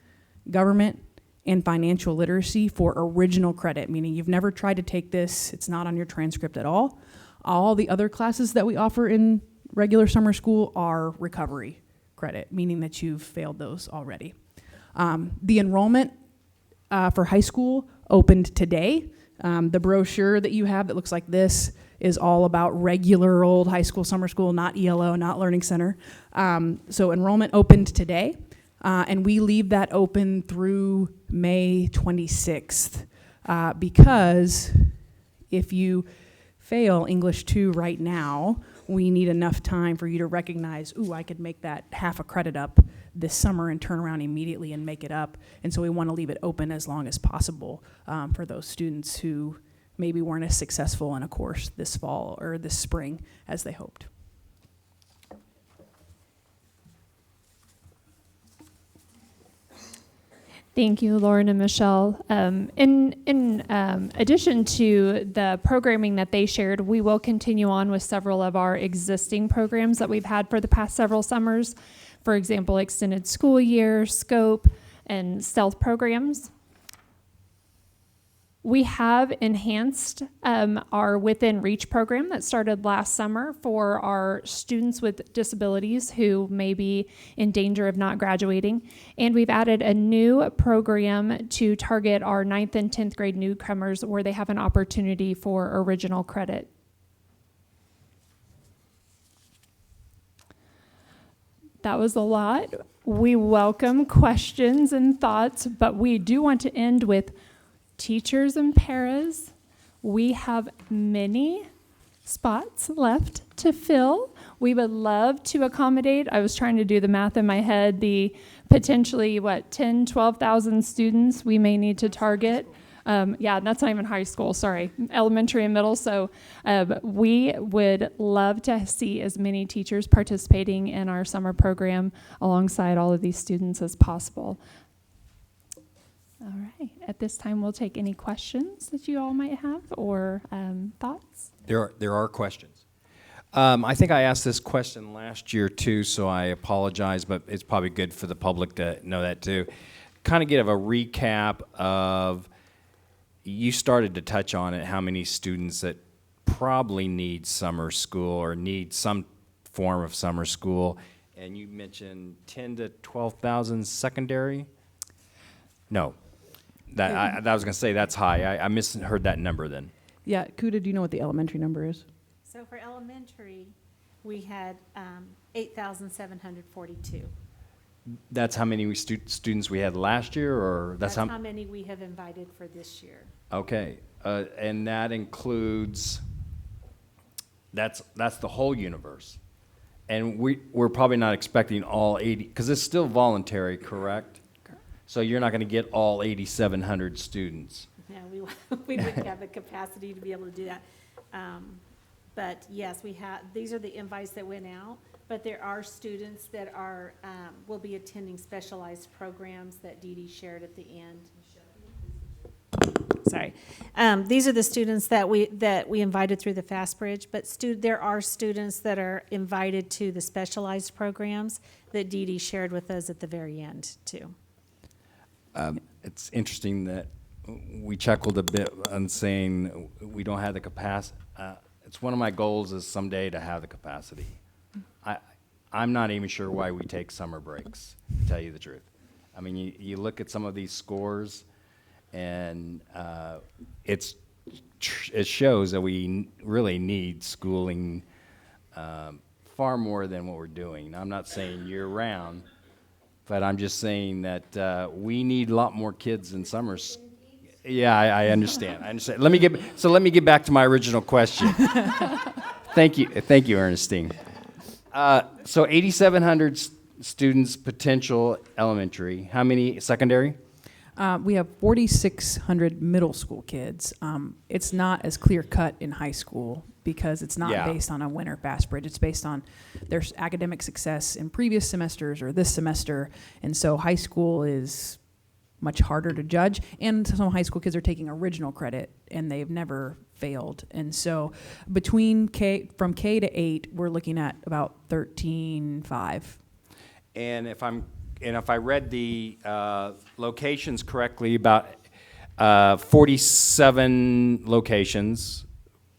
government, and financial literacy for original credit, meaning you've never tried to take this, it's not on your transcript at all. All the other classes that we offer in regular summer school are recovery credit, meaning that you've failed those already. The enrollment for high school opened today. The brochure that you have that looks like this is all about regular old high school summer school, not ELO, not Learning Center. So enrollment opened today. And we leave that open through May 26th because if you fail English 2 right now, we need enough time for you to recognize, ooh, I could make that half a credit up this summer and turn around immediately and make it up. And so we want to leave it open as long as possible for those students who maybe weren't as successful in a course this fall or this spring as they hoped. Thank you, Lauren and Michelle. In addition to the programming that they shared, we will continue on with several of our existing programs that we've had for the past several summers. For example, extended school year, scope, and stealth programs. We have enhanced our Within Reach program that started last summer for our students with disabilities who may be in danger of not graduating. And we've added a new program to target our 9th and 10th grade newcomers where they have an opportunity for original credit. That was a lot. We welcome questions and thoughts, but we do want to end with teachers and paras. We have many spots left to fill. We would love to accommodate. I was trying to do the math in my head, the potentially, 10, 12,000 students we may need to target. Yeah, that's not even high school, sorry, elementary and middle. So we would love to see as many teachers participating in our summer program alongside all of these students as possible. All right, at this time we'll take any questions that you all might have or thoughts. There are questions. I think I asked this question last year too, so I apologize, but it's probably good for the public to know that too. Kind of give a recap of, you started to touch on it, how many students that probably need summer school or need some form of summer school, and you mentioned 10 to 12,000 secondary? No, I was going to say that's high. I misheard that number then. Yeah, Kuda, do you know what the elementary number is? So for elementary, we had 8,742. That's how many students we had last year, or That's how many we have invited for this year. Okay, and that includes, that's the whole universe. And we're probably not expecting all 80, because it's still voluntary, correct? Correct. So you're not going to get all 8,700 students. No, we wouldn't have the capacity to be able to do that. But yes, these are the invites that went out, but there are students that will be attending specialized programs that Dee Dee shared at the end. Sorry. These are the students that we invited through the Fast Bridge, but there are students that are invited to the specialized programs that Dee Dee shared with us at the very end, too. It's interesting that we chuckled a bit on saying we don't have the capacity. It's one of my goals is someday to have the capacity. I'm not even sure why we take summer breaks, to tell you the truth. I mean, you look at some of these scores, and it shows that we really need schooling far more than what we're doing. I'm not saying year-round, but I'm just saying that we need a lot more kids in summers. Yeah, I understand. I understand. Let me get back to my original question. Thank you, Ernestine. So 8,700 students potential elementary. How many secondary? We have 4,600 middle school kids. It's not as clear cut in high school because it's not based on a winter Fast Bridge. It's based on their academic success in previous semesters or this semester. And so high school is much harder to judge. And some high school kids are taking original credit and they've never failed. And so from K to 8, we're looking at about 13.5. And if I read the locations correctly, about 47 locations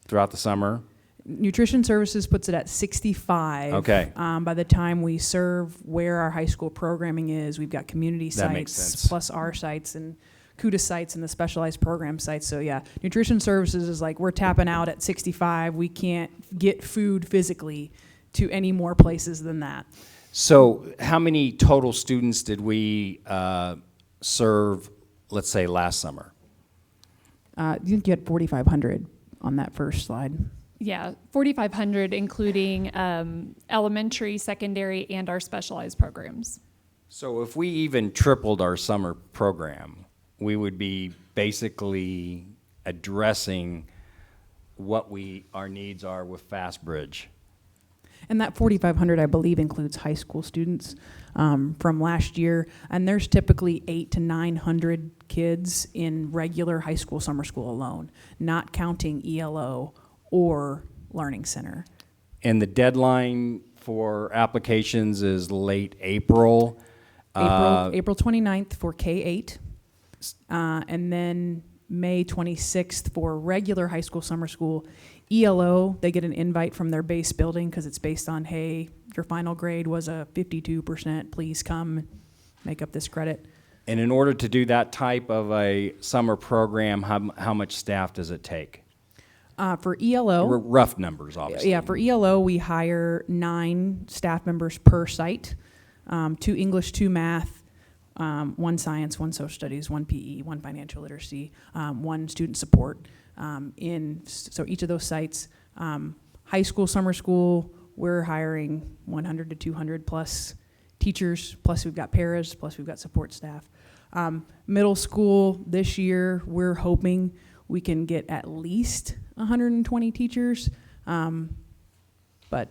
throughout the summer. Nutrition Services puts it at 65. Okay. By the time we serve where our high school programming is, we've got community That makes sites sense. plus our sites and CUDA sites and the specialized program sites. So yeah, Nutrition Services is like we're tapping out at 65. We can't get food physically to any more places than that. So how many total students did we serve, let's say, last summer? You think you had 4,500 on that first slide. Yeah, 4,500, including elementary, secondary, and our specialized programs. So if we even tripled our summer program, we would be basically addressing what our needs are with Fast Bridge. And that 4,500, I believe, includes high school students from last year. And there's typically 800 to 900 kids in regular high school summer school alone, not counting ELO or Learning Center. And the deadline for applications is late April. April 29th for K-8. And then May 26th for regular high school summer school. ELO, they get an invite from their base building because it's based on, hey, your final grade was a 52%, please come make up this credit. And in order to do that type of a summer program, how much staff does it take? For ELO, Rough numbers, obviously. yeah, for ELO, we hire 9 staff members per site, 2 English, 2 math, 1 science, 1 social studies, 1 PE, 1 financial literacy, 1 student support. So each of those sites, high school, summer school, we're hiring 100 to 200 plus teachers, plus we've got paras, plus we've got support staff. Middle school, this year, we're hoping we can get at least 120 teachers, but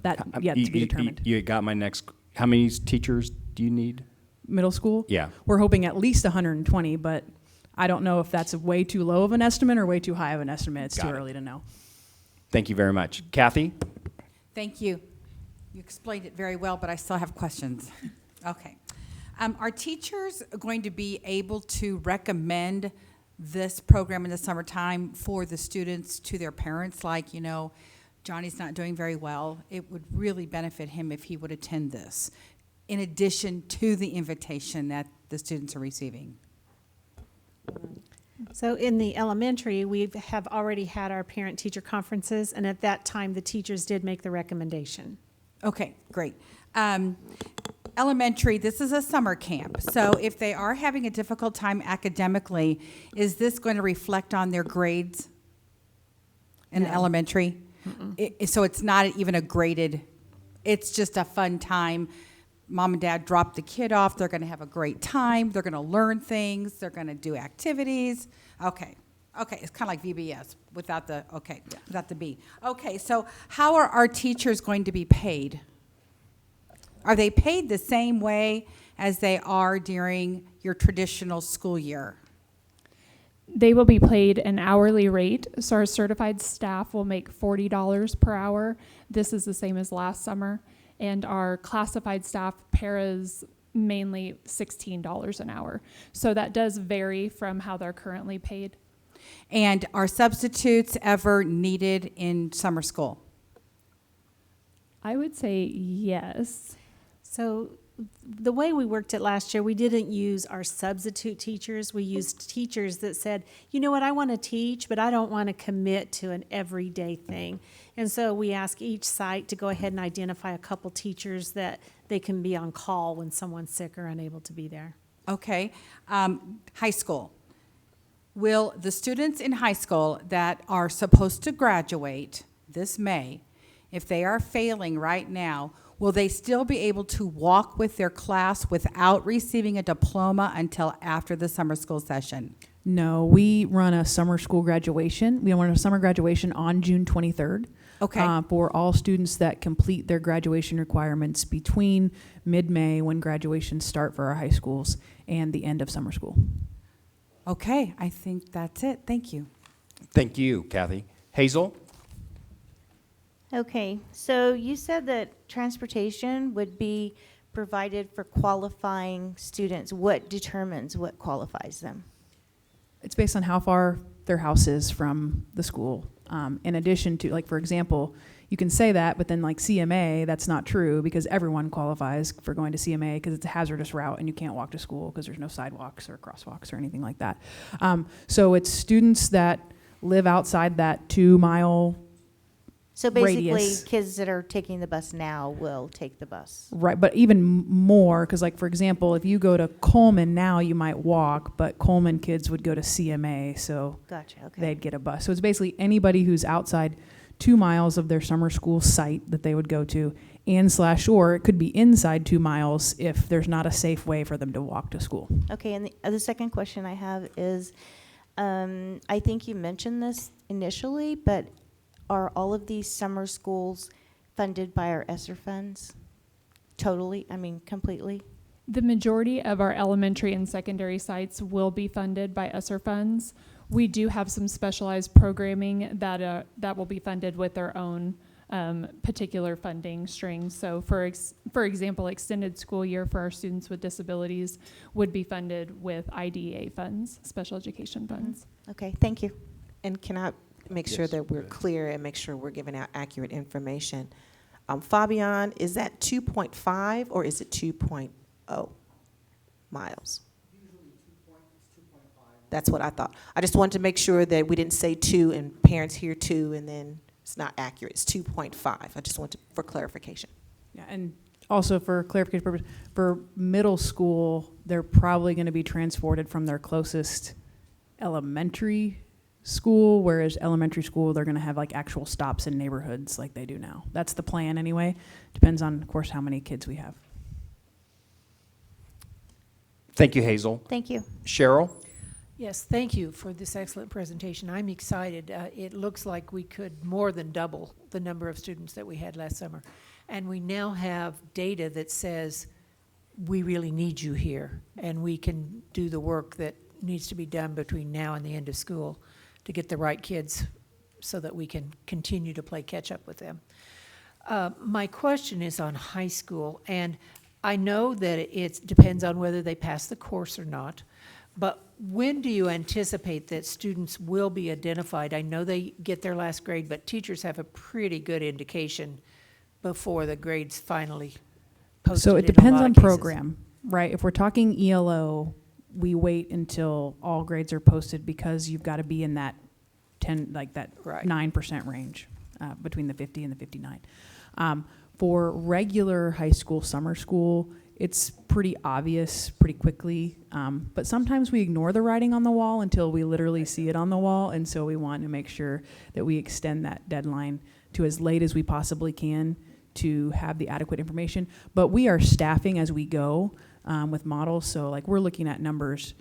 that yet to be determined. You got my next, how many teachers do you need? Middle school? Yeah. We're hoping at least 120, but I don't know if that's way too low of an estimate or way too high of an estimate. It's too early to know. Thank you very much. Kathy? Thank you. You explained it very well, but I still have questions. Okay. Are teachers going to be able to recommend this program in the summertime for the students to their parents? Like, you know, Johnny's not doing very well. It would really benefit him if he would attend this, in addition to the invitation that the students are receiving. So in the elementary, we have already had our parent-teacher conferences, and at that time, the teachers did make the recommendation. Okay, great. Elementary, this is a summer camp. So if they are having a difficult time academically, is this going to reflect on their grades in elementary? So it's not even a graded, it's just a fun time. Mom and dad drop the kid off. They're going to have a great time. They're going to learn things. They're going to do activities. Okay. Okay, it's kind of like VBS without the, without the B. Okay, so how are our teachers going to be paid? Are they paid the same way as they are during your traditional school year? They will be paid an hourly rate, so our certified staff will make $40 per hour. This is the same as last summer. And our classified staff, paras, mainly $16 an hour. So that does vary from how they're currently paid. And are substitutes ever needed in summer school? I would say yes. So the way we worked it last year, we didn't use our substitute teachers. We used teachers that said, you know what, I want to teach, but I don't want to commit to an everyday thing. And so we ask each site to go ahead and identify a couple teachers that they can be on call when someone's sick or unable to be there. Okay. High school. Will the students in high school that are supposed to graduate this May, if they are failing right now, will they still be able to walk with their class without receiving a diploma until after the summer school session? No, we run a summer school graduation. We run a summer graduation on June 23rd. Okay. For all students that complete their graduation requirements between mid-May, when graduations start for our high schools, and the end of summer school. Okay, I think that's it. Thank you. Thank you, Kathy. Hazel? Okay, so you said that transportation would be provided for qualifying students. What determines what qualifies them? It's based on how far their house is from the school. In addition to, like, for example, you can say that, but then like CMA, that's not true because everyone qualifies for going to CMA because it's a hazardous route and you can't walk to school because there's no sidewalks or crosswalks or anything like that. So it's students that live outside that 2 mile So basically, radius. kids that are taking the bus now will take the bus. Right, but even more, because like, for example, if you go to Coleman now, you might walk, but Coleman kids would go to CMA, so Gotcha, okay. they'd get a bus. So it's basically anybody who's outside 2 miles of their summer school site that they would go to, or it could be inside 2 miles if there's not a safe way for them to walk to school. Okay, and the second question I have is, I think you mentioned this initially, but are all of these summer schools funded by our ESSER funds? Totally, I mean, completely? The majority of our elementary and secondary sites will be funded by ESSER funds. We do have some specialized programming that will be funded with their own particular funding strings. So for example, extended school year for our students with disabilities would be funded with IDEA funds, special education funds. Okay, thank you. And can I make sure Yes, that we're clear and make sure we're giving out accurate information? Fabian, is that 2.5 or is it 2.0 miles? That's what I thought. I just wanted to make sure that we didn't say 2 and parents hear 2 and then it's not accurate. It's 2.5. I just wanted for clarification. Yeah, and also for clarification purpose, for middle school, they're probably going to be transported from their closest elementary school, whereas elementary school, they're going to have like actual stops in neighborhoods like they do now. That's the plan anyway. Depends on, of course, how many kids we have. Thank you, Hazel. Thank you. Cheryl? Yes, thank you for this excellent presentation. I'm excited. It looks like we could more than double the number of students that we had last summer. And we now have data that says we really need you here, and we can do the work that needs to be done between now and the end of school to get the right kids so that we can continue to play catch up with them. My question is on high school, and I know that it depends on whether they pass the course or not, but when do you anticipate that students will be identified? I know they get their last grade, but teachers have a pretty good indication before the grades finally posted. So it in a depends lot on of cases. program, right? If we're talking ELO, we wait until all grades are posted because you've got to be in that 9% range, between the 50 and the 59. For regular high school, summer school, it's pretty obvious pretty quickly, but sometimes we ignore the writing on the wall until we literally see it on the wall, and so we want to make sure that we extend that deadline to as late as we possibly can to have the adequate information. But we are staffing as we go with models, so like we're looking at numbers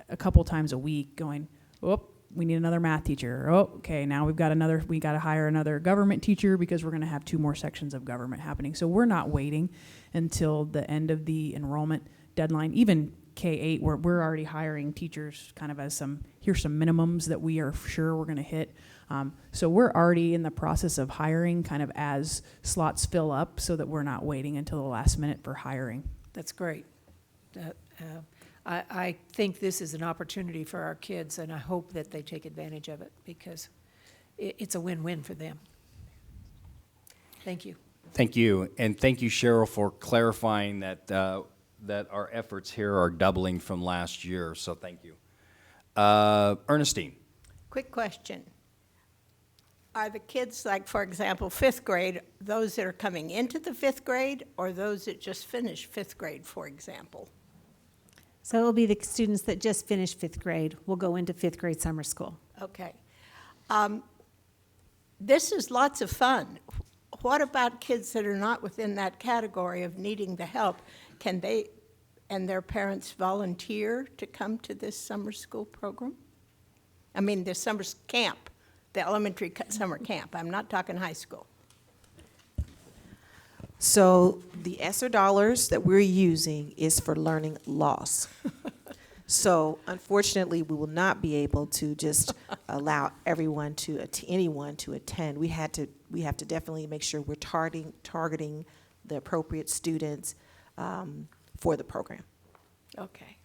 a couple times a week going, oh, we need another math teacher. Oh, okay, now we got to hire another government teacher because we're going to have 2 more sections of government happening. So we're not waiting until the end of the enrollment deadline. Even K-8, we're already hiring teachers kind of as here's some minimums that we are sure we're going to hit. So we're already in the process of hiring kind of as slots fill up so that we're not waiting until the last minute for hiring. That's great. I think this is an opportunity for our kids, and I hope that they take advantage of it because it's a win-win for them. Thank you. Thank you. And thank you, Cheryl, for clarifying that, that our efforts here are doubling from last year. So thank you. Ernestine. Quick question. Are the kids, like, for example, 5th grade, those that are coming into the 5th grade or those that just finished 5th grade, for example? So it will be the students that just finished 5th grade will go into 5th grade summer school. Okay. This is lots of fun. What about kids that are not within that category of needing the help? Can they and their parents volunteer to come to this summer school program? I mean, the summer camp, the elementary summer camp. I'm not talking high school. So the ESSER dollars that we're using is for learning loss. So unfortunately, we will not be able to just allow anyone to attend. We have to definitely make sure we're targeting the appropriate students for the program. Okay.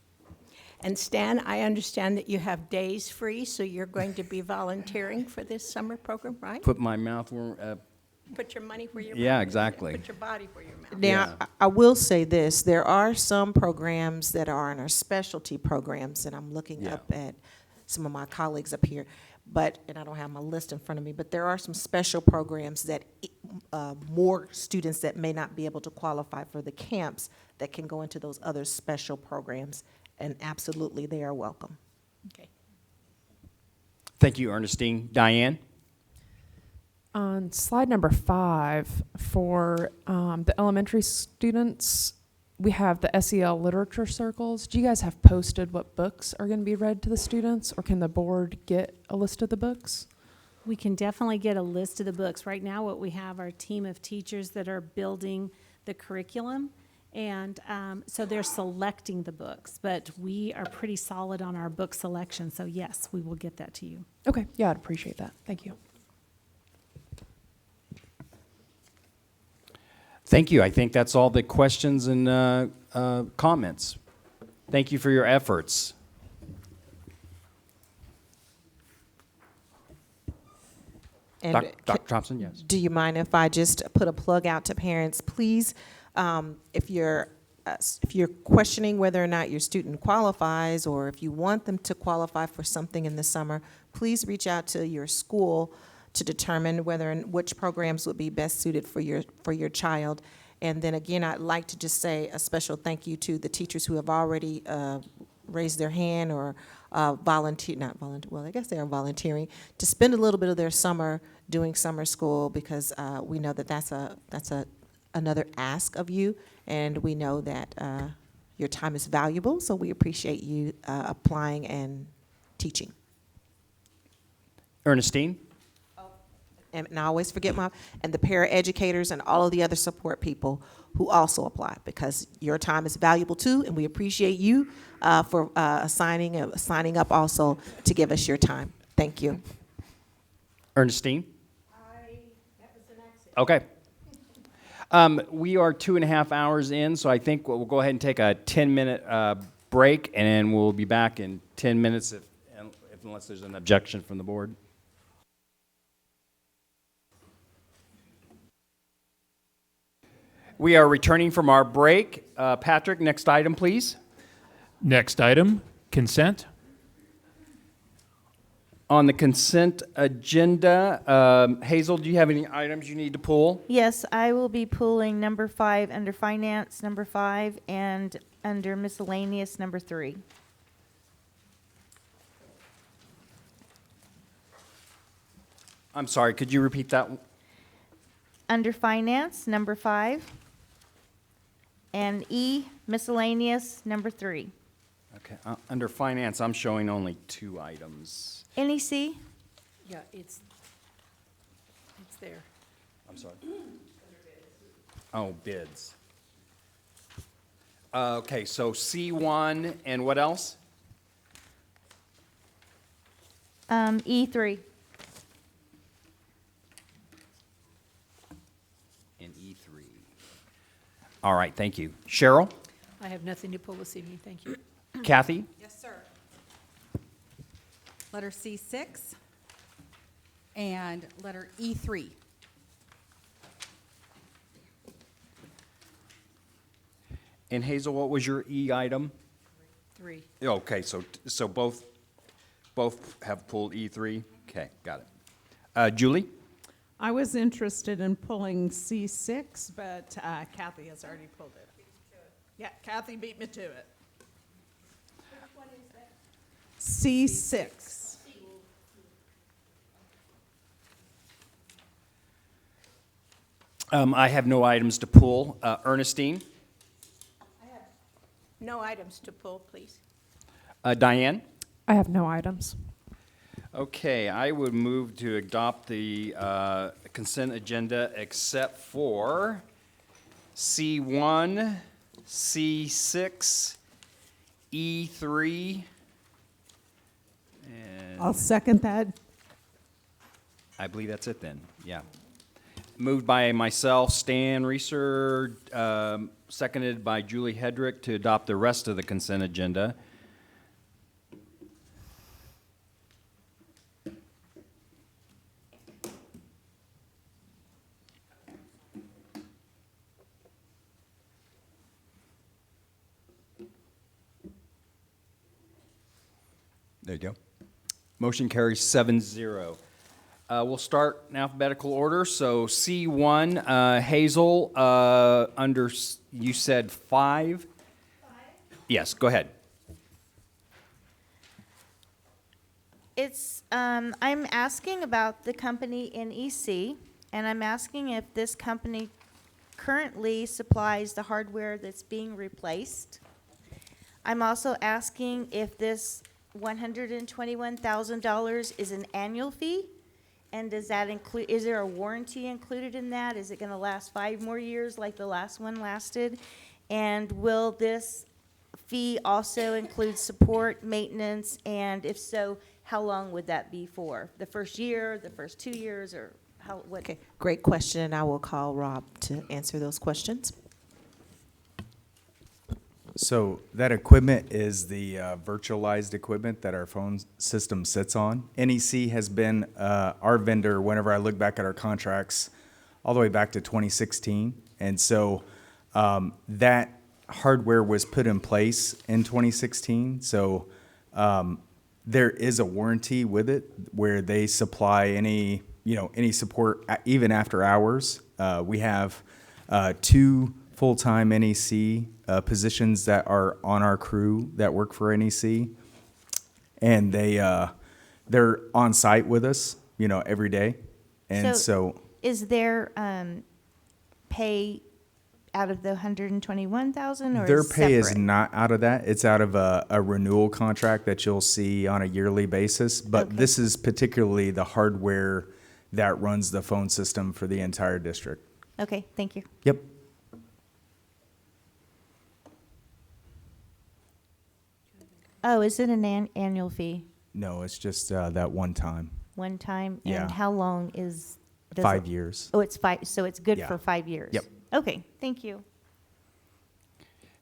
And Stan, I understand that you have days free, so you're going to be volunteering for this summer program, right? Put my mouth where... Put your money where your Yeah, mouth is. exactly. Put your body where your mouth is. Now, I will say this, there are some programs that are in our specialty programs, and I'm looking up at some of my colleagues up here, and I don't have my list in front of me, but there are some special programs that more students that may not be able to qualify for the camps that can go into those other special programs, and absolutely, they are welcome. Okay. Thank you, Ernestine. Diane? On slide number 5, for the elementary students, we have the SEL literature circles. Do you guys have posted what books are going to be read to the students, or can the board get a list of the books? We can definitely get a list of the books. Right now, what we have are a team of teachers that are building the curriculum, and so they're selecting the books, but we are pretty solid on our book selection, so yes, we will get that to you. Okay, yeah, I'd appreciate that. Thank you. Thank you. I think that's all the questions and comments. Thank you for your efforts. And Dr. Thompson, yes. do you mind if I just put a plug out to parents? Please, if you're questioning whether or not your student qualifies, or if you want them to qualify for something in the summer, please reach out to your school to determine whether and which programs would be best suited for your child. And then again, I'd like to just say a special thank you to the teachers who have already raised their hand or well, I guess they are volunteering to spend a little bit of their summer doing summer school, because we know that that's another ask of you, and we know that your time is valuable, so we appreciate you applying and teaching. Ernestine? And I always forget and the paraeducators and all of the other support people who also apply, because your time is valuable too, and we appreciate you for signing up also to give us your time. Thank you. Ernestine? Okay. We are 2.5 hours in, so I think we'll go ahead and take a 10-minute break, and then we'll be back in 10 minutes unless there's an objection from the board. We are returning from our break. Patrick, next item, please. Next item, consent. On the consent agenda, Hazel, do you have any items you need to pull? Yes, I will be pulling number 5 under finance, number 5, and under miscellaneous, number 3. I'm sorry, could you repeat that? Under finance, number 5, and E, miscellaneous, number 3. Okay, under finance, I'm showing only 2 items. NEC? Yeah, it's there. I'm sorry. Oh, bids. Okay, so C1 and what else? E3. And E3. All right, thank you. Cheryl? I have nothing to pull this evening, thank you. Kathy? Yes, sir. Letter C6 and letter E3. And Hazel, what was your E item? 3. Okay, so both have pulled E3? Okay, got it. Julie? I was interested in pulling C6, but Kathy has already pulled it. Yeah, Kathy beat me to it. Which one is that? C6. I have no items to pull. Ernestine? I have no items to pull, please. Diane? I have no items. Okay, I would move to adopt the consent agenda except for C1, C6, E3, and I'll second that. I believe that's it then, yeah. Moved by myself, Stan Reeser, seconded by Julie Hedrick to adopt the rest of the consent agenda. There you go. Motion carries 7-0. We'll start in alphabetical order. So C1, Hazel, under, you said 5? Yes, go ahead. It's, I'm asking about the company NEC, and I'm asking if this company currently supplies the hardware that's being replaced. I'm also asking if this $121,000 is an annual fee, and does that include, is there a warranty included in that? Is it gonna last 5 more years like the last one lasted? And will this fee also include support, maintenance, and if so, how long would that be for? The first year, the first 2 years, or Okay, great question, and I will call Rob to answer those questions. So that equipment is the virtualized equipment that our phone system sits on. NEC has been our vendor whenever I look back at our contracts all the way back to 2016. And so that hardware was put in place in 2016. So there is a warranty with it where they supply any support even after hours. We have 2 full-time NEC positions that are on our crew that work for NEC, and they're on site with us, every day, and so is there pay out of the 121,000, or their is pay is separate? not out of that. It's out of a renewal contract that you'll see on a yearly basis. But Okay. this is particularly the hardware that runs the phone system for the entire district. Okay, thank you. Yep. Oh, is it an annual fee? No, it's just that one time. One time? Yeah. And how long is? does 5 it- years. Oh, it's 5, so it's good Yeah. for 5 years? Yep. Okay, thank you.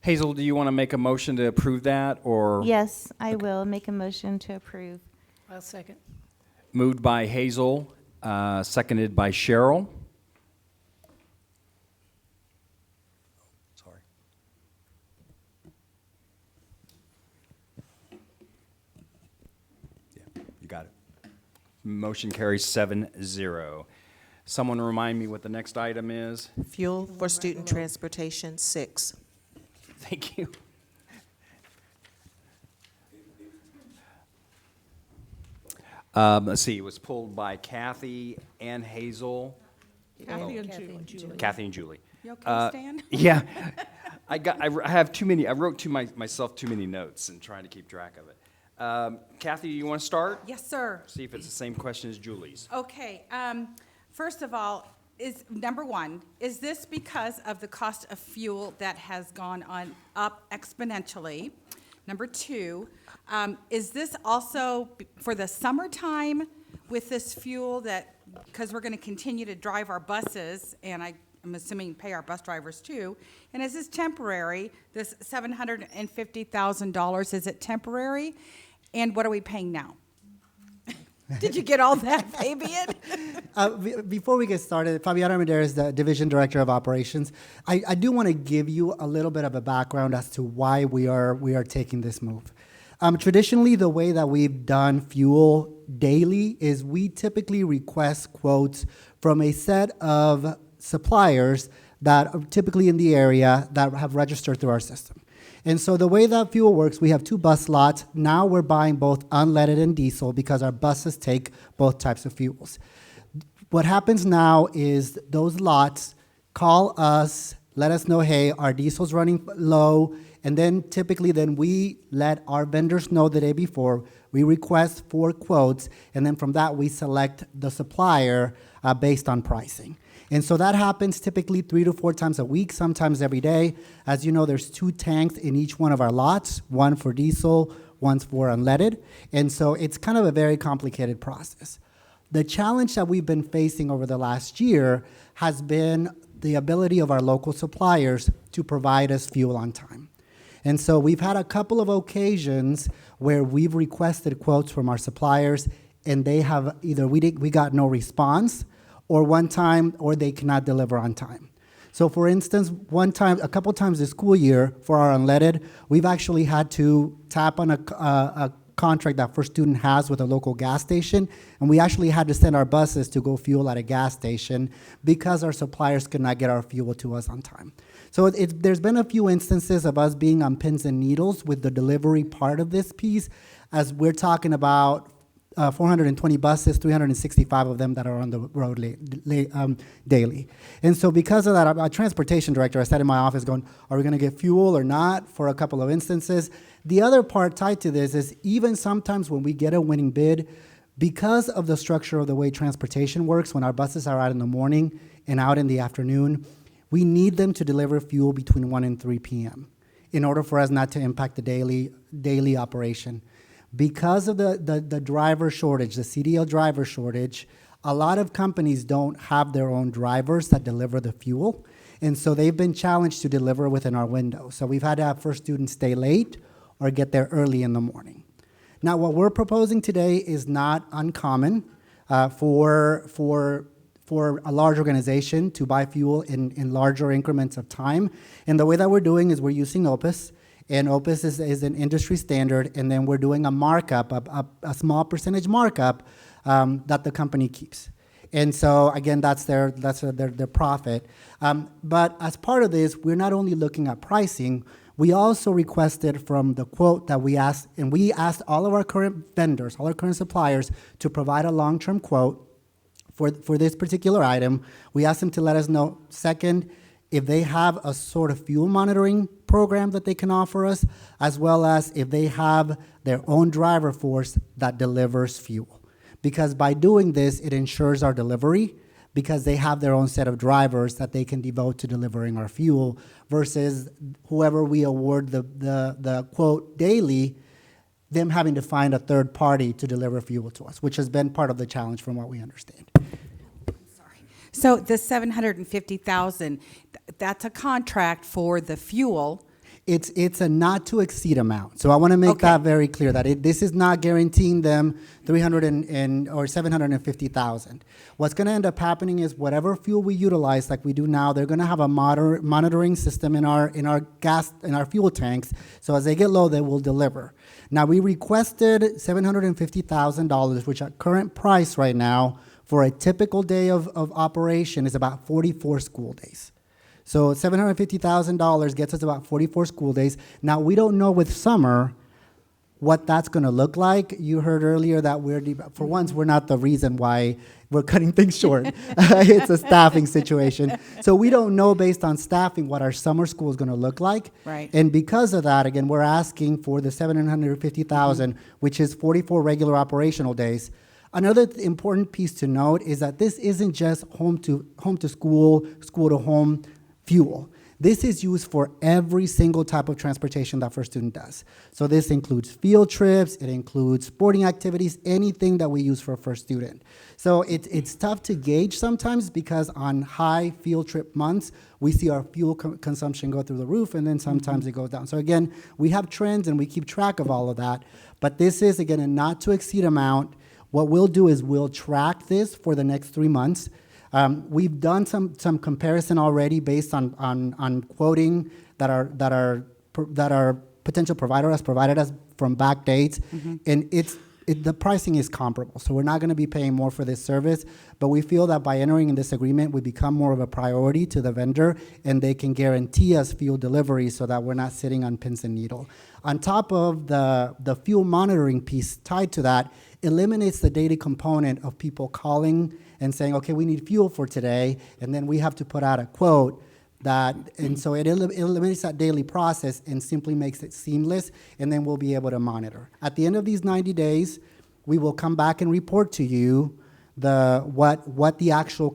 Hazel, do you want to make a motion to approve that, or? Yes, I will make a motion to approve. I'll second. Moved by Hazel, seconded by Cheryl. Sorry. Yeah, you got it. Motion carries 7-0. Someone remind me what the next item is? Fuel for student transportation, 6. Thank you. Let's see, it was pulled by Kathy and Hazel. Kathy and Julie. Kathy and Julie. You okay, Uh, Stan? Yeah. I have too many, I wrote myself too many notes and trying to keep track of it. Kathy, you want to start? Yes, sir. See if it's the same question as Julie's. Okay, first of all, number one, is this because of the cost of fuel that has gone up exponentially? Number two, is this also for the summertime with this fuel because we're going to continue to drive our buses, and I'm assuming pay our bus drivers too, and is this temporary, this $750,000, is it temporary? And what are we paying now? Did you get all that, Fabian? Before we get started, Fabiana Medeiros is the Division Director of Operations. I do want to give you a little bit of a background as to why we are taking this move. Traditionally, the way that we've done fuel daily is we typically request quotes from a set of suppliers that are typically in the area that have registered through our system. And so the way that fuel works, we have 2 bus lots. Now we're buying both unleaded and diesel because our buses take both types of fuels. What happens now is those lots call us, let us know, hey, our diesel's running low, and then typically we let our vendors know the day before. We request 4 quotes, and then from that we select the supplier based on pricing. And so that happens typically 3 to 4 times a week, sometimes every day. As you know, there's 2 tanks in each one of our lots, one for diesel, one's for unleaded. And so it's kind of a very complicated process. The challenge that we've been facing over the last year has been the ability of our local suppliers to provide us fuel on time. And so we've had a couple of occasions where we've requested quotes from our suppliers, and they have either we got no response, or or they cannot deliver on time. So for instance, a couple times this school year for our unleaded, we've actually had to tap on a contract that First Student has with a local gas station, and we actually had to send our buses to go fuel at a gas station because our suppliers could not get our fuel to us on time. So there's been a few instances of us being on pins and needles with the delivery part of this piece, as we're talking about 420 buses, 365 of them that are on the road daily. And so because of that, our transportation director, I sat in my office going, are we going to get fuel or not for a couple of instances? The other part tied to this is even sometimes when we get a winning bid, because of the structure of the way transportation works, when our buses are out in the morning and out in the afternoon, we need them to deliver fuel between 1 and 3 p.m. in order for us not to impact the daily operation. Because of the driver shortage, the CDL driver shortage, A lot of companies don't have their own drivers that deliver the fuel, and so they've been challenged to deliver within our window. So we've had to have first students stay late or get there early in the morning. Now, what we're proposing today is not uncommon for a large organization to buy fuel in larger increments of time. And the way that we're doing is we're using Opus, and Opus is an industry standard, and then we're doing a markup, a small percentage markup that the company keeps. And so again, that's their profit. But as part of this, we're not only looking at pricing, we also requested from the quote that we asked, and we asked all of our current vendors, all our current suppliers, to provide a long-term quote for this particular item. We asked them to let us know, second, if they have a sort of fuel monitoring program that they can offer us, as well as if they have their own driver force that delivers fuel. Because by doing this, it ensures our delivery, because they have their own set of drivers that they can devote to delivering our fuel, versus whoever we award the quote daily, them having to find a third party to deliver fuel to us, which has been part of the challenge from what we understand. So the 750,000, that's a contract for the fuel. It's a not to exceed amount. So I want to make that very clear, that this is not guaranteeing them 300 or 750,000. What's going to end up happening is whatever fuel we utilize, like we do now, they're going to have a monitoring system in our fuel tanks. So as they get low, they will deliver. Now, we requested $750,000, which at current price right now for a typical day of operation is about 44 school days. So $750,000 gets us about 44 school days. Now, we don't know with summer what that's going to look like. You heard earlier that for once, we're not the reason why we're cutting things short. It's a staffing situation. So we don't know based on staffing what our summer school is going to look like. Right. And because of that, again, we're asking for the $750,000, which is 44 regular operational days. Another important piece to note is that this isn't just home to school, school to home fuel. This is used for every single type of transportation that First Student does. So this includes field trips, it includes sporting activities, anything that we use for First Student. So it's tough to gauge sometimes, because on high field trip months, we see our fuel consumption go through the roof, and then sometimes it goes down. So again, we have trends and we keep track of all of that. But this is, again, a not to exceed amount. What we'll do is we'll track this for the next 3 months. We've done some comparison already based on quoting that our potential provider has provided us from back dates, and the pricing is comparable. So we're not going to be paying more for this service, but we feel that by entering in this agreement, we become more of a priority to the vendor, and they can guarantee us fuel delivery so that we're not sitting on pins and needle. On top of the fuel monitoring piece tied to that, eliminates the daily component of people calling and saying, okay, we need fuel for today, and then we have to put out a quote and so it eliminates that daily process and simply makes it seamless, and then we'll be able to monitor. At the end of these 90 days, we will come back and report to you what the actual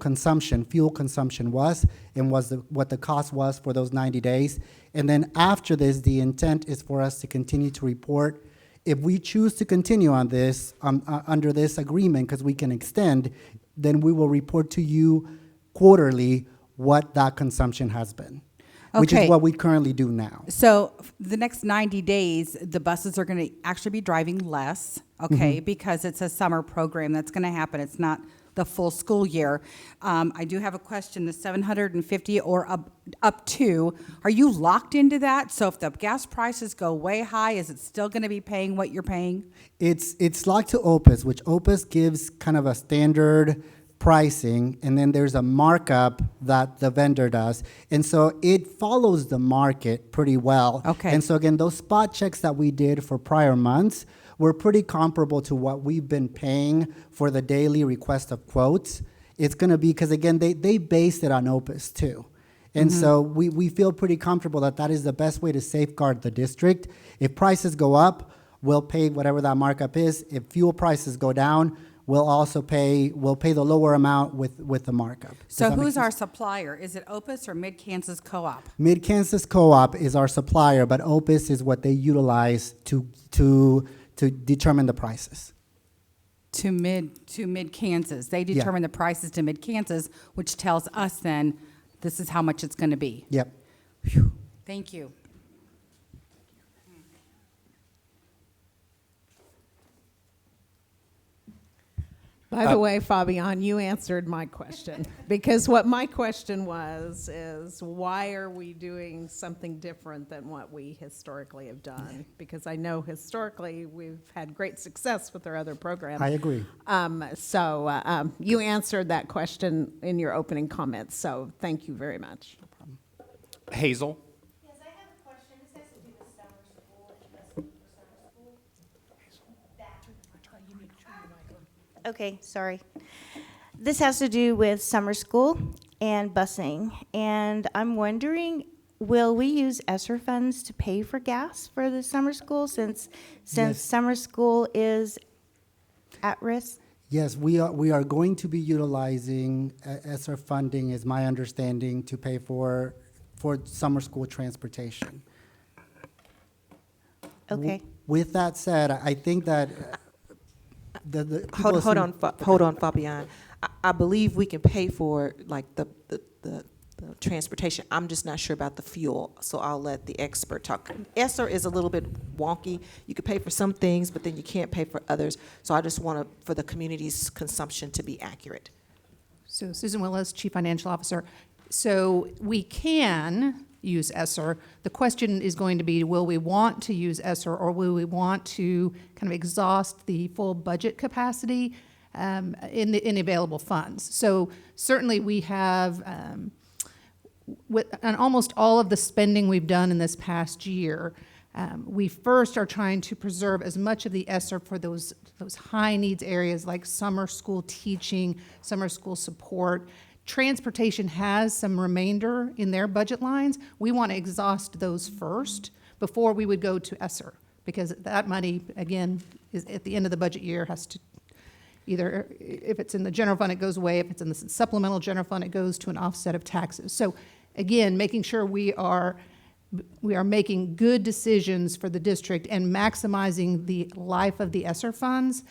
fuel consumption was, and what the cost was for those 90 days. And then after this, the intent is for us to continue to report. If we choose to continue on this, under this agreement, because we can extend, then we will report to you quarterly what that consumption has been, which is what we currently do now. So the next 90 days, the buses are going to actually be driving less, because it's a summer program. That's going to happen. It's not the full school year. I do have a question. The 750 or up to, are you locked into that? So if the gas prices go way high, is it still going to be paying what you're paying? It's locked to Opus, which Opus gives kind of a standard pricing, and then there's a markup that the vendor does. And so it follows the market pretty well. Okay. And so again, those spot checks that we did for prior months were pretty comparable to what we've been paying for the daily request of quotes. It's going to be, because again, they based it on Opus too. And so we feel pretty comfortable that is the best way to safeguard the district. If prices go up, we'll pay whatever that markup is. If fuel prices go down, we'll pay the lower amount with the markup. So who's our supplier? Is it Opus or Mid-Kansas Co-op? Mid-Kansas Co-op is our supplier, but Opus is what they utilize to determine the prices. to mid Kansas. They determine the prices to mid Kansas, which tells us then this is how much it's going to be. Yep. Thank you. By the way, Fabian, you answered my question, because what my question was is why are we doing something different than what we historically have done? Because I know historically we've had great success with our other programs. I agree. So you answered that question in your opening comments, so thank you very much. Hazel? Yes, I have a question. This has to do with summer school and busing for summer school. Okay, sorry. This has to do with summer school and busing, and I'm wondering, will we use ESSER funds to pay for gas for the summer school since Yes. summer school is at risk? Yes, we are going to be utilizing ESSER funding, is my understanding, to pay for summer school transportation. Okay. With that said, I think that the people Hold assume- on, Fabian. I believe we can pay for like the transportation. I'm just not sure about the fuel, so I'll let the expert talk. ESSER is a little bit wonky. You can pay for some things, but then you can't pay for others. So I just want for the community's consumption to be accurate. So Susan Willis, Chief Financial Officer. So we can use ESSER. The question is going to be, will we want to use ESSER, or will we want to kind of exhaust the full budget capacity in the available funds? So certainly we have, on almost all of the spending we've done in this past year, we first are trying to preserve as much of the ESSER for those high needs areas like summer school teaching, summer school support. Transportation has some remainder in their budget lines. We want to exhaust those first before we would go to ESSER, because that money, again, is at the end of the budget year has to either, if it's in the general fund, it goes away. If it's in the supplemental general fund, it goes to an offset of taxes. So again, making sure we are making good decisions for the district and maximizing the life of the ESSER funds.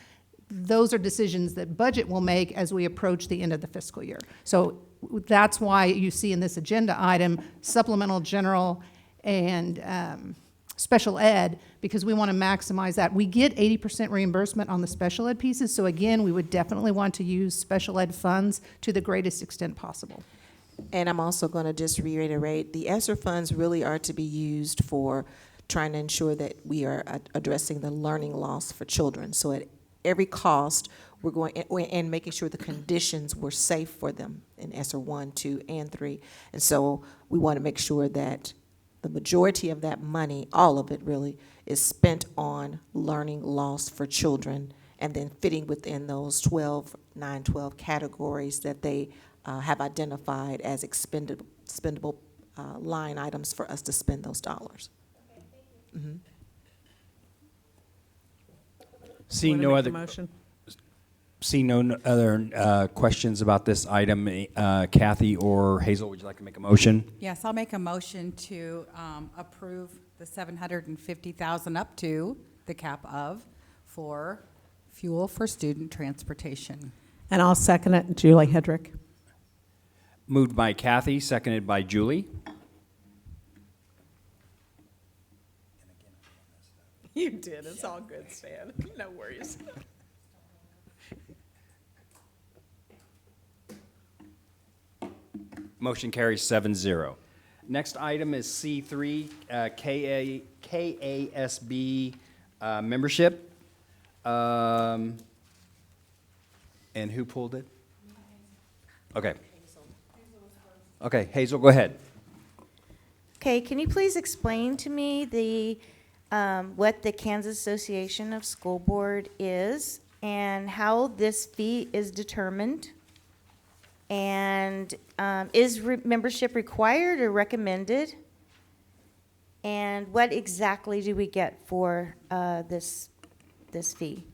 Those are decisions that budget will make as we approach the end of the fiscal year. So that's why you see in this agenda item supplemental general and special ed, because we want to maximize that. We get 80% reimbursement on the special ed pieces, so again, we would definitely want to use special ed funds to the greatest extent possible. And I'm also going to just reiterate, the ESSER funds really are to be used for trying to ensure that we are addressing the learning loss for children. So at every cost, we're going, and making sure the conditions were safe for them in ESSER 1, 2, and 3. And so we want to make sure that the majority of that money, all of it really, is spent on learning loss for children and then fitting within those 9-12 categories that they have identified as expendable line items for us to spend those dollars. Okay, thank you. Mm-hmm. Seeing no other questions about this item, Kathy or Hazel, would you like to make a motion? Yes, I'll make a motion to approve the $750,000 up to the cap of for fuel for student transportation. And I'll second it, Julie Hedrick. Moved by Kathy, seconded by Julie. You did. It's all good, Stan. No worries. Motion carries 7-0. Next item is C3, KASB membership. And who pulled it? Okay. Okay, Hazel, go ahead. Okay, can you please explain to me the what the Kansas Association of School Board is and how this fee is determined? And is membership required or recommended? And what exactly do we get for this fee?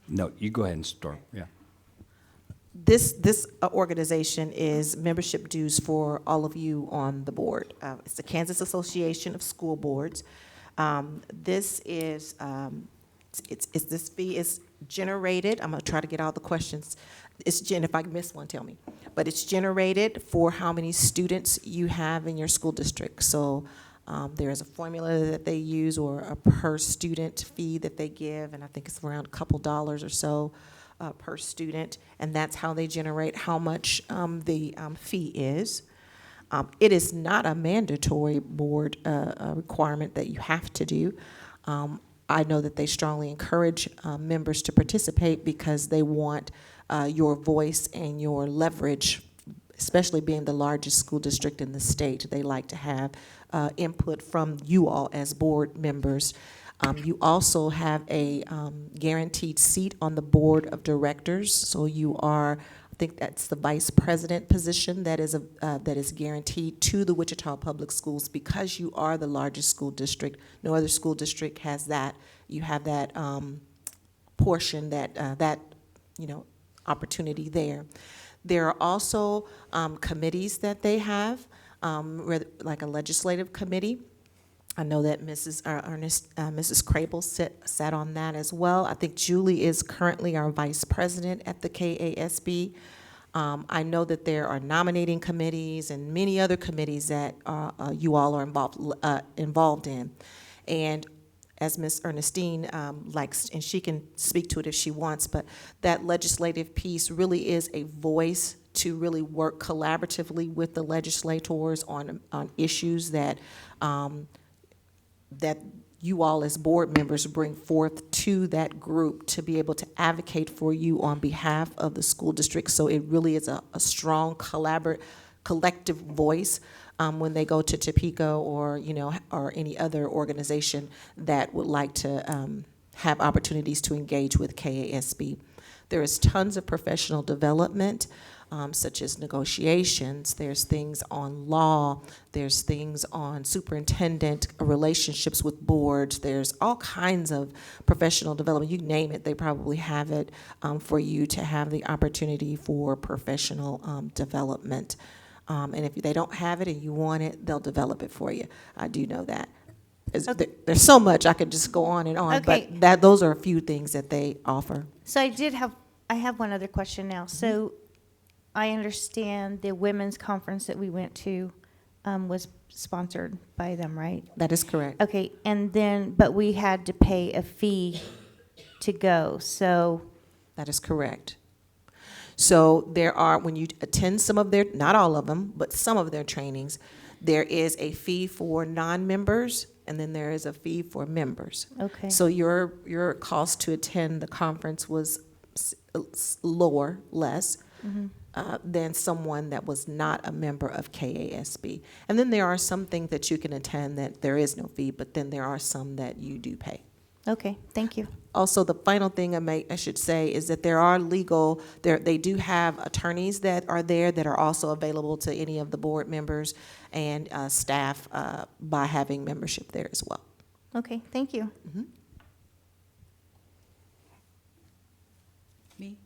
No, you go ahead and start. Yeah. This organization is membership dues for all of you on the board. It's the Kansas Association of School Boards. This fee is generated, I'm gonna try to get all the questions. If I miss one, tell me. But it's generated for how many students you have in your school district. So there is a formula that they use, or a per student fee that they give, and I think it's around a couple dollars or so per student, and that's how they generate how much the fee is. It is not a mandatory board requirement that you have to do. I know that they strongly encourage members to participate because they want your voice and your leverage, especially being the largest school district in the state. They like to have input from you all as board members. You also have a guaranteed seat on the board of directors, so you are, I think that's the vice president position that is guaranteed to the Wichita Public Schools because you are the largest school district. No other school district has that. You have that portion, that opportunity there. There are also committees that they have, like a legislative committee. I know that Mrs. Crable sat on that as well. I think Julie is currently our vice president at the KASB. I know that there are nominating committees and many other committees that you all are involved in. And as Ms. Ernestine likes, and she can speak to it if she wants, but that legislative piece really is a voice to really work collaboratively with the legislators on issues that that you all as board members bring forth to that group to be able to advocate for you on behalf of the school district. So it really is a strong collective voice when they go to Topeka or any other organization that would like to have opportunities to engage with KASB. There is tons of professional development, such as negotiations. There's things on law. There's things on superintendent relationships with boards. There's all kinds of professional development. You name it, they probably have it for you to have the opportunity for professional development. And if they don't have it and you want it, they'll develop it for you. I do know that. Okay. There's so much I could just go on and on, Okay. but those are a few things that they offer. So I have one other question now. So I understand the women's conference that we went to was sponsored by them, right? That is correct. Okay, and then, but we had to pay a fee to go, so. That is correct. So there are, when you attend some of their, not all of them, but some of their trainings, there is a fee for non-members, and then there is a fee for members. Okay. So your cost to attend the conference was less. Mm-hmm. Than someone that was not a member of KASB. And then there are some things that you can attend that there is no fee, but then there are some that you do pay. Okay, thank you. Also, the final thing I should say is that there are they do have attorneys that are there that are also available to any of the board members and staff by having membership there as well. Okay, thank you. Mm-hmm. Me?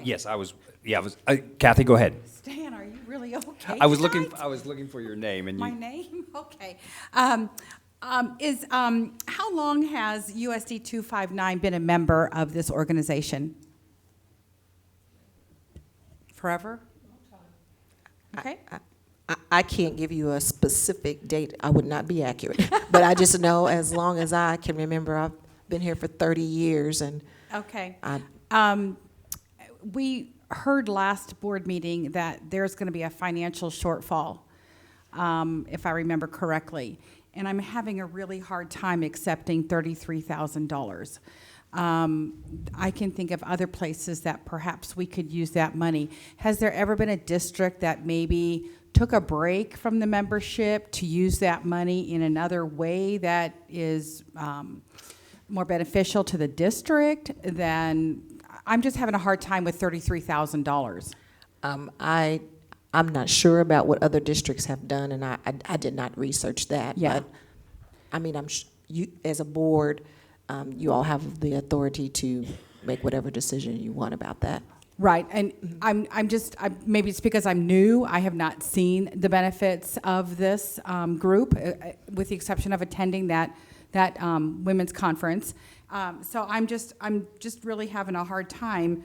Yes, I was. Kathy, go ahead. Stan, are you really okay? I was tonight? looking for your name, and My name? Okay. How long has USD 259 been a member of this organization? Forever? Okay. I can't give you a specific date. I would not be accurate. But I just know as long as I can remember, I've been here for 30 years. And okay. We heard last board meeting that there's going to be a financial shortfall, if I remember correctly. And I'm having a really hard time accepting $33,000. I can think of other places that perhaps we could use that money. Has there ever been a district that maybe took a break from the membership to use that money in another way that is more beneficial to the district than? I'm just having a hard time with $33,000. I'm not sure about what other districts have done, and I did not research that. Yeah. But I mean, you as a board, you all have the authority to make whatever decision you want about that. Right, and maybe it's because I'm new. I have not seen the benefits of this group, with the exception of attending that women's conference. So I'm just really having a hard time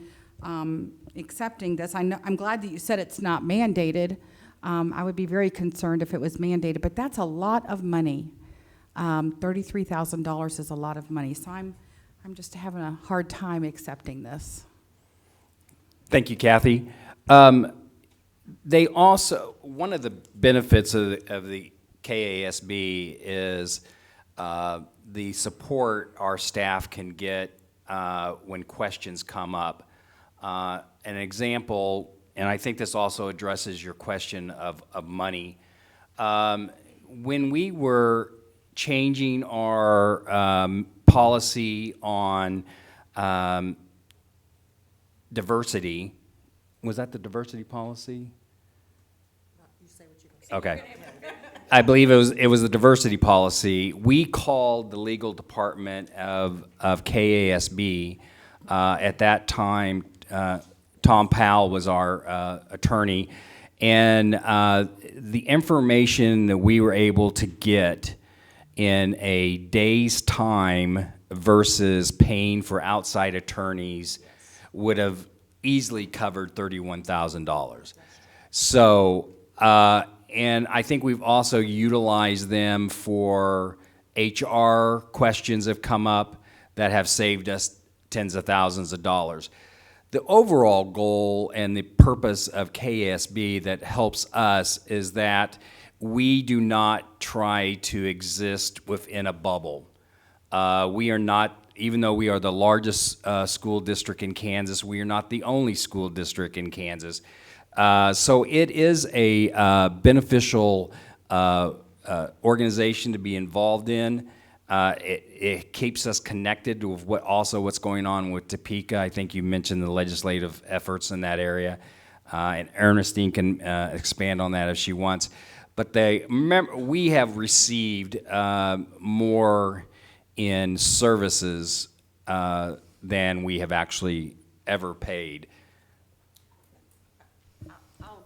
accepting this. I'm glad that you said it's not mandated. I would be very concerned if it was mandated, but that's a lot of money. $33,000 is a lot of money, so I'm just having a hard time accepting this. Thank you, Kathy. They also, one of the benefits of the KASB is the support our staff can get when questions come up. An example, and I think this also addresses your question of money. When we were changing our policy on diversity, was that the diversity policy? Okay. I believe it was the diversity policy. We called the legal department of KASB. At that time, Tom Powell was our attorney, and the information that we were able to get in a day's time versus paying for outside attorneys would have easily covered $31,000. So, and I think we've also utilized them for HR questions have come up that have saved us tens of thousands of dollars. The overall goal and the purpose of KASB that helps us is that we do not try to exist within a bubble. We are not, even though we are the largest school district in Kansas, we are not the only school district in Kansas. So it is a beneficial organization to be involved in. It keeps us connected with what's going on with Topeka. I think you mentioned the legislative efforts in that area, and Ernestine can expand on that if she wants. But we have received more in services than we have actually ever paid.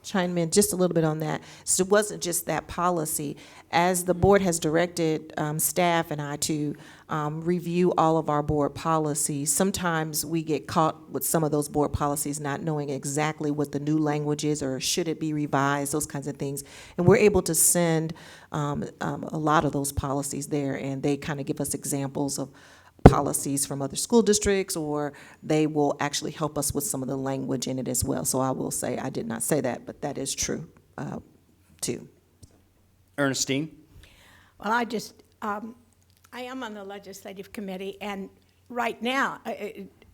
Chime in just a little bit on that. So it wasn't just that policy. As the board has directed staff and I to review all of our board policies, sometimes we get caught with some of those board policies not knowing exactly what the new language is or should it be revised, those kinds of things. And we're able to send a lot of those policies there, and they kind of give us examples of policies from other school districts, or they will actually help us with some of the language in it as well. So I will say, I did not say that, but that is true too. Ernestine? Well, I am on the legislative committee, and right now,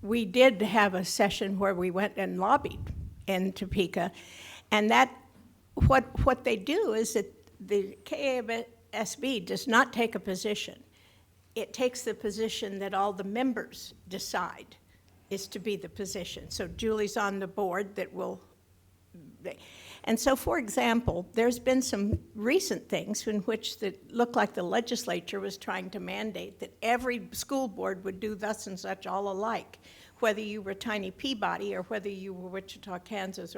we did have a session where we went and lobbied in Topeka, and that, what they do is that the KASB does not take a position. It takes the position that all the members decide is to be the position. So Julie's on the board that will, and so for example, there's been some recent things in which that looked like the legislature was trying to mandate that every school board would do thus and such all alike, whether you were Tiny Peabody or whether you were Wichita, Kansas.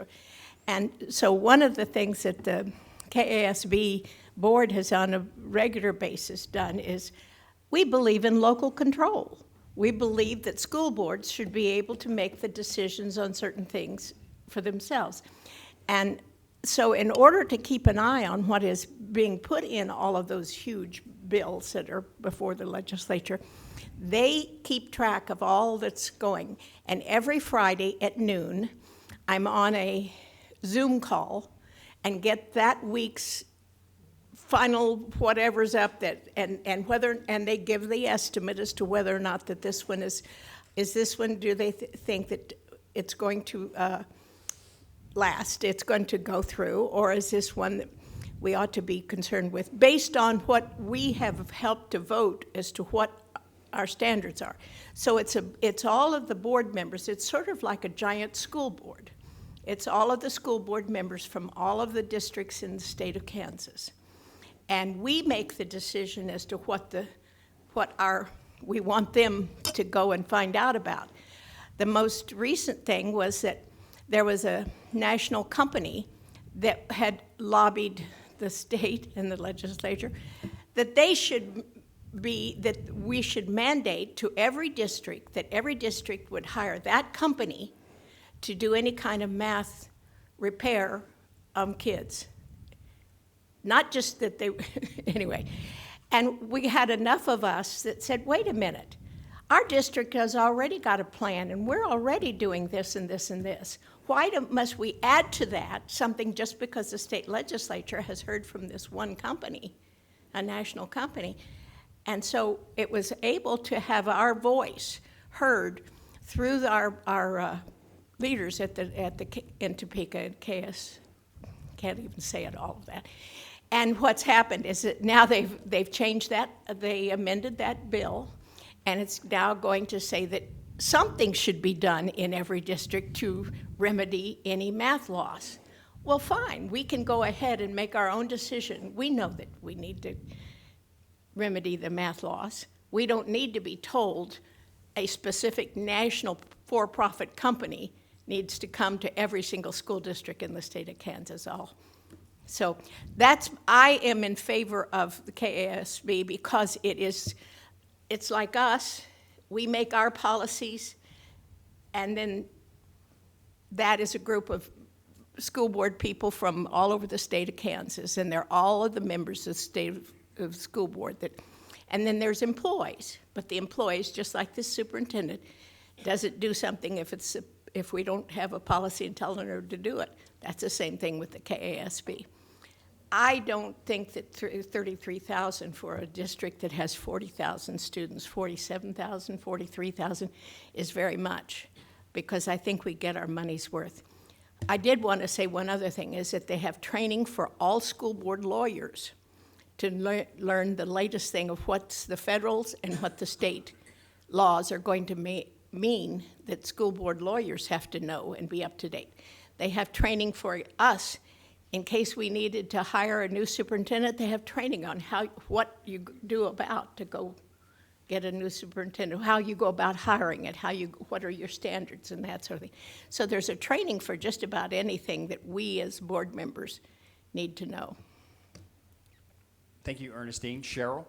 And so one of the things that the KASB board has on a regular basis done is we believe in local control. We believe that school boards should be able to make the decisions on certain things for themselves. And so in order to keep an eye on what is being put in all of those huge bills that are before the legislature, they keep track of all that's going. And every Friday at noon, I'm on a Zoom call and get that week's final whatever's up that and they give the estimate as to whether or not that this one is this one, do they think that it's going to last, it's going to go through, or is this one that we ought to be concerned with based on what we have helped to vote as to what our standards are. So it's all of the board members. It's sort of like a giant school board. It's all of the school board members from all of the districts in the state of Kansas. And we make the decision as to we want them to go and find out about. The most recent thing was that there was a national company that had lobbied the state and the legislature that they should be that we should mandate to every district that every district would hire that company to do any kind of math repair kids. Not just that they, anyway. And we had enough of us that said, wait a minute, our district has already got a plan and we're already doing this and this and this. Why must we add to that something just because the state legislature has heard from this one company, a national company? And so it was able to have our voice heard through our leaders at in Topeka and KS. Can't even say it, all of that. And what's happened is that now they've changed that, they amended that bill, and it's now going to say that something should be done in every district to remedy any math loss. Well, fine, we can go ahead and make our own decision. We know that we need to remedy the math loss. We don't need to be told a specific national for-profit company needs to come to every single school district in the state of Kansas. So I am in favor of the KASB because it's like us. We make our policies, and then that is a group of school board people from all over the state of Kansas, and they're all of the members of the state of school board. And then there's employees, but the employees, just like this superintendent, doesn't do something if we don't have a policy and telling her to do it. That's the same thing with the KASB. I don't think that $33,000 for a district that has 40,000 students, 47,000, 43,000 is very much, because I think we get our money's worth. I did want to say one other thing, is that they have training for all school board lawyers to learn the latest thing of what's the federals and what the state laws are going to mean that school board lawyers have to know and be up to date. They have training for us. In case we needed to hire a new superintendent, they have training on what you do about to go get a new superintendent, how you go about hiring it, what are your standards and that sort of thing. So there's a training for just about anything that we as board members need to know. Thank you, Ernestine. Cheryl?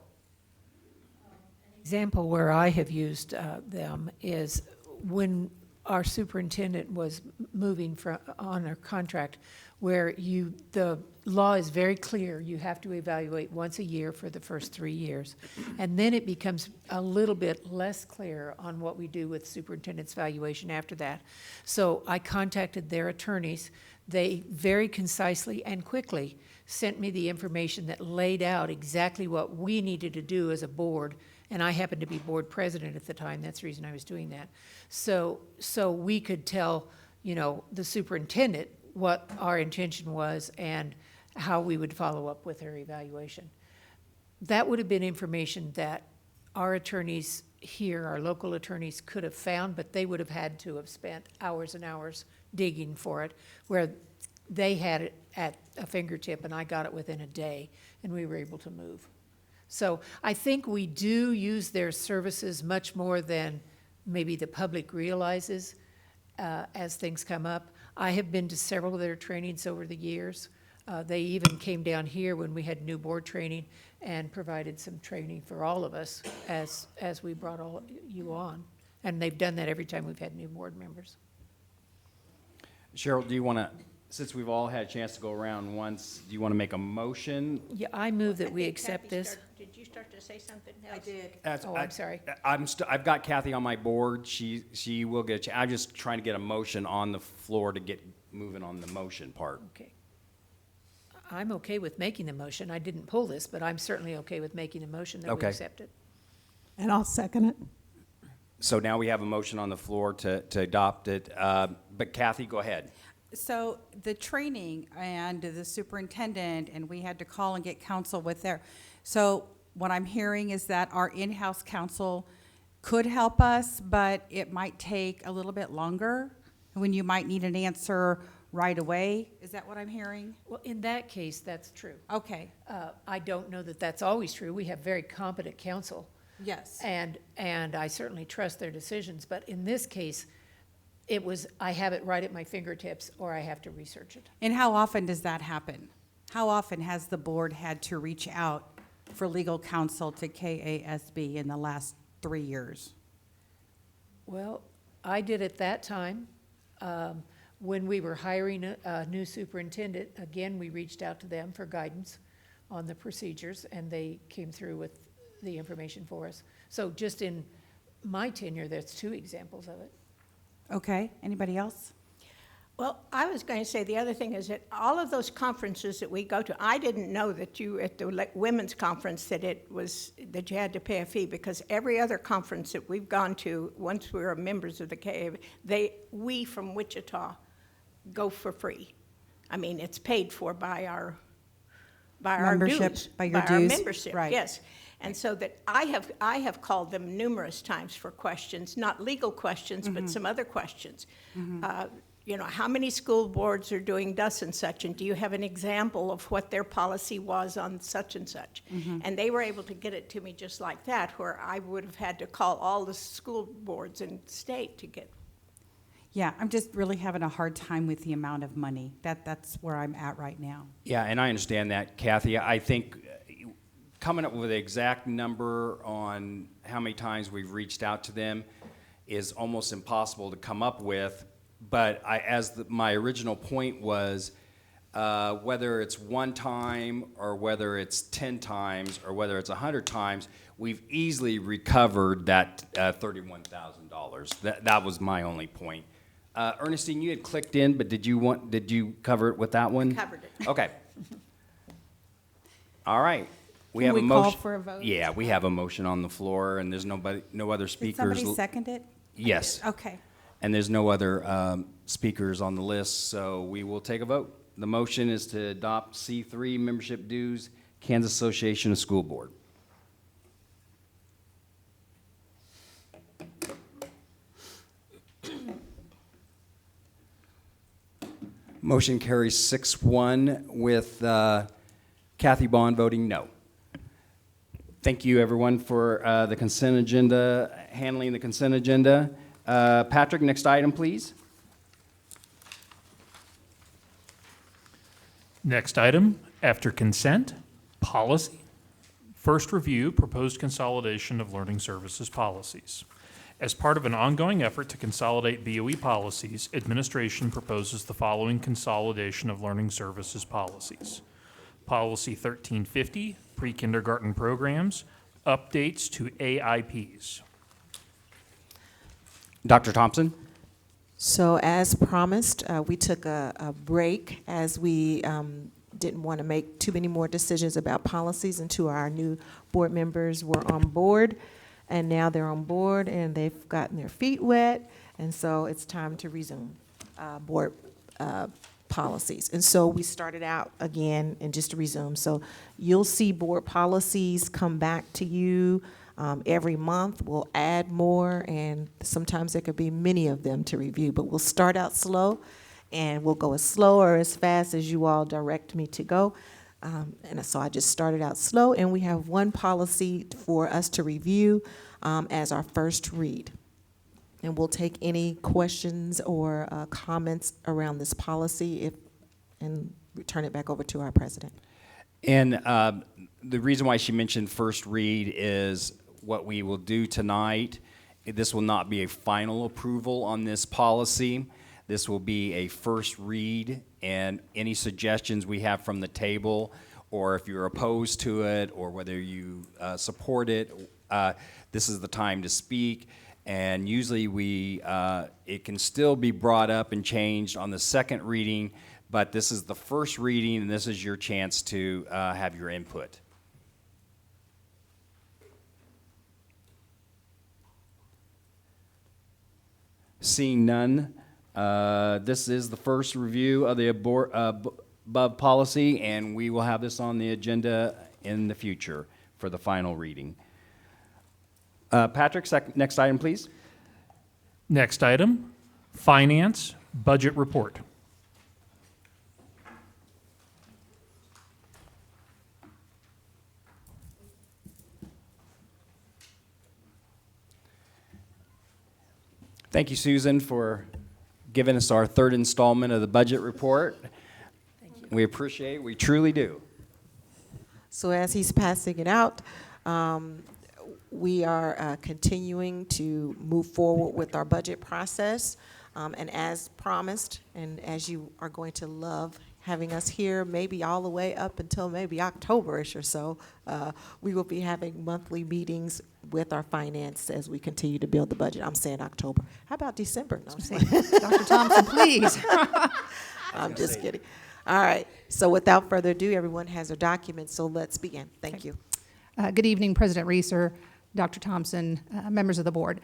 Example where I have used them is when our superintendent was moving on a contract where the law is very clear. You have to evaluate once a year for the first 3 years. And then it becomes a little bit less clear on what we do with superintendent's valuation after that. So I contacted their attorneys. They very concisely and quickly sent me the information that laid out exactly what we needed to do as a board. And I happened to be board president at the time. That's the reason I was doing that. So we could tell, the superintendent what our intention was and how we would follow up with her evaluation. That would have been information that our attorneys here, our local attorneys, could have found, but they would have had to have spent hours and hours digging for it, where they had it at a fingertip and I got it within a day and we were able to move. So I think we do use their services much more than maybe the public realizes as things come up. I have been to several of their trainings over the years. They even came down here when we had new board training and provided some training for all of us as we brought all you on. And they've done that every time we've had new board members. Cheryl, do you want to, since we've all had a chance to go around once, do you want to make a motion? Yeah, I move that we accept this. Did you start to say something else? I did. I'm sorry. I've got Kathy on my board. She will get a chance. I'm just trying to get a motion on the floor to get moving on the motion part. Okay. I'm okay with making the motion. I didn't pull this, but I'm certainly okay with making the motion that we accept it. And I'll second it. So now we have a motion on the floor to adopt it. But Kathy, go ahead. So the training and the superintendent, and we had to call and get counsel with their, so what I'm hearing is that our in-house counsel could help us, but it might take a little bit longer when you might need an answer right away. Is that what I'm hearing? Well, in that case, that's true. Okay. I don't know that that's always true. We have very competent counsel. Yes. And I certainly trust their decisions, but in this case, I have it right at my fingertips or I have to research it. And how often does that happen? How often has the board had to reach out for legal counsel to KASB in the last 3 years? Well, I did at that time. When we were hiring a new superintendent, again, we reached out to them for guidance on the procedures, and they came through with the information for us. So just in my tenure, there's 2 examples of it. Okay, anybody else? Well, I was going to say the other thing is that all of those conferences that we go to, I didn't know that you, at the women's conference, that you had to pay a fee, because every other conference that we've gone to, once we were members of the KA, we from Wichita go for free. I mean, it's paid for by our Membership, dues. by your our dues, membership, right. yes. And so that I have called them numerous times for questions, not legal questions, but some other questions. You know, how many school boards are doing thus and such, and do you have an example of what their policy was on such and such? And they were able to get it to me just like that, where I would have had to call all the school boards in state to get. Yeah, I'm just really having a hard time with the amount of money. That's where I'm at right now. Yeah, and I understand that, Kathy. I think coming up with an exact number on how many times we've reached out to them is almost impossible to come up with. But my original point was, whether it's 1 time or whether it's 10 times or whether it's 100 times, we've easily recovered that $31,000. That was my only point. Ernestine, you had clicked in, but did you cover it with that one? I covered it. Okay. All right. We Can have we a call motion. for a vote? Yeah, we have a motion on the floor, and there's no other Did speakers. somebody second it? Yes. Okay. And there's no other speakers on the list, so we will take a vote. The motion is to adopt C3 membership dues, Kansas Association of School Board. Motion carries 6-1 with Kathy Bond voting no. Thank you, everyone, for the consent agenda, handling the consent agenda. Patrick, next item, please. Next item, after consent, policy. First review, proposed consolidation of learning services policies. As part of an ongoing effort to consolidate BOE policies, administration proposes the following consolidation of learning services policies. Policy 1350, pre-kindergarten programs, updates to AIPs. Dr. Thompson? So as promised, we took a break as we didn't want to make too many more decisions about policies until our new board members were on board. And now they're on board and they've gotten their feet wet. And so it's time to resume board policies. And so we started out again and just to resume. So you'll see board policies come back to you every month. We'll add more, and sometimes there could be many of them to review, but we'll start out slow and we'll go as slow or as fast as you all direct me to go. And so I just started out slow, and we have 1 policy for us to review as our first read. And we'll take any questions or comments around this policy and return it back over to our president. And the reason why she mentioned first read is what we will do tonight. This will not be a final approval on this policy. This will be a first read, and any suggestions we have from the table, or if you're opposed to it, or whether you support it, this is the time to speak. And usually it can still be brought up and changed on the second reading, but this is the first reading, and this is your chance to have your input. Seeing none, this is the first review of the above policy, and we will have this on the agenda in the future for the final reading. Patrick, next item, please. Next item, finance budget report. Thank you, Susan, for giving us our 3rd installment of the budget report. Thank you. We appreciate it. We truly do. So as he's passing it out, we are continuing to move forward with our budget process. And as promised, and as you are going to love having us here, maybe all the way up until maybe October-ish or so, we will be having monthly meetings with our finance as we continue to build the budget. I'm saying October. How about December? No, I'm just kidding. Dr. Thompson, please. I'm just kidding. All right. So without further ado, everyone has their documents, so let's begin. Thank you. Good evening, President Reeser, Dr. Thompson, members of the board.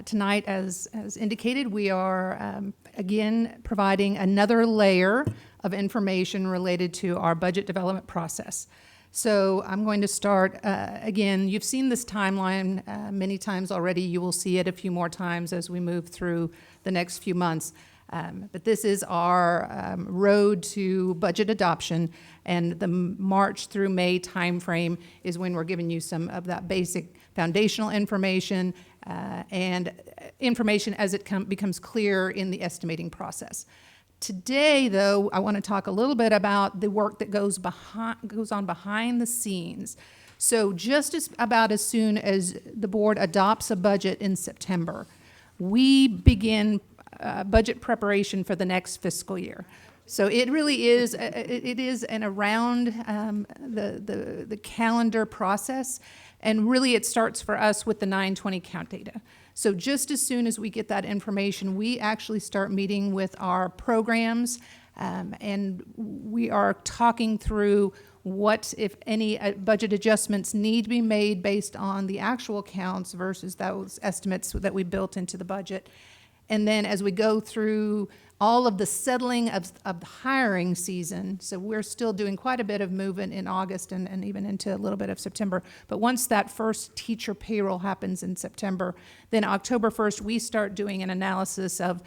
Tonight, as indicated, we are again providing another layer of information related to our budget development process. So I'm going to start, again, you've seen this timeline many times already. You will see it a few more times as we move through the next few months. But this is our road to budget adoption, and the March through May timeframe is when we're giving you some of that basic foundational information and information as it becomes clear in the estimating process. Today, though, I want to talk a little bit about the work that goes on behind the scenes. So just about as soon as the board adopts a budget in September, we begin budget preparation for the next fiscal year. So it really is, it is an around the calendar process, and really it starts for us with the 9/20 count data. So just as soon as we get that information, we actually start meeting with our programs, and we are talking through what, if any, budget adjustments need to be made based on the actual counts versus those estimates that we built into the budget. And then as we go through all of the settling of the hiring season, so we're still doing quite a bit of movement in August and even into a little bit of September. But once that first teacher payroll happens in September, then October 1st, we start doing an analysis of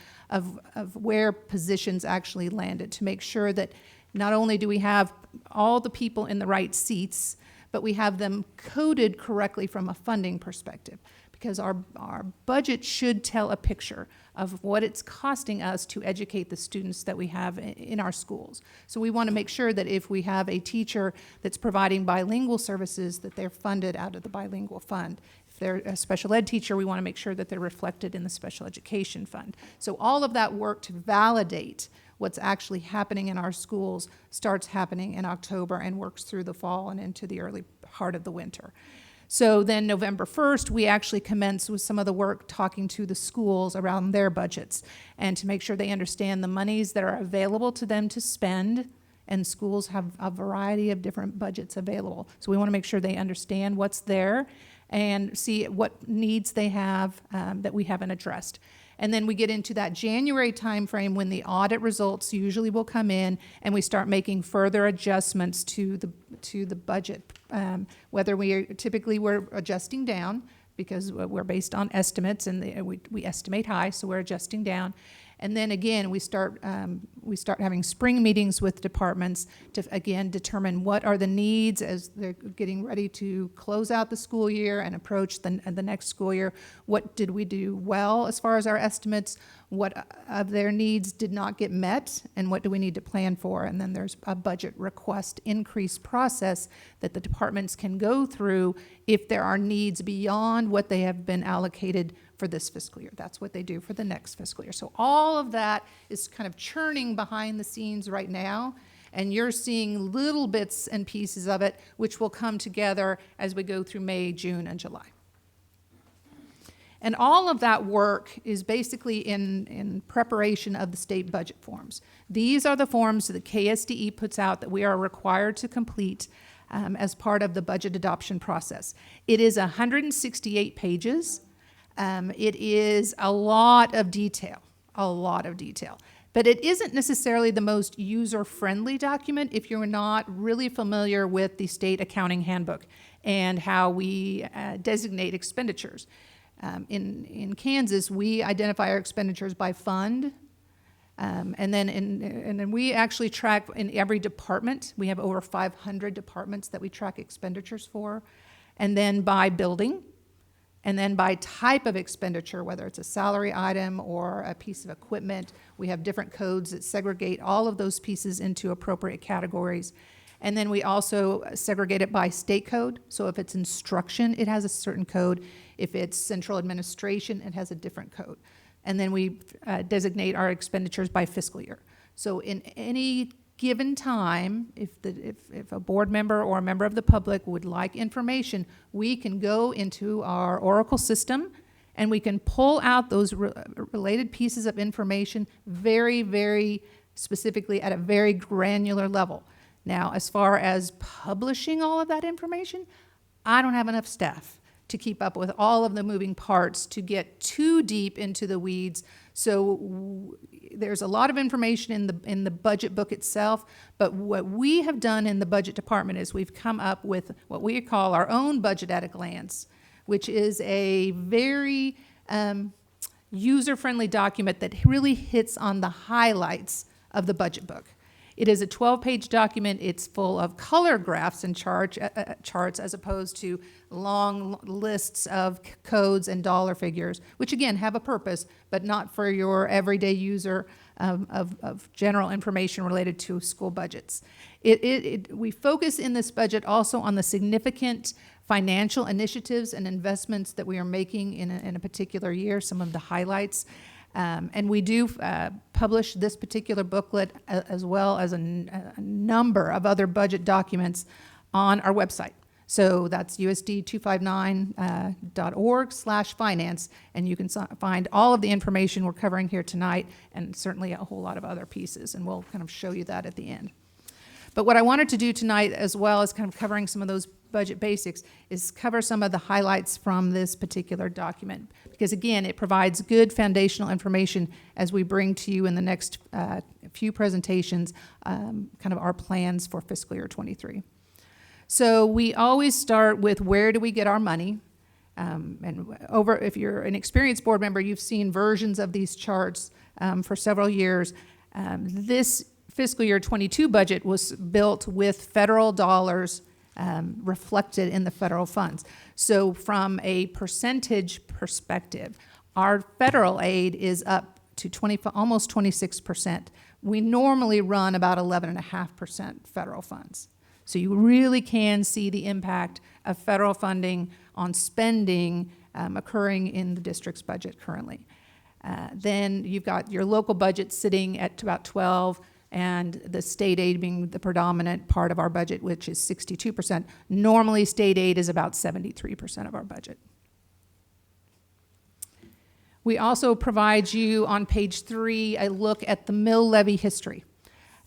where positions actually landed to make sure that not only do we have all the people in the right seats, but we have them coded correctly from a funding perspective. Because our budget should tell a picture of what it's costing us to educate the students that we have in our schools. So we want to make sure that if we have a teacher that's providing bilingual services, that they're funded out of the bilingual fund. If they're a special ed teacher, we want to make sure that they're reflected in the special education fund. So all of that work to validate what's actually happening in our schools starts happening in October and works through the fall and into the early part of the winter. So then November 1st, we actually commence with some of the work talking to the schools around their budgets and to make sure they understand the monies that are available to them to spend, and schools have a variety of different budgets available. So we want to make sure they understand what's there and see what needs they have that we haven't addressed. And then we get into that January timeframe when the audit results usually will come in, and we start making further adjustments to the budget. Whether we're adjusting down because we're based on estimates, and we estimate high, so we're adjusting down. And then again, we start having spring meetings with departments to again determine what are the needs as they're getting ready to close out the school year and approach the next school year. What did we do well as far as our estimates? What of their needs did not get met, and what do we need to plan for? And then there's a budget request increase process that the departments can go through if there are needs beyond what they have been allocated for this fiscal year. That's what they do for the next fiscal year. So all of that is kind of churning behind the scenes right now, and you're seeing little bits and pieces of it, which will come together as we go through May, June, and July. And all of that work is basically in preparation of the state budget forms. These are the forms that KSDE puts out that we are required to complete as part of the budget adoption process. It is 168 pages. It is a lot of detail. But it isn't necessarily the most user-friendly document if you're not really familiar with the state accounting handbook and how we designate expenditures. In Kansas, we identify our expenditures by fund, and then we actually track in every department. We have over 500 departments that we track expenditures for, and then by building, and then by type of expenditure, whether it's a salary item or a piece of equipment. We have different codes that segregate all of those pieces into appropriate categories. And then we also segregate it by state code. So if it's instruction, it has a certain code. If it's central administration, it has a different code. And then we designate our expenditures by fiscal year. So in any given time, if a board member or a member of the public would like information, we can go into our Oracle system and we can pull out those related pieces of information very, very specifically at a very granular level. Now, as far as publishing all of that information, I don't have enough staff to keep up with all of the moving parts to get too deep into the weeds. So there's a lot of information in the budget book itself, but what we have done in the budget department is we've come up with what we call our own budget at a glance, which is a very user-friendly document that really hits on the highlights of the budget book. It is a 12-page document. It's full of color graphs and charts as opposed to long lists of codes and dollar figures, which again have a purpose, but not for your everyday user of general information related to school budgets. We focus in this budget also on the significant financial initiatives and investments that we are making in a particular year, some of the highlights. And we do publish this particular booklet as well as a number of other budget documents on our website. So that's usd259.org/finance, and you can find all of the information we're covering here tonight and certainly a whole lot of other pieces, and we'll kind of show you that at the end. But what I wanted to do tonight, as well as kind of covering some of those budget basics, is cover some of the highlights from this particular document. Because again, it provides good foundational information as we bring to you in the next few presentations kind of our plans for fiscal year 23. So we always start with where do we get our money? If you're an experienced board member, you've seen versions of these charts for several years. This fiscal year 22 budget was built with federal dollars reflected in the federal funds. So from a percentage perspective, our federal aid is up to almost 26%. We normally run about 11.5% federal funds. So you really can see the impact of federal funding on spending occurring in the district's budget currently. Then you've got your local budget sitting at about 12%, and the state aid being the predominant part of our budget, which is 62%. Normally, state aid is about 73% of our budget. We also provide you on page 3 a look at the mill levy history.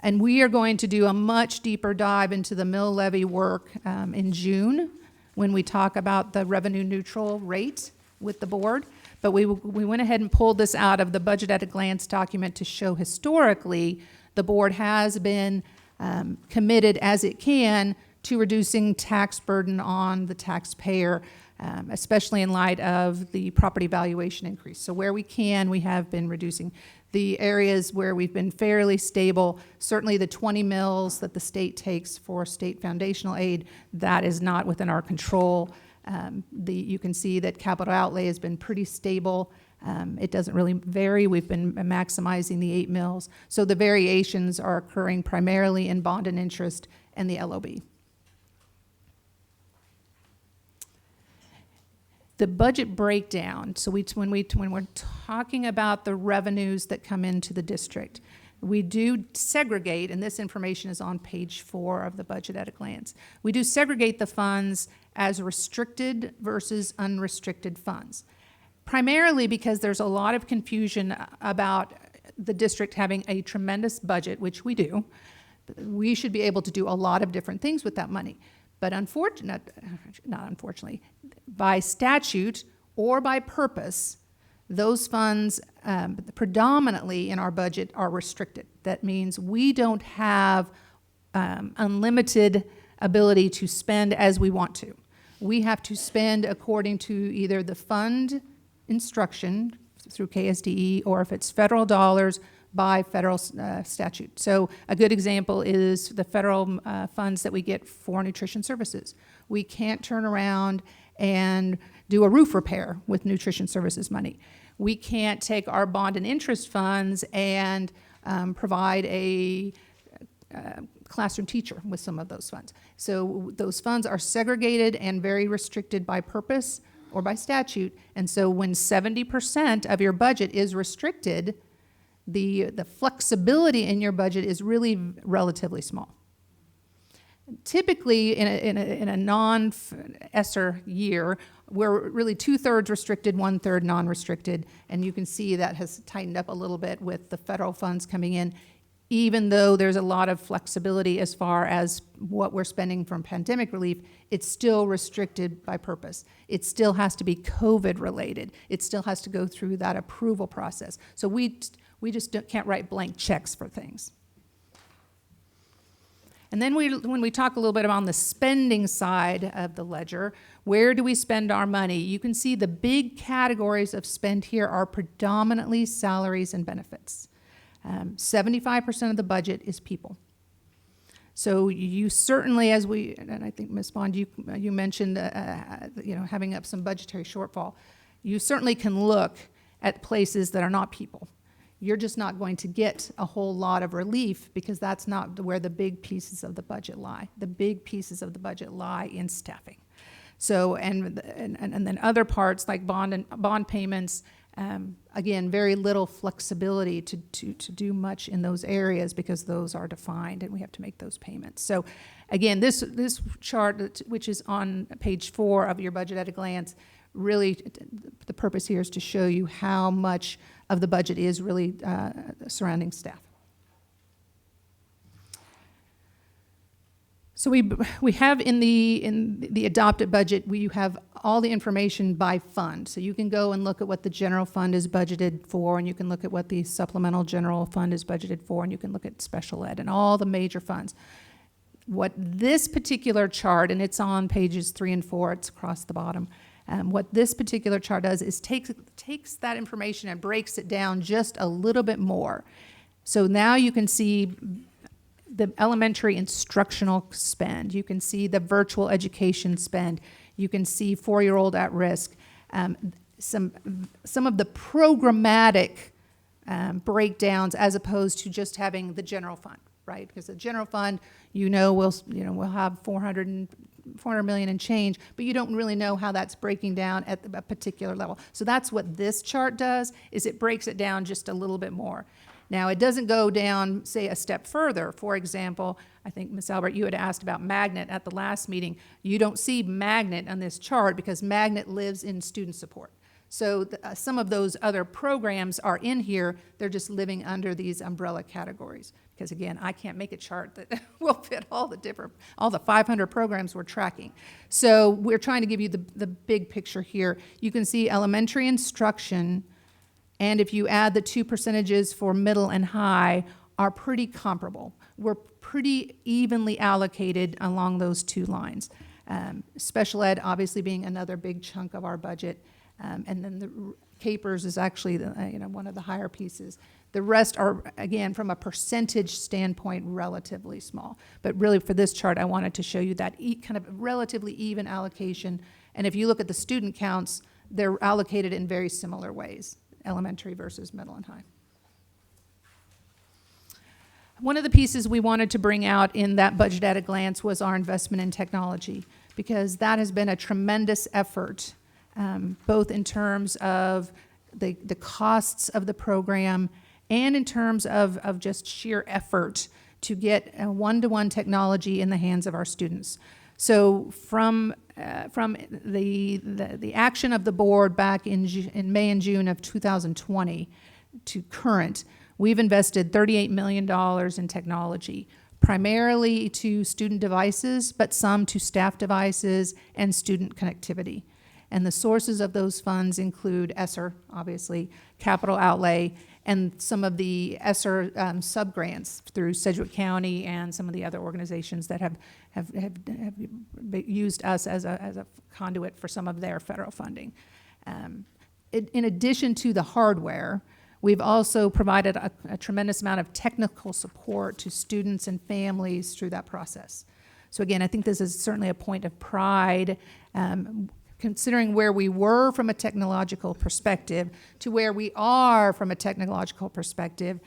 And we are going to do a much deeper dive into the mill levy work in June when we talk about the revenue neutral rate with the board. But we went ahead and pulled this out of the budget at a glance document to show historically the board has been committed as it can to reducing tax burden on the taxpayer, especially in light of the property valuation increase. So where we can, we have been reducing. The areas where we've been fairly stable, certainly the 20 mills that the state takes for state foundational aid, that is not within our control. You can see that capital outlay has been pretty stable. It doesn't really vary. We've been maximizing the 8 mills. So the variations are occurring primarily in bond and interest and the LOB. The budget breakdown, so when we're talking about the revenues that come into the district, we do segregate, and this information is on page 4 of the budget at a glance. We do segregate the funds as restricted versus unrestricted funds. Primarily because there's a lot of confusion about the district having a tremendous budget, which we do. We should be able to do a lot of different things with that money. But not unfortunately, by statute or by purpose, those funds predominantly in our budget are restricted. That means we don't have unlimited ability to spend as we want to. We have to spend according to either the fund instruction through KSDE, or if it's federal dollars, by federal statute. So a good example is the federal funds that we get for nutrition services. We can't turn around and do a roof repair with nutrition services money. We can't take our bond and interest funds and provide a classroom teacher with some of those funds. So those funds are segregated and very restricted by purpose or by statute. And so when 70% of your budget is restricted, the flexibility in your budget is really relatively small. Typically, in a non-ESSER year, we're really 2/3 restricted, 1/3 non-restricted, and you can see that has tightened up a little bit with the federal funds coming in, even though there's a lot of flexibility as far as what we're spending from pandemic relief. It's still restricted by purpose. It still has to be COVID related. It still has to go through that approval process. So we just can't write blank checks for things. And then when we talk a little bit about the spending side of the ledger, where do we spend our money? You can see the big categories of spend here are predominantly salaries and benefits. 75% of the budget is people. So you certainly, and I think Ms. Bond, you mentioned having up some budgetary shortfall. You certainly can look at places that are not people. You're just not going to get a whole lot of relief because that's not where the big pieces of the budget lie. The big pieces of the budget lie in staffing. So, and then other parts like bond payments, again, very little flexibility to do much in those areas because those are defined and we have to make those payments. So again, this chart, which is on page 4 of your budget at a glance, really the purpose here is to show you how much of the budget is really surrounding staff. So we have in the adopted budget, you have all the information by fund. So you can go and look at what the general fund is budgeted for, and you can look at what the supplemental general fund is budgeted for, and you can look at special ed and all the major funds. What this particular chart, and it's on pages 3 and 4, it's across the bottom, what this particular chart does is takes that information and breaks it down just a little bit more. So now you can see the elementary instructional spend. You can see the virtual education spend. You can see 4-year-old at risk. Some of the programmatic breakdowns as opposed to just having the general fund, right? Because the general fund, we'll have 400 million and change, but you don't really know how that's breaking down at a particular level. So that's what this chart does, is it breaks it down just a little bit more. Now, it doesn't go down, say, a step further. For example, I think, Ms. Albert, you had asked about Magnet at the last meeting. You don't see Magnet on this chart because Magnet lives in student support. So some of those other programs are in here. They're just living under these umbrella categories. Because again, I can't make a chart that will fit all the 500 programs we're tracking. So we're trying to give you the big picture here. You can see elementary instruction, and if you add the 2 percentages for middle and high, are pretty comparable. We're pretty evenly allocated along those 2 lines. Special ed obviously being another big chunk of our budget, and then the CAPERS is actually one of the higher pieces. The rest are, again, from a percentage standpoint, relatively small. But really for this chart, I wanted to show you that kind of relatively even allocation. And if you look at the student counts, they're allocated in very similar ways, elementary versus middle and high. One of the pieces we wanted to bring out in that budget at a glance was our investment in technology, because that has been a tremendous effort, both in terms of the costs of the program and in terms of just sheer effort to get a one-to-one technology in the hands of our students. So from the action of the board back in May and June of 2020 to current, we've invested $38 million in technology, primarily to student devices, but some to staff devices and student connectivity. And the sources of those funds include ESSER, obviously, capital outlay, and some of the ESSER sub-grants through Sedgwick County and some of the other organizations that have used us as a conduit for some of their federal funding. In addition to the hardware, we've also provided a tremendous amount of technical support to students and families through that process. So again, I think this is certainly a point of pride, considering where we were from a technological perspective to where we are from a technological perspective.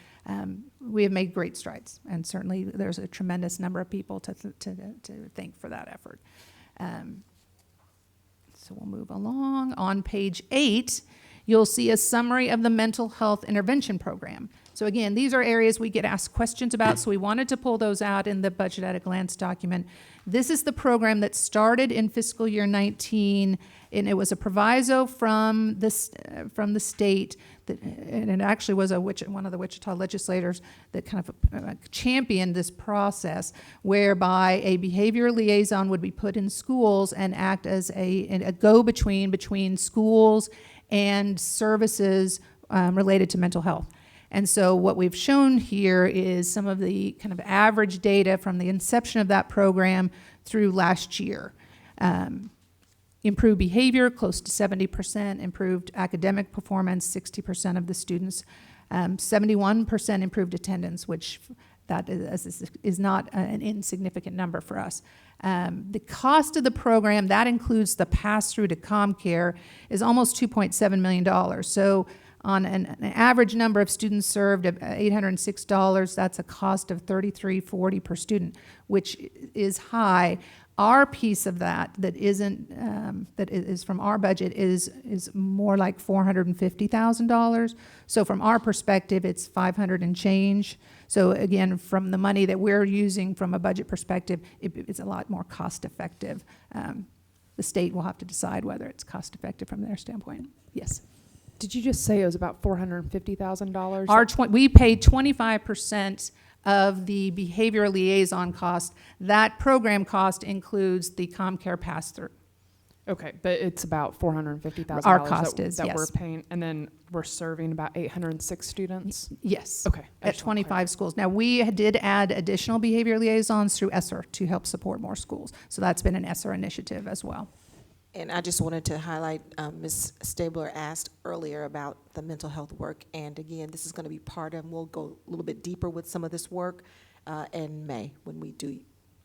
we have made great strides, and certainly there's a tremendous number of people to thank for that effort. So we'll move along. On page 8, you'll see a summary of the mental health intervention program. So again, these are areas we get asked questions about, so we wanted to pull those out in the Budget at a Glance document. This is the program that started in fiscal year 19, and it was a proviso from the state, that, and it actually was one of the Wichita legislators that kind of championed this process, whereby a behavior liaison would be put in schools and act as a go-between between schools and services related to mental health. And so what we've shown here is some of the kind of average data from the inception of that program through last year. Improved behavior, close to 70%, improved academic performance, 60% of the students, 71% improved attendance, which that is not an insignificant number for us. The cost of the program, that includes the pass-through to ComCare, is almost $2.7 million. So on an average number of students served of $806, that's a cost of $33.40 per student, which is high. Our piece of that isn't that is from our budget is more like $450,000. So from our perspective, it's 500 and change. So again, from the money that we're using from a budget perspective, it's a lot more cost effective. The state will have to decide whether it's cost effective from their standpoint. Yes. Did you just say it was about $450,000? We paid 25% of the behavioral liaison cost. That program cost includes the ComCare pass-through. Okay, but it's about $450,000. Our cost that is, that yes. we're paying, and then we're serving about 806 students. Yes. Okay. At 25 schools. Now, we did add additional behavior liaisons through ESSER to help support more schools. So that's been an ESSER initiative as well. And I just wanted to highlight, Ms. Stabler asked earlier about the mental health work, and again, this is going to be part of, and we'll go a little bit deeper with some of this work in May when we do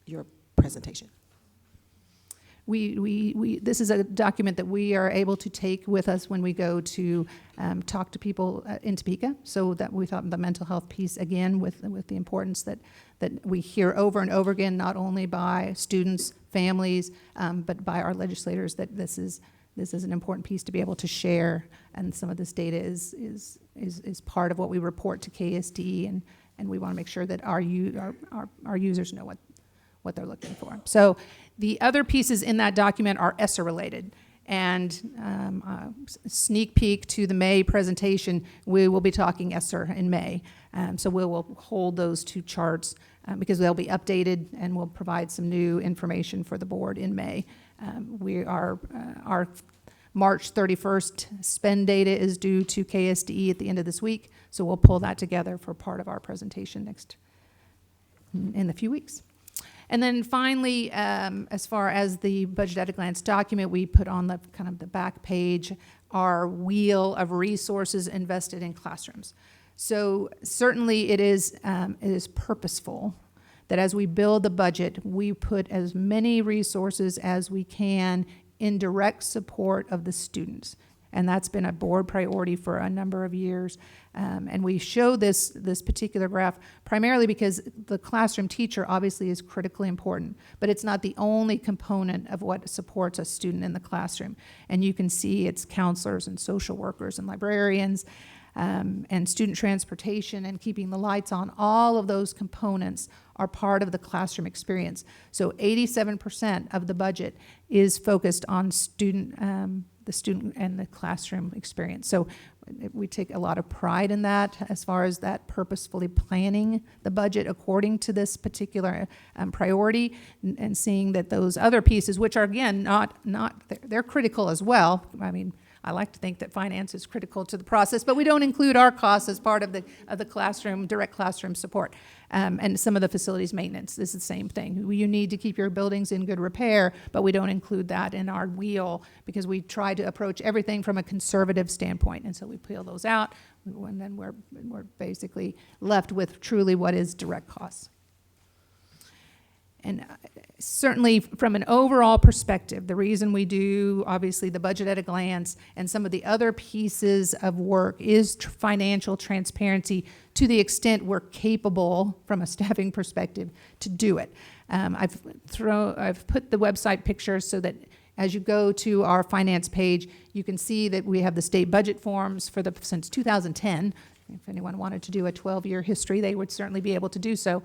your presentation. This is a document that we are able to take with us when we go to talk to people in Topeka, so that we thought the mental health piece, again, with the importance that we hear over and over again, not only by students, families, but by our legislators, that this is an important piece to be able to share, and some of this data is part of what we report to KSD, and we want to make sure that our users know what they're looking for. So the other pieces in that document are ESSER related. And sneak peek to the May presentation, we will be talking ESSER in May. So we will hold those two charts because they'll be updated, and we'll provide some new information for the board in May. Our March 31st spend data is due to KSDE at the end of this week, so we'll pull that together for part of our presentation in a few weeks. And then finally, as far as the Budget at a Glance document, we put on the kind of the back page our wheel of resources invested in classrooms. So certainly it is purposeful that as we build the budget, we put as many resources as we can in direct support of the students. And that's been a board priority for a number of years. And we show this particular graph primarily because the classroom teacher obviously is critically important, but it's not the only component of what supports a student in the classroom. And you can see it's counselors and social workers and librarians and student transportation and keeping the lights on. All of those components are part of the classroom experience. So 87% of the budget is focused on the student and the classroom experience. So we take a lot of pride in that as far as that purposefully planning the budget according to this particular priority, and seeing that those other pieces, which are again they're critical as well. I mean, I like to think that finance is critical to the process, but we don't include our costs as part of the classroom, direct classroom support. And some of the facilities maintenance is the same thing. You need to keep your buildings in good repair, but we don't include that in our wheel because we try to approach everything from a conservative standpoint. And so we peel those out, and then we're basically left with truly what is direct costs. And certainly from an overall perspective, the reason we do obviously the budget at a glance and some of the other pieces of work is financial transparency to the extent we're capable from a staffing perspective to do it. I've put the website pictures so that as you go to our finance page, you can see that we have the state budget forms since 2010. If anyone wanted to do a 12-year history, they would certainly be able to do so.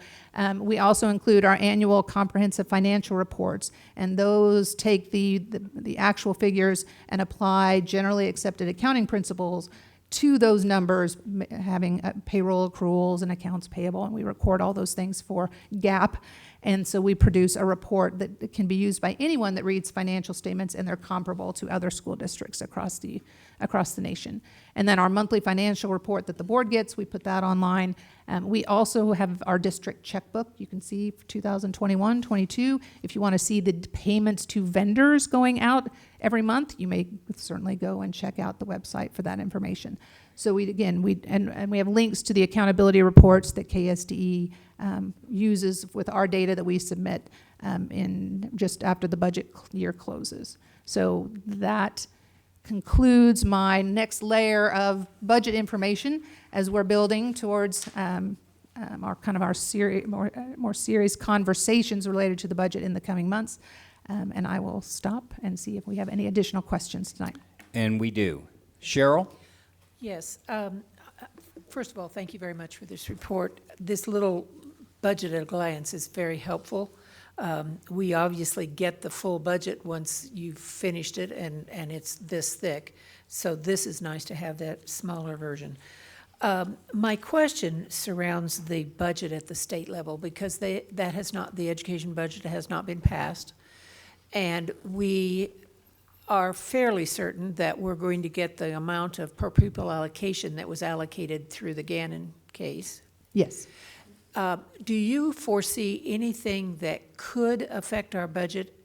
We also include our annual comprehensive financial reports, and those take the actual figures and apply generally accepted accounting principles to those numbers, having payroll accruals and accounts payable, and we record all those things for GAAP. And so we produce a report that can be used by anyone that reads financial statements, and they're comparable to other school districts across the nation. And then our monthly financial report that the board gets, we put that online. We also have our district checkbook. You can see for 2021, 22. If you want to see the payments to vendors going out every month, you may certainly go and check out the website for that information. So we have links to the accountability reports that KSDE uses with our data that we submit in just after the budget year closes. So that concludes my next layer of budget information as we're building towards our more serious conversations related to the budget in the coming months. And I will stop and see if we have any additional questions tonight. And we do. Cheryl? Yes. First of all, thank you very much for this report. This little budget at a glance is very helpful. We obviously get the full budget once you've finished it, and it's this thick. So this is nice to have that smaller version. My question surrounds the budget at the state level, because the education budget has not been passed. And we are fairly certain that we're going to get the amount of per pupil allocation that was allocated through the Gannon case. Yes. Do you foresee anything that could affect our budget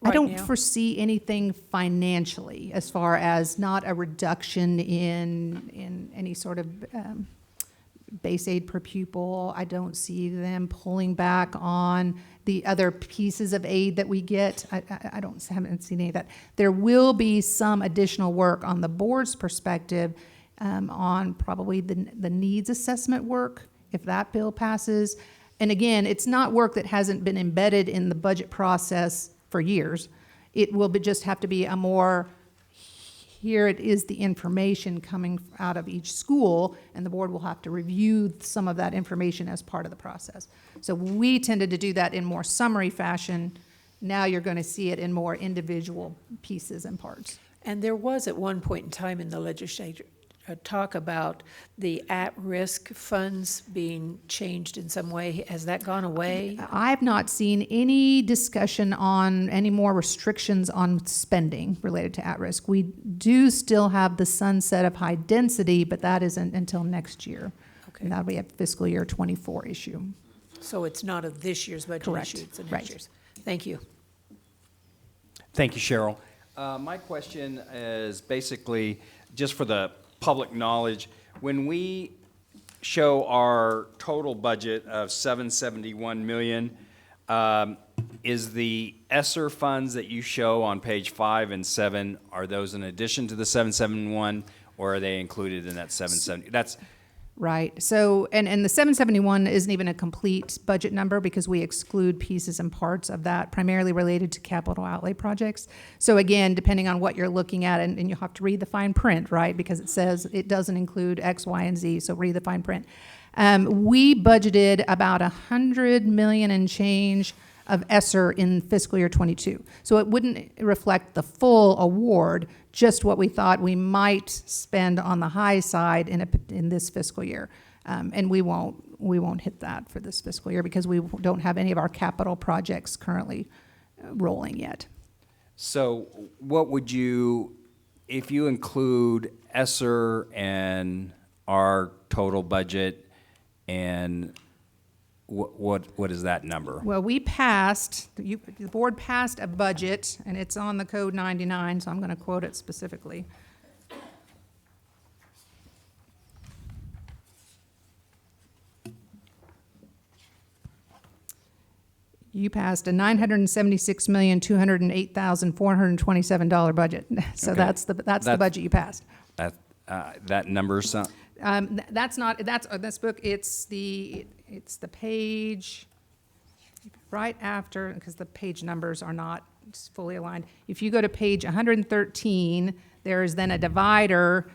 right I don't now? foresee anything financially as far as not a reduction in any sort of base aid per pupil. I don't see them pulling back on the other pieces of aid that we get. I haven't seen any of that. There will be some additional work on the board's perspective on probably the needs assessment work, if that bill passes. And again, it's not work that hasn't been embedded in the budget process for years. It will just have to be a more, here it is the information coming out of each school, and the board will have to review some of that information as part of the process. So we tended to do that in more summary fashion. Now you're going to see it in more individual pieces and parts. And there was at one point in time in the legislature talk about the at-risk funds being changed in some way. Has that gone away? I've not seen any discussion on any more restrictions on spending related to at-risk. We do still have the sunset of high density, but that isn't until next year. Okay. And that'll be a fiscal year 24 issue. So it's not a this year's budget Correct. issue, it's a next Right. year's. Thank you. Thank you, Cheryl. My question is basically just for the public knowledge. When we show our total budget of $771 million, is the ESSER funds that you show on page 5 and 7, are those in addition to the 771, or are they included in that 770? That's Right. So, and the 771 isn't even a complete budget number because we exclude pieces and parts of that, primarily related to capital outlay projects. So again, depending on what you're looking at, and you'll have to read the fine print, right? Because it says it doesn't include X, Y, and Z, so read the fine print. We budgeted about $100 million and change of ESSER in fiscal year 22. So it wouldn't reflect the full award, just what we thought we might spend on the high side in this fiscal year. And we won't hit that for this fiscal year because we don't have any of our capital projects currently rolling yet. So what would you, if you include ESSER and our total budget, and what is that number? Well, we passed, the board passed a budget, and it's on the Code 99, so I'm going to quote it specifically. You passed a $976,208,427 budget. So Okay. that's the budget you passed. That number's, That's not, that's, this book, it's the page right after, because the page numbers are not fully aligned. If you go to page 113, there is then a divider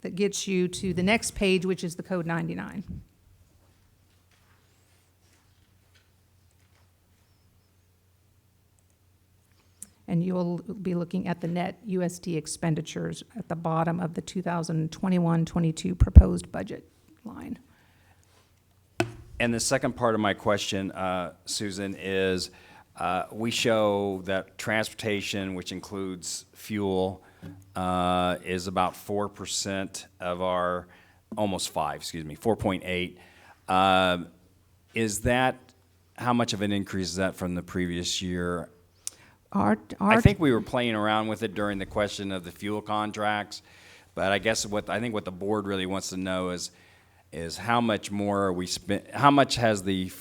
that gets you to the next page, which is the code 99. And you'll be looking at the net USD expenditures at the bottom of the 2021-22 proposed budget line. and the second part of my question, Susan, is we show that transportation, which includes fuel, is about 4% of our, almost 5, excuse me, 4.8. Is that, how much of an increase is that from the previous year? I think we were playing around with it during the question of the fuel contracts, but I guess what the board really wants to know is how much more are we spent, how much has the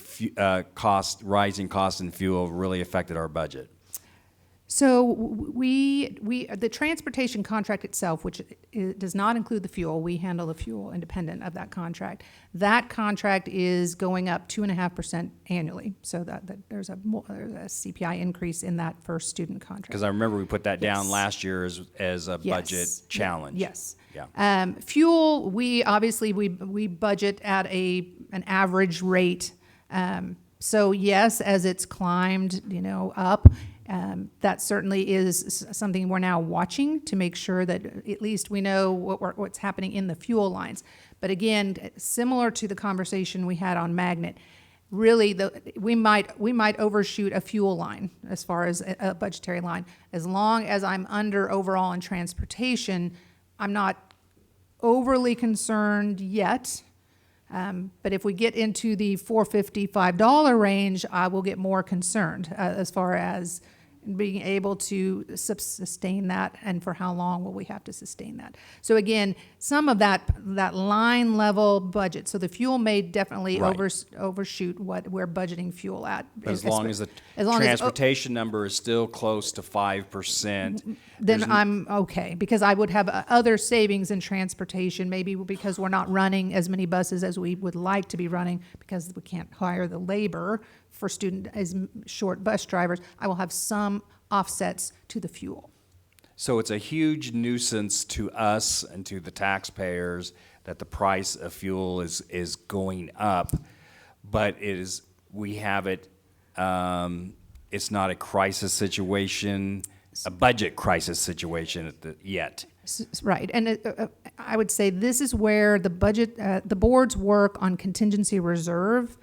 rising cost in fuel really affected our budget? So the transportation contract itself, which does not include the fuel, we handle the fuel independent of that contract. That contract is going up 2.5% annually. So that there's a CPI increase in that first student contract. Because I remember we put that down Yes. last year as a budget challenge. Yes. Yeah. Fuel, we obviously we budget at an average rate. So yes, as it's climbed, up, that certainly is something we're now watching to make sure that at least we know what's happening in the fuel lines. But again, similar to the conversation we had on magnet, really we might overshoot a fuel line as far as a budgetary line. As long as I'm under overall in transportation, I'm not overly concerned yet. But if we get into the $4.55 range, I will get more concerned as far as being able to sustain that, and for how long will we have to sustain that. So again, some of that line level budget, so the fuel may definitely Right. overshoot what we're budgeting fuel at. As long as the as long as- transportation number is still close to 5%. Then I'm okay, because I would have other savings in transportation, maybe because we're not running as many buses as we would like to be running, because we can't hire the labor for short bus drivers. I will have some offsets to the fuel. So it's a huge nuisance to us and to the taxpayers that the price of fuel is going up, but we have it, it's not a crisis situation, a budget crisis situation yet. Right, and I would say this is where the budget, the board's work on contingency reserve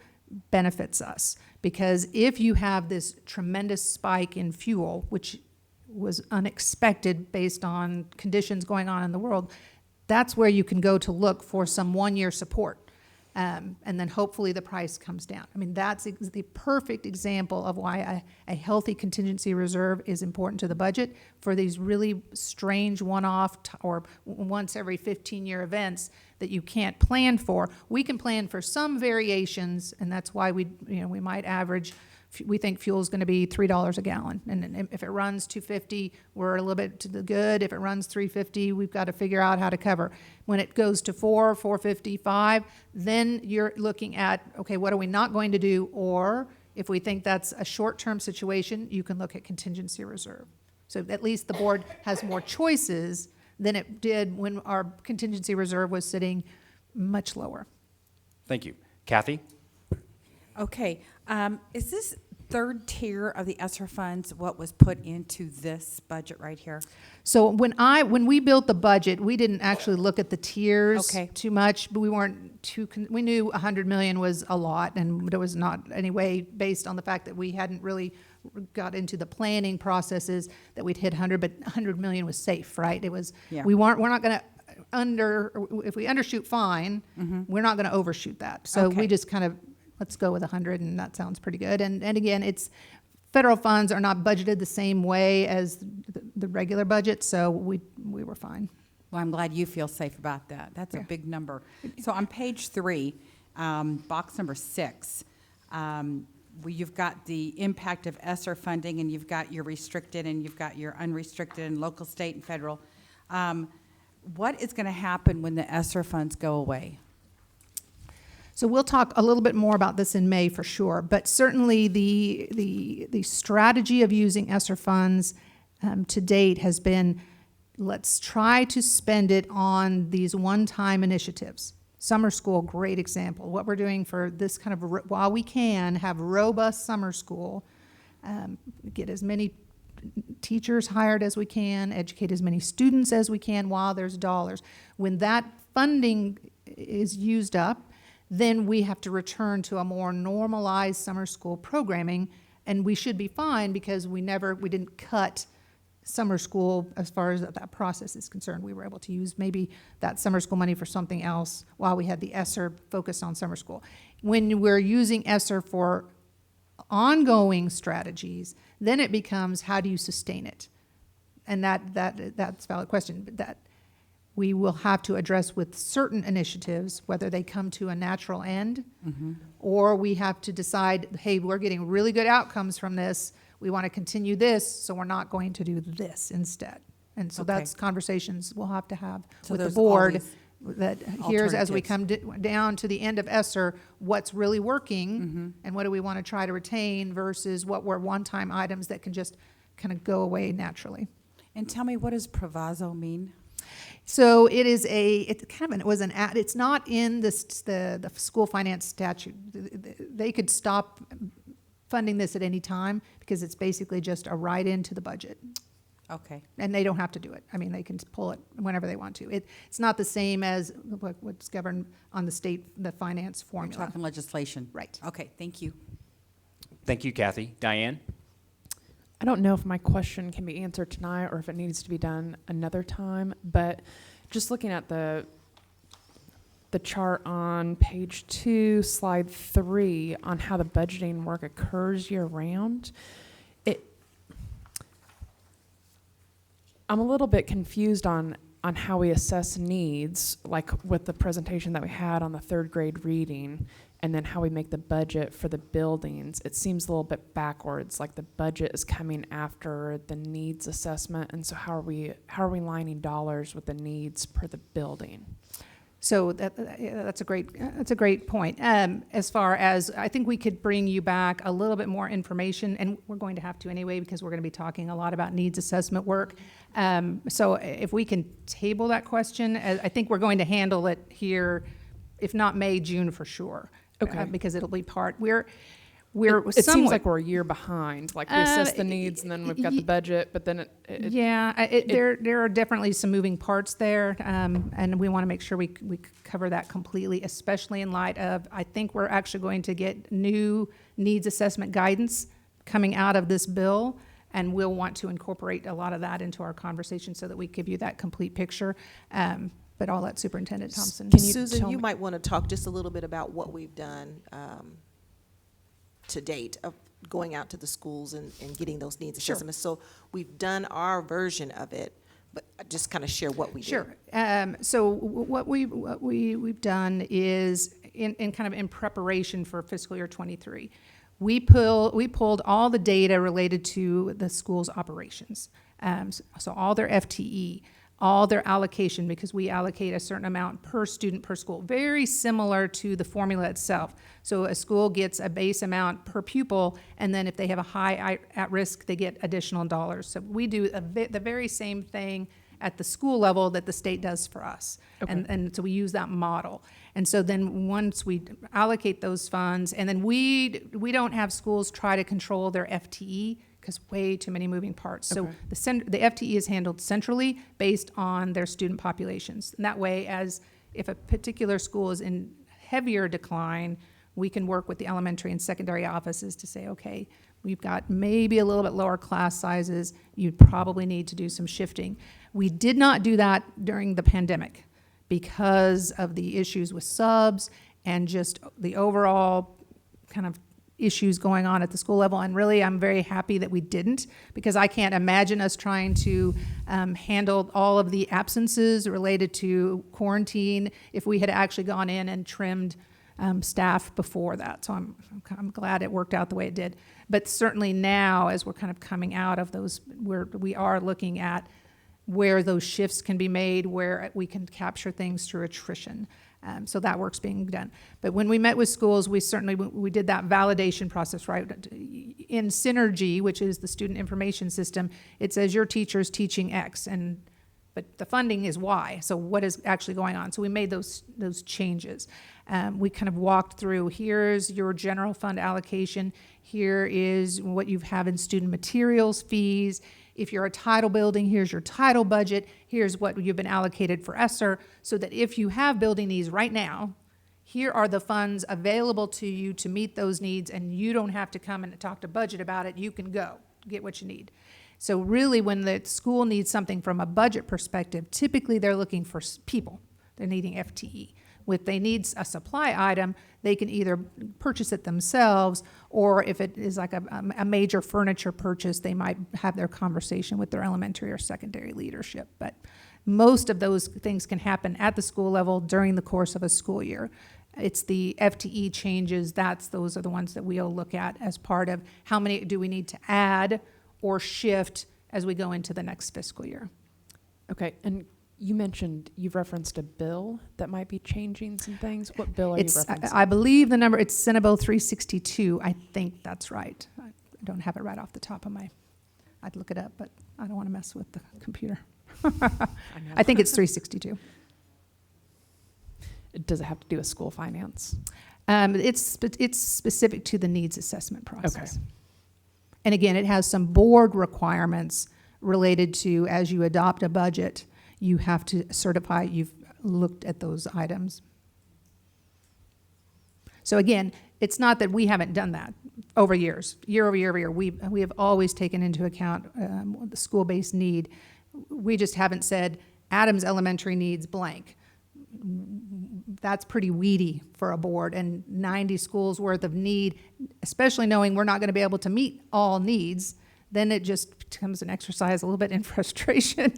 benefits us. Because if you have this tremendous spike in fuel, which was unexpected based on conditions going on in the world, that's where you can go to look for some one-year support. And then hopefully the price comes down. I mean, that's the perfect example of why a healthy contingency reserve is important to the budget for these really strange one-off or once every 15-year events that you can't plan for. We can plan for some variations, and that's why we might average. We think fuel is going to be $3 a gallon, and if it runs $2.50, we're a little bit to the good. If it runs $3.50, we've got to figure out how to cover. When it goes to $4.55, then you're looking at, okay, what are we not going to do? Or if we think that's a short-term situation, you can look at contingency reserve. So at least the board has more choices than it did when our contingency reserve was sitting much lower. Thank you. Kathy? Okay, is this third tier of the ESSER funds what was put into this budget right here? So when we built the budget, we didn't actually look at the tiers too much, but we weren't we knew 100 million was a lot, and there was not any way, based on the fact that we hadn't really got into the planning processes, that we'd hit 100, but 100 million was safe, right? It was, we're not going to if we undershoot, fine, we're not going to overshoot that. So we just kind of, let's go with 100, and that sounds pretty good. And again, federal funds are not budgeted the same way as the regular budget, so we were fine. Well, I'm glad you feel safe about that. That's a big number. So on page 3, box number 6, you've got the impact of ESSER funding, and you've got your restricted, and you've got your unrestricted, and local, state, and federal. What is going to happen when the ESSER funds go away? So we'll talk a little bit more about this in May for sure, but certainly the strategy of using ESSER funds to date has been, let's try to spend it on these one-time initiatives. Summer school, great example. What we're doing for this kind of, while we can have robust summer school, get as many teachers hired as we can, educate as many students as we can while there's dollars. When that funding is used up, then we have to return to a more normalized summer school programming, and we should be fine because we didn't cut summer school as far as that process is concerned. We were able to use maybe that summer school money for something else while we had the ESSER focused on summer school. When we're using ESSER for ongoing strategies, then it becomes, how do you sustain it? And that's a valid question, but that we will have to address with certain initiatives, whether they come to a natural end, or we have to decide, hey, we're getting really good outcomes from this, we want to continue this, so we're not going to do this instead. And so that's conversations we'll have to have with the board, that here's, as we come down to the end of ESSER, what's really working, and what do we want to try to retain versus what were one-time items that can just kind of go away naturally. And tell me, what does proviso mean? So it's not in the school finance statute. They could stop funding this at any time because it's basically just a write into the budget. Okay. And they don't have to do it. I mean, they can pull it whenever they want to. It's not the same as what's governed on the finance formula. We're talking legislation. Right. Okay, thank you. Thank you, Kathy. Diane? I don't know if my question can be answered tonight or if it needs to be done another time, but just looking at the chart on page 2, slide 3, on how the budgeting work occurs year-round, I'm a little bit confused on how we assess needs, like with the presentation that we had on the 3rd grade reading, and then how we make the budget for the buildings. It seems a little bit backwards, like the budget is coming after the needs assessment, and so how are we lining dollars with the needs per the building? So that's a great point. As far as, I think we could bring you back a little bit more information, and we're going to have to anyway because we're going to be talking a lot about needs assessment work. So if we can table that question, I think we're going to handle it here, if not May, June for sure. Okay. Because it'll be part. It seems like we're a year behind. Like we assess the needs, and then we've got the budget, but then there are definitely some moving parts there, and we want to make sure we cover that completely, especially in light of, I think we're actually going to get new needs assessment guidance coming out of this bill, and we'll want to incorporate a lot of that into our conversation so that we give you that complete picture. But I'll let Superintendent Thompson. Susan, you might want to talk just a little bit about what we've done to date of going out to the schools and getting those needs assessments. So we've done our version of it, but just kind of share what we did. Sure. So what we've done is in kind of in preparation for fiscal year 23, we pulled all the data related to the school's operations. So all their FTE, all their allocation, because we allocate a certain amount per student per school, very similar to the formula itself. So a school gets a base amount per pupil, and then if they have a high at risk, they get additional dollars. So we do the very same thing at the school level that the state does for us. Okay. And so we use that model. And so then once we allocate those funds, and then we don't have schools try to control their FTE, because way too many moving parts. So the FTE is handled centrally based on their student populations. And that way, as if a particular school is in heavier decline, we can work with the elementary and secondary offices to say, okay, we've got maybe a little bit lower class sizes. You probably need to do some shifting. We did not do that during the pandemic because of the issues with subs and just the overall kind of issues going on at the school level. And really, I'm very happy that we didn't, because I can't imagine us trying to handle all of the absences related to quarantine if we had actually gone in and trimmed staff before that. So I'm glad it worked out the way it did. But certainly now, as we're kind of coming out of those, we are looking at where those shifts can be made, where we can capture things through attrition. So that work's being done. But when we met with schools, we did that validation process, right? In Synergy, which is the student information system, it says your teacher's teaching X, but the funding is Y. So what is actually going on? So we made those changes. We kind of walked through, here's your general fund allocation, here is what you have in student materials fees. If you're a title building, here's your title budget, here's what you've been allocated for ESSER, so that if you have building needs right now, here are the funds available to you to meet those needs, and you don't have to come and talk to budget about it. You can go get what you need. So really, when the school needs something from a budget perspective, typically they're looking for people. They're needing FTE. If they need a supply item, they can either purchase it themselves, or if it is like a major furniture purchase, they might have their conversation with their elementary or secondary leadership. But most of those things can happen at the school level during the course of a school year. It's the FTE changes, those are the ones that we'll look at as part of how many do we need to add or shift as we go into the next fiscal year. Okay, and you mentioned, you've referenced a bill that might be changing some things. What bill are you referencing? I believe the number, it's Senate Bill 362. I think that's right. I don't have it right off the top of I'd look it up, but I don't want to mess with the computer. I think it's 362. Does it have to do with school finance? It's specific to the needs assessment process. Okay. And again, it has some board requirements related to, as you adopt a budget, you have to certify you've looked at those items. So again, it's not that we haven't done that over years, year over year over year. We have always taken into account the school-based need. We just haven't said Adams Elementary needs blank. That's pretty weedy for a board, and 90 schools worth of need, especially knowing we're not going to be able to meet all needs, then it just becomes an exercise a little bit in frustration.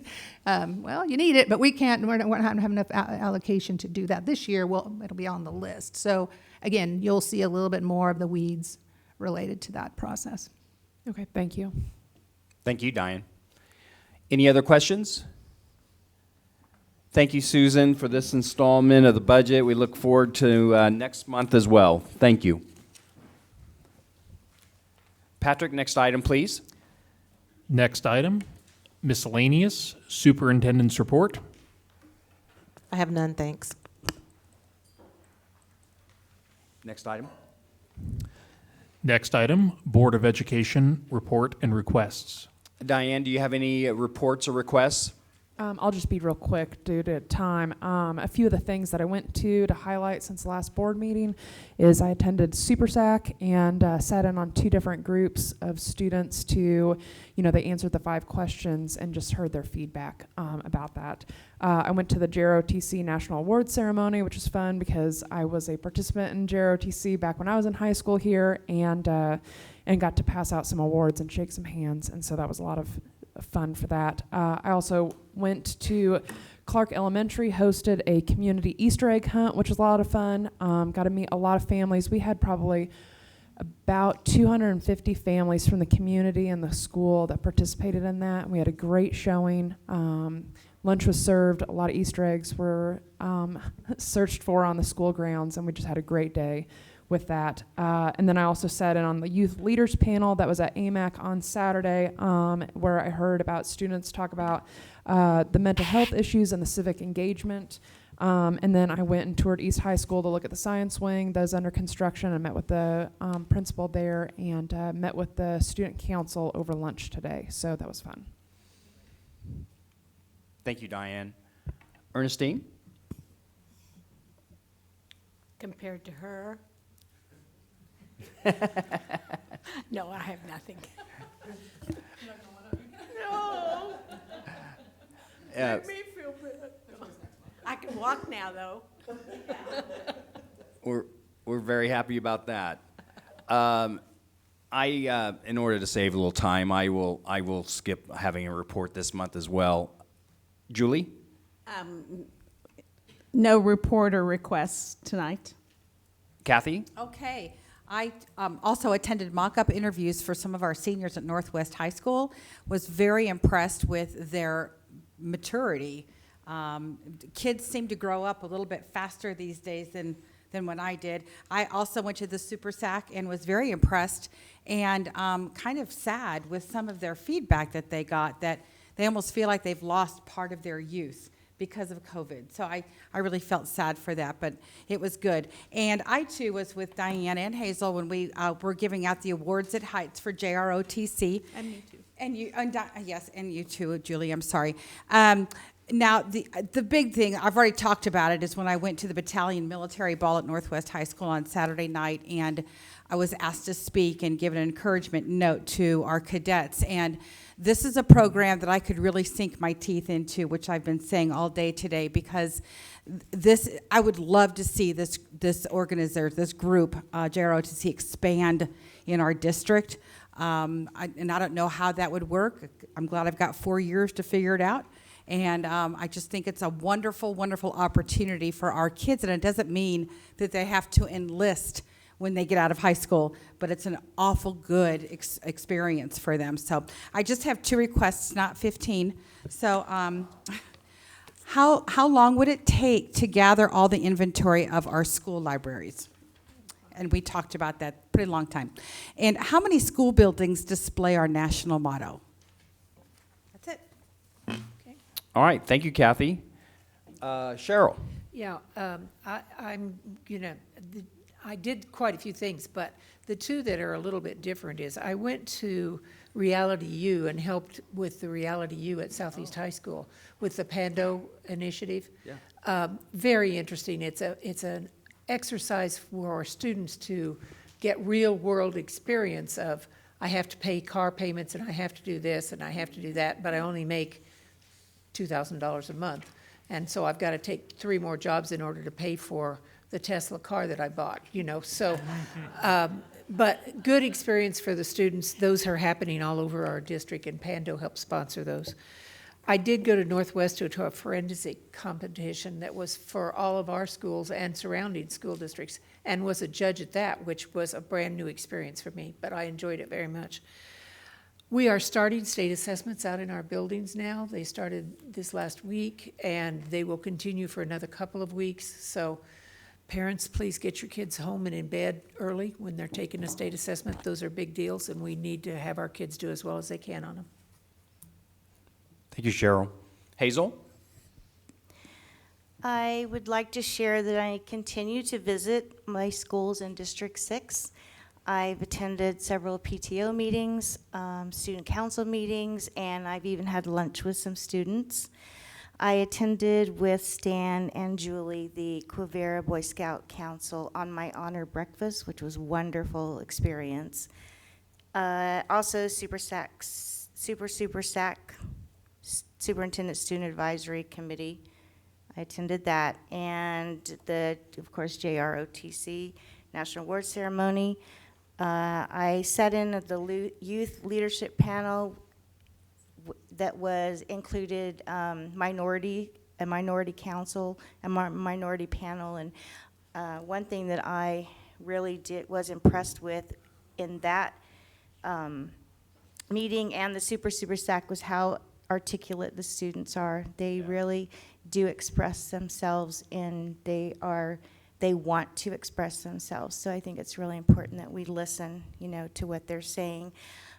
Well, you need it, but we can't, we're not having enough allocation to do that this year. Well, it'll be on the list. So again, you'll see a little bit more of the weeds related to that process. Okay, thank you. Thank you, Diane. Any other questions? Thank you, Susan, for this installment of the budget. We look forward to next month as well. Thank you. Patrick, next item, please. Next item, miscellaneous superintendent's report. I have none, thanks. Next item. Next item, Board of Education report and requests. Diane, do you have any reports or requests? I'll just be real quick due to time. A few of the things that I went to highlight since the last board meeting is I attended SuperSAC and sat in on 2 different groups of students they answered the 5 questions and just heard their feedback about that. I went to the JROTC National Awards Ceremony, which was fun because I was a participant in JROTC back when I was in high school here, and got to pass out some awards and shake some hands, and so that was a lot of fun for that. I also went to Clark Elementary, hosted a community Easter egg hunt, which was a lot of fun. Got to meet a lot of families. We had probably about 250 families from the community and the school that participated in that. We had a great showing. Lunch was served. A lot of Easter eggs were searched for on the school grounds, and we just had a great day with that. And then I also sat in on the youth leaders panel that was at AMAC on Saturday, where I heard about students talk about the mental health issues and the civic engagement. And then I went and toured East High School to look at the science wing that is under construction. I met with the principal there and met with the student council over lunch today. So that was fun. Thank you, Diane. Ernestine? Compared to her? No, I have nothing. No. Make me feel bad. I can walk now, though. We're very happy about that. In order to save a little time, I will skip having a report this month as well. Julie? No report or requests tonight. Kathy? Okay. I also attended mock-up interviews for some of our seniors at Northwest High School. Was very impressed with their maturity. Kids seem to grow up a little bit faster these days than when I did. I also went to the SuperSAC and was very impressed and kind of sad with some of their feedback that they got, that they almost feel like they've lost part of their youth because of COVID. So I really felt sad for that, but it was good. And I, too, was with Diane and Hazel when we were giving out the awards at Heights for JROTC. And me too. And you, yes, and you too, Julie, I'm sorry. Now, the big thing, I've already talked about it, is when I went to the battalion military ball at Northwest High School on Saturday night, and I was asked to speak and give an encouragement note to our cadets. And this is a program that I could really sink my teeth into, which I've been saying all day today, because I would love to see this group, JROTC, expand in our district. And I don't know how that would work. I'm glad I've got 4 years to figure it out. And I just think it's a wonderful, wonderful opportunity for our kids. And it doesn't mean that they have to enlist when they get out of high school, but it's an awful good experience for them. So I just have 2 requests, not 15. So how long would it take to gather all the inventory of our school libraries? And we talked about that pretty long time. And how many school buildings display our national motto? That's it. All right, thank you, Kathy. Cheryl? Yeah, I did quite a few things, but the 2 that are a little bit different is I went to Reality U and helped with the Reality U at Southeast High School with the Pando initiative. Yeah. Very interesting. It's an exercise for students to get real world experience of, I have to pay car payments and I have to do this and I have to do that, but I only make $2,000 a month. And so I've got to take 3 more jobs in order to pay for the Tesla car that I bought, so, but good experience for the students. Those are happening all over our district, and Pando helped sponsor those. I did go to Northwest to a forensic competition that was for all of our schools and surrounding school districts, and was a judge at that, which was a brand new experience for me, but I enjoyed it very much. We are starting state assessments out in our buildings now. They started this last week, and they will continue for another couple of weeks. So parents, please get your kids home and in bed early when they're taking a state assessment. Those are big deals, and we need to have our kids do as well as they can on them. Thank you, Cheryl. Hazel? I would like to share that I continue to visit my schools in District 6. I've attended several PTO meetings, student council meetings, and I've even had lunch with some students. I attended with Stan and Julie the Quivira Boy Scout Council on my honor breakfast, which was a wonderful experience. Also SuperSAC, SuperSAC, Superintendent Student Advisory Committee. I attended that, and of course, JROTC National Award Ceremony. I sat in at the Youth Leadership Panel that was included a minority council, a minority panel, and one thing that I really was impressed with in that meeting and the SuperSAC was how articulate the students are. They really do express themselves, and they want to express themselves. So I think it's really important that we listen, to what they're saying.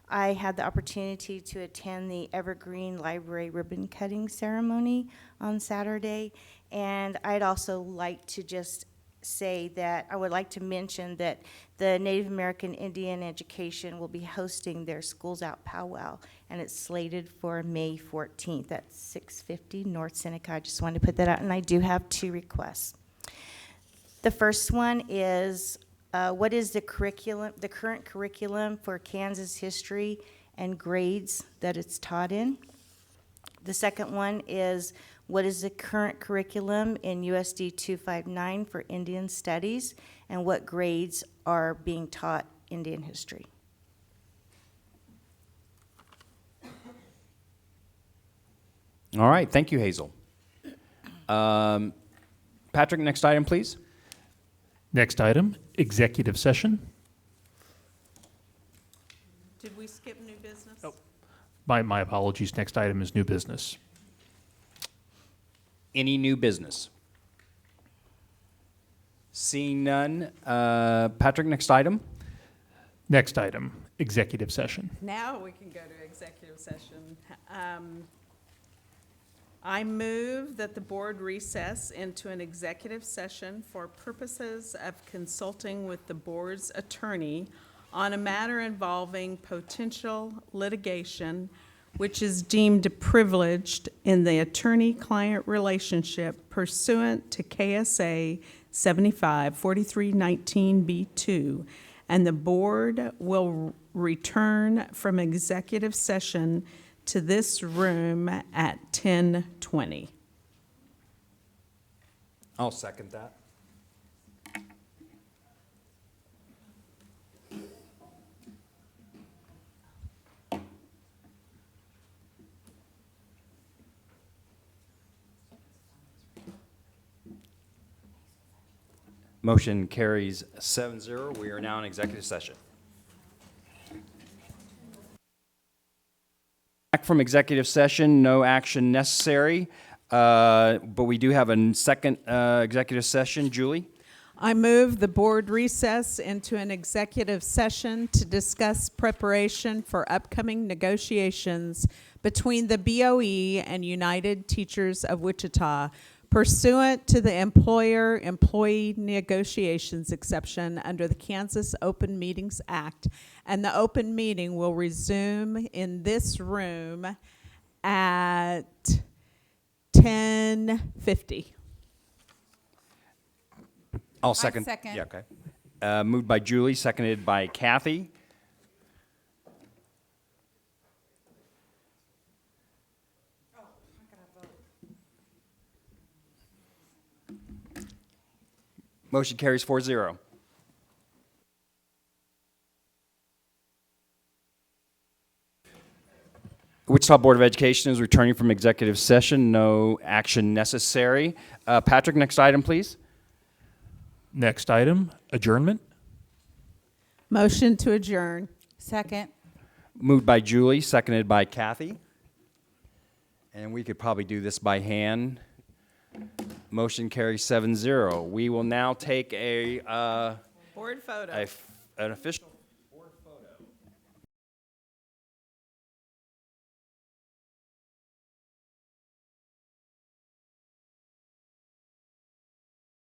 I had the opportunity to attend the Evergreen Library ribbon cutting ceremony on Saturday, and I'd also like to just say that I would like to mention that the Native American Indian Education will be hosting their Schools Out powwow, and it's slated for May 14th at 650 North Seneca. I just wanted to put that out, and I do have 2 requests. The first one is, what is the current curriculum for Kansas history and grades that it's taught in? The second one is, what is the current curriculum in USD 259 for Indian studies, and what grades are being taught Indian history? All right, thank you, Hazel. Patrick, next item, please. Next item executive session. Did we skip new business? Oh. My apologies. Next item is new business. Any new business? Seeing none. Patrick, next item. Next item, executive session. Now we can go to executive session. I move that the board recess into an executive session for purposes of consulting with the board's attorney on a matter involving potential litigation which is deemed privileged in the attorney-client relationship pursuant to KSA 75-4319B2, and the board will return from executive session to this room at 10:20. I'll second that. Motion carries 7-0. We are now in executive session. Back from executive session, no action necessary, but we do have a second executive session. Julie? I move the board recess into an executive session to discuss preparation for upcoming negotiations between the BOE and United Teachers of Wichita pursuant to the employer-employee negotiations exception under the Kansas Open Meetings Act, and the open meeting will resume in this room at 10:50. I'll second. second. Yeah, okay. Moved by Julie, seconded by Kathy. Motion carries 4-0. Wichita Board of Education is returning from executive session. No action necessary. Patrick, next item, please. Next item, adjournment. Motion to adjourn. Second. Moved by Julie, seconded by Kathy. And we could probably do this by hand. Motion carries 7-0. We will now take a Board photo. an official